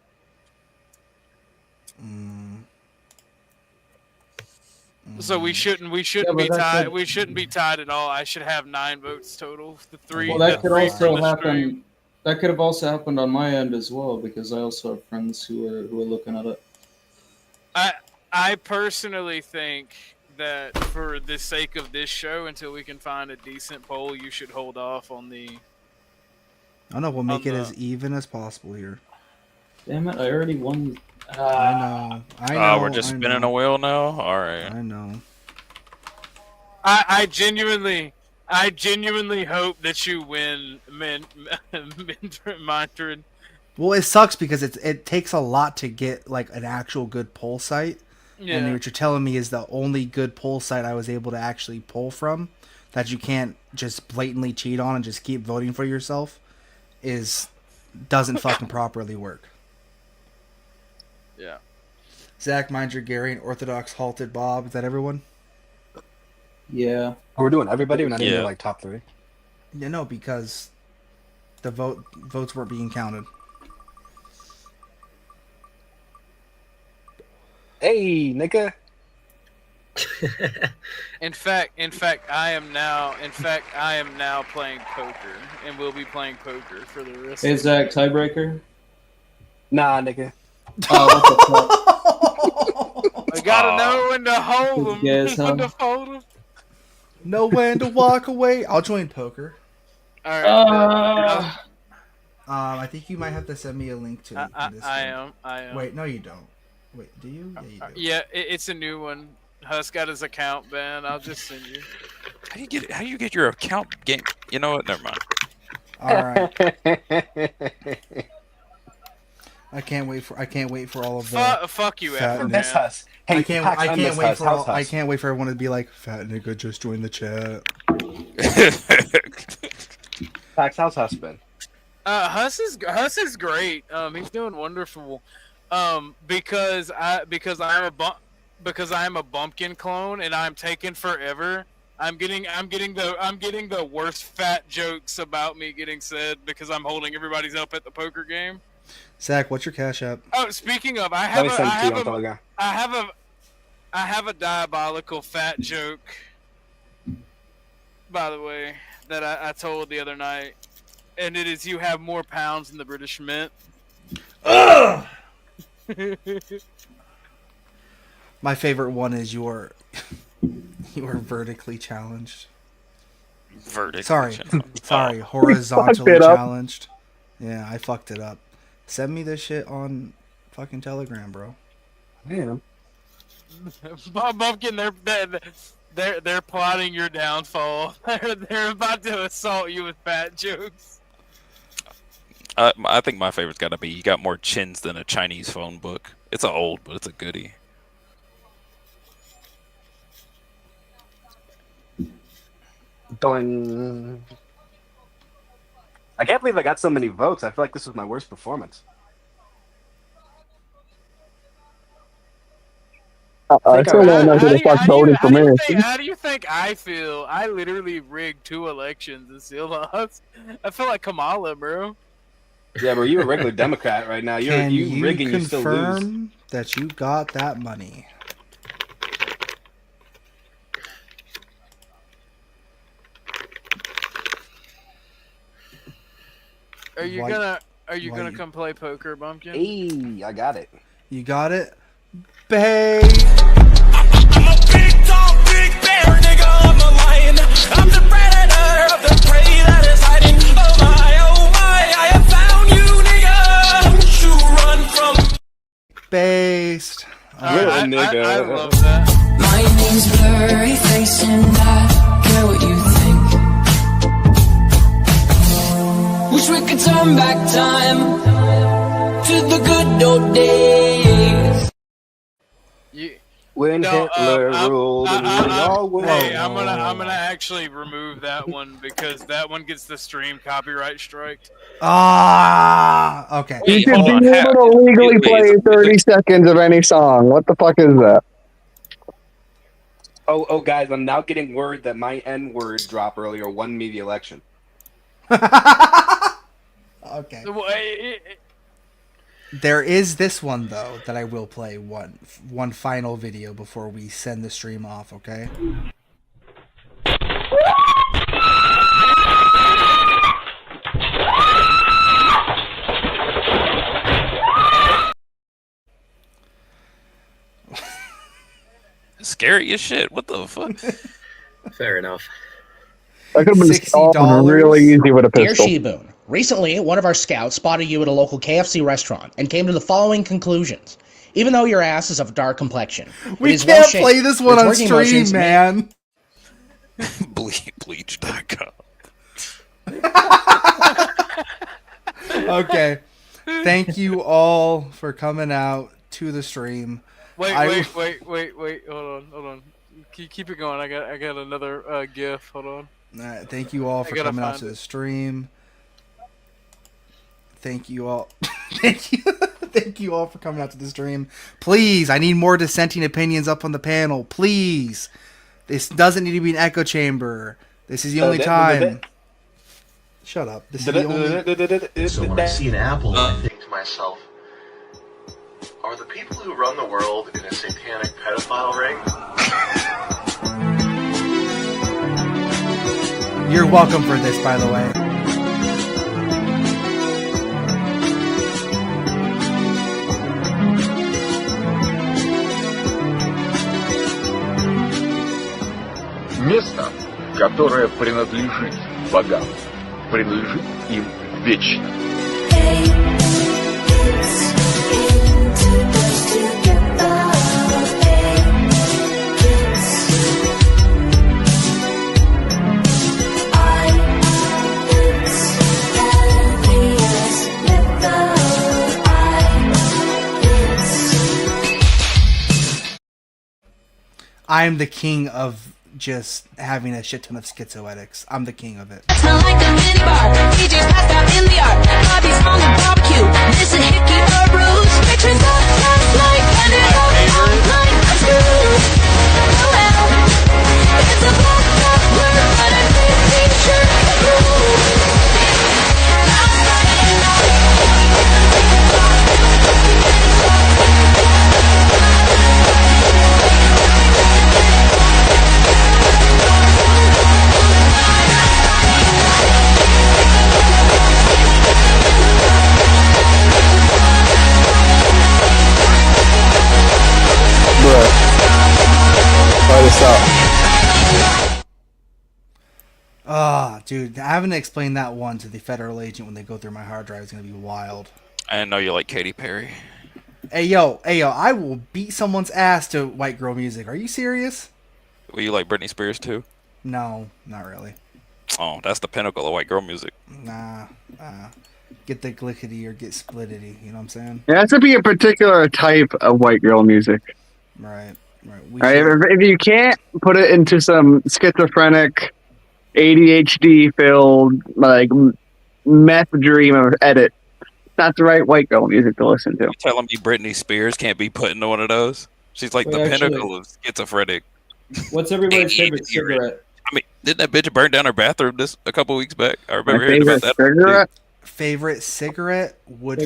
[SPEAKER 5] So we shouldn't be
[SPEAKER 3] but that
[SPEAKER 5] tied.
[SPEAKER 3] could-
[SPEAKER 5] We shouldn't be tied at all. I should have 9 votes total. The 3.
[SPEAKER 3] Well, that
[SPEAKER 5] the
[SPEAKER 3] could
[SPEAKER 5] 3
[SPEAKER 3] also
[SPEAKER 5] from the
[SPEAKER 3] happen.
[SPEAKER 5] stream.
[SPEAKER 3] That could have also happened on my end as well because I also have friends who are looking at it.
[SPEAKER 5] I personally think that for the sake of this show, until we can find a decent poll, you should hold off on the.
[SPEAKER 1] I don't know. We'll make
[SPEAKER 5] On
[SPEAKER 1] it
[SPEAKER 5] the-
[SPEAKER 1] as even as possible here.
[SPEAKER 3] Damn it! I already won.
[SPEAKER 1] I know.
[SPEAKER 7] We're just spinning a wheel now. All right.
[SPEAKER 1] I know.
[SPEAKER 5] I genuinely hope that you win, Mindred.
[SPEAKER 1] Well, it sucks because it takes a lot to get like an actual good poll site.
[SPEAKER 5] Yeah.
[SPEAKER 1] And what you're telling me is the only good poll site I was able to actually pull from that you can't just blatantly cheat on and just keep voting for yourself doesn't fucking properly work.
[SPEAKER 5] Yeah.
[SPEAKER 1] Zach, Mindred, Gary, and Orthodox halted Bob. Is that everyone?
[SPEAKER 3] Yeah.
[SPEAKER 9] We're doing everybody. We're not even
[SPEAKER 7] Yeah.
[SPEAKER 9] doing like top 3.
[SPEAKER 1] Yeah, no, because the votes weren't being counted.
[SPEAKER 9] Hey, nigga.
[SPEAKER 5] In fact, I am now playing poker, and will be playing poker for the rest.
[SPEAKER 3] Hey
[SPEAKER 5] of
[SPEAKER 3] Zach, tiebreaker.
[SPEAKER 9] Nah, nigga.
[SPEAKER 3] Oh, what the fuck?
[SPEAKER 5] I gotta know when to hold them,
[SPEAKER 3] Yes, huh?
[SPEAKER 5] when to fold them.
[SPEAKER 1] Know when to walk away. I'll join poker.
[SPEAKER 5] All right.
[SPEAKER 1] I think you might have to send me a link to this.
[SPEAKER 5] I am.
[SPEAKER 1] Wait, no, you don't. Wait, do you? Yeah, you do.
[SPEAKER 5] Yeah, it's a new one. Huss got his account banned. I'll just send you.
[SPEAKER 7] How do you get your account game? You know what? Never mind.
[SPEAKER 1] All right. I can't wait for all of the.
[SPEAKER 5] Fuck you,
[SPEAKER 1] fat
[SPEAKER 5] effort,
[SPEAKER 9] Miss
[SPEAKER 5] man.
[SPEAKER 9] Huss. Hey,
[SPEAKER 1] I can't
[SPEAKER 9] Pax,
[SPEAKER 1] wait
[SPEAKER 9] miss
[SPEAKER 1] for
[SPEAKER 9] Huss. How's
[SPEAKER 1] I
[SPEAKER 9] Huss?
[SPEAKER 1] can't wait for everyone to be like, "Fat nigga, just join the chat."
[SPEAKER 9] Pax, how's Huss been?
[SPEAKER 5] Huss is great. He's doing wonderful. Because I'm because I'm a bumpkin clone and I'm taking forever. I'm getting the worst fat jokes about me getting said because I'm holding everybody's up at the poker game.
[SPEAKER 1] Zach, what's your cash app?
[SPEAKER 5] Oh, speaking of, I
[SPEAKER 9] Let me send it to you on Telegram.
[SPEAKER 5] have a diabolical fat joke, by the way, that I told the other night, and it is you have more pounds than the British Mint.
[SPEAKER 1] Ugh! My favorite one is you are vertically challenged. Sorry, horizontally challenged. Yeah, I fucked it up. Send me this shit on fucking Telegram, bro.
[SPEAKER 9] Yeah.
[SPEAKER 5] Bumpkin, they're plotting your downfall. They're about to assault you with fat jokes.
[SPEAKER 7] I think my favorite's got to be you got more chins than a Chinese phone book. It's old, but it's a goodie.
[SPEAKER 9] Doing. I can't believe I got so many votes. I feel like this was my worst performance.
[SPEAKER 4] I still don't know who the fuck voted for me.
[SPEAKER 5] How do you think I feel? I literally rigged 2 elections and still lost. I feel like Kamala, bro.
[SPEAKER 9] Yeah, bro, you're a regular Democrat right now.
[SPEAKER 1] Can
[SPEAKER 9] you rigging, you still lose.
[SPEAKER 1] confirm that you got that money?
[SPEAKER 5] Are you gonna come play poker, Bumpkin?
[SPEAKER 9] Hey, I got it.
[SPEAKER 1] You got it, babe.
[SPEAKER 10] I'm a big dog, big bear, nigga, I'm a lion. I'm the predator of the prey that is hiding. Oh my, I have found you, nigga. Don't you run from
[SPEAKER 1] Based.
[SPEAKER 5] I love that.
[SPEAKER 10] My name's Blurry Face and I care what you think. Wish we could turn back time to the good old days.
[SPEAKER 9] When Hitler ruled and we all were.
[SPEAKER 5] Hey, I'm gonna actually remove that one because that one gets the stream copyright striked.
[SPEAKER 1] Ah, okay.
[SPEAKER 4] You should be able to legally play 30 seconds of any song. What the fuck is that?
[SPEAKER 9] Oh, guys, I'm now getting word that my N-word drop earlier won me the election.
[SPEAKER 1] Okay. There is this one though that I will play one final video before we send the stream off, okay?
[SPEAKER 7] Scary as shit. What the fuck?
[SPEAKER 2] Fair enough.
[SPEAKER 4] That could have been
[SPEAKER 1] $60
[SPEAKER 4] really easy with a
[SPEAKER 11] Dear
[SPEAKER 4] pistol.
[SPEAKER 11] Shiboon, recently one of our scouts spotted you at a local KFC restaurant and came to the following conclusions. Even though your ass is of dark complexion,
[SPEAKER 1] We can't play this one on stream, man.
[SPEAKER 7] Bleach.com.
[SPEAKER 1] Okay. Thank you all for coming out to the stream.
[SPEAKER 5] Wait. Hold on. Keep it going. I got another GIF. Hold on.
[SPEAKER 1] All right, thank you all for coming out to the stream. Thank you all. Thank you all for coming out to the stream. Please, I need more dissenting opinions up on the panel. Please. This doesn't need to be an echo chamber. This is the only time. Shut up. This is the only.
[SPEAKER 12] So when I see an apple, I think to myself, are the people who run the world in a satanic pedophile ring?
[SPEAKER 1] You're welcome for this, by the way.
[SPEAKER 13] Место, которое принадлежит богам, принадлежит им вечно.
[SPEAKER 1] I'm the king of just having a shit ton of schizoetics. I'm the king of it.
[SPEAKER 10] Smell like a minibar. DJ's passed out in the yard. Bobby's on the barbecue. This is Hickey or Bruce. Pictures of last night. And it all night. I'm
[SPEAKER 1] dude, having to explain that one to the federal agent when they go through my hard drive is gonna be wild.
[SPEAKER 7] I didn't know you like Katy Perry.
[SPEAKER 1] Hey yo, I will beat someone's ass to white girl music. Are you serious?
[SPEAKER 7] Well, you like Britney Spears too?
[SPEAKER 1] No, not really.
[SPEAKER 7] Oh, that's the pinnacle of white girl music.
[SPEAKER 1] Nah. Get the glickety or get splittity. You know what I'm saying?
[SPEAKER 4] It has to be a particular type of white girl music.
[SPEAKER 1] Right.
[SPEAKER 4] If you can't put it into some schizophrenic, ADHD filled like meth dream of edit, it's not the right white girl music to listen to.
[SPEAKER 7] You telling me Britney Spears can't be put into one of those? She's like the pinnacle of schizophrenic.
[SPEAKER 3] What's everybody's favorite cigarette?
[SPEAKER 7] I mean, didn't that bitch burn down her bathroom a couple weeks back? I remember hearing about that.
[SPEAKER 1] Favorite cigarette would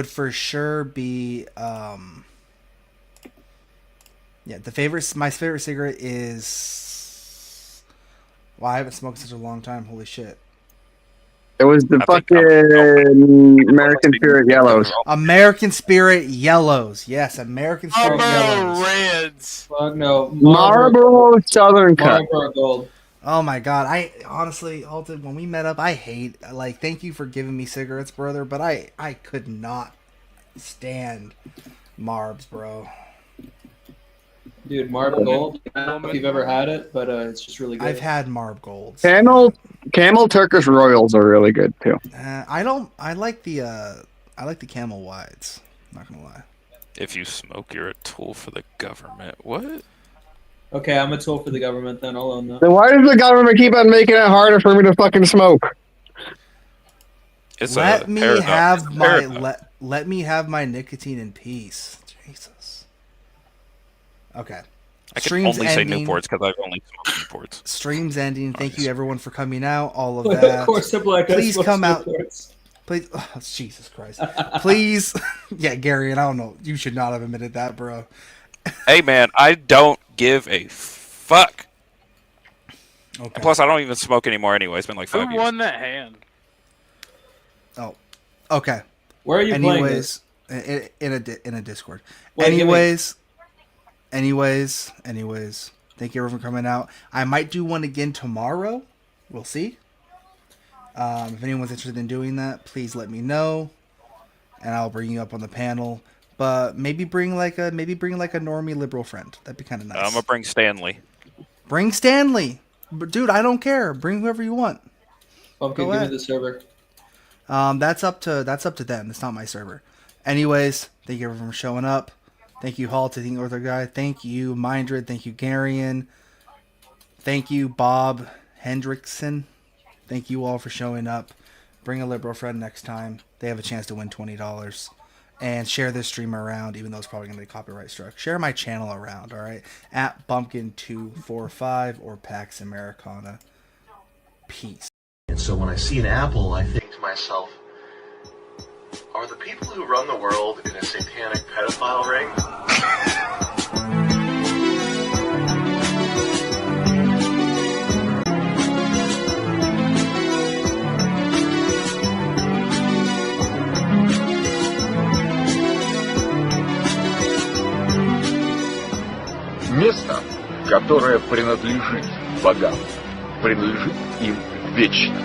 [SPEAKER 1] for sure be my favorite cigarette is I haven't smoked in such a long time. Holy shit.
[SPEAKER 4] It was the fucking American Spirit Yellows.
[SPEAKER 1] American Spirit Yellows. Yes, American Spirit Yellows.
[SPEAKER 5] Reds.
[SPEAKER 3] Fuck no.
[SPEAKER 4] Marlboro Southern Cut.
[SPEAKER 3] Marlboro Gold.
[SPEAKER 1] Oh my god, I honestly, Alton, when we met up, thank you for giving me cigarettes, brother, but I could not stand Marbs, bro.
[SPEAKER 3] Dude, Marb Gold, I don't know if you've ever had it, but it's just really good.
[SPEAKER 1] I've had Marb Golds.
[SPEAKER 4] Camel Turkish Royals are really good too.
[SPEAKER 1] I like the Camel Wides, not gonna lie.
[SPEAKER 7] If you smoke, you're a tool for the government. What?
[SPEAKER 3] Okay, I'm a tool for the government then, I'll own that.
[SPEAKER 4] Then why does the government keep on making it harder for me to fucking smoke?
[SPEAKER 1] Let me have my nicotine in peace. Jesus. Okay.
[SPEAKER 7] I can only say Newports because I've only smoked Newports.
[SPEAKER 1] Stream's ending. Thank you everyone for coming out. All of that.
[SPEAKER 3] Of course, the black guy
[SPEAKER 1] please come out.
[SPEAKER 3] Newports.
[SPEAKER 1] Please, Jesus Christ. Please, yeah, Gary, and I don't know. You should not have admitted that, bro.
[SPEAKER 7] Hey man, I don't give a fuck.
[SPEAKER 1] Okay.
[SPEAKER 7] Plus, I don't even smoke anymore anyway. It's been like 5 years.
[SPEAKER 5] Who won that hand?
[SPEAKER 1] Oh, okay.
[SPEAKER 3] Where are you playing
[SPEAKER 1] this? In a Discord.
[SPEAKER 3] Wait,
[SPEAKER 1] Anyways, thank you everyone for coming out. I might do one again tomorrow. We'll see. If anyone's interested in doing that, please let me know, and I'll bring you up on the panel. But maybe bring like a normie liberal friend. That'd be kind of nice.
[SPEAKER 7] I'm gonna bring Stanley.
[SPEAKER 1] Bring Stanley, but dude, I don't care. Bring whoever you want.
[SPEAKER 3] Pumpkin, give me the server.
[SPEAKER 1] That's up to them. It's not my server. Anyways, thank you everyone for showing up. Thank you, Hall, to the Ortho guy. Thank you, Mindred. Thank you, Garion. Thank you, Bob Hendrickson. Thank you all for showing up. Bring a liberal friend next time. They have a chance to win $20. And share this stream around, even though it's probably going to be copyright struck. Share my channel around, all right? At Bumpkin245 or Pax Americana. Peace.
[SPEAKER 12] And so when I see an apple, I think to myself, are the people who run the world in a satanic pedophile ring?
[SPEAKER 13] Место, которое принадлежит богам, принадлежит им вечно.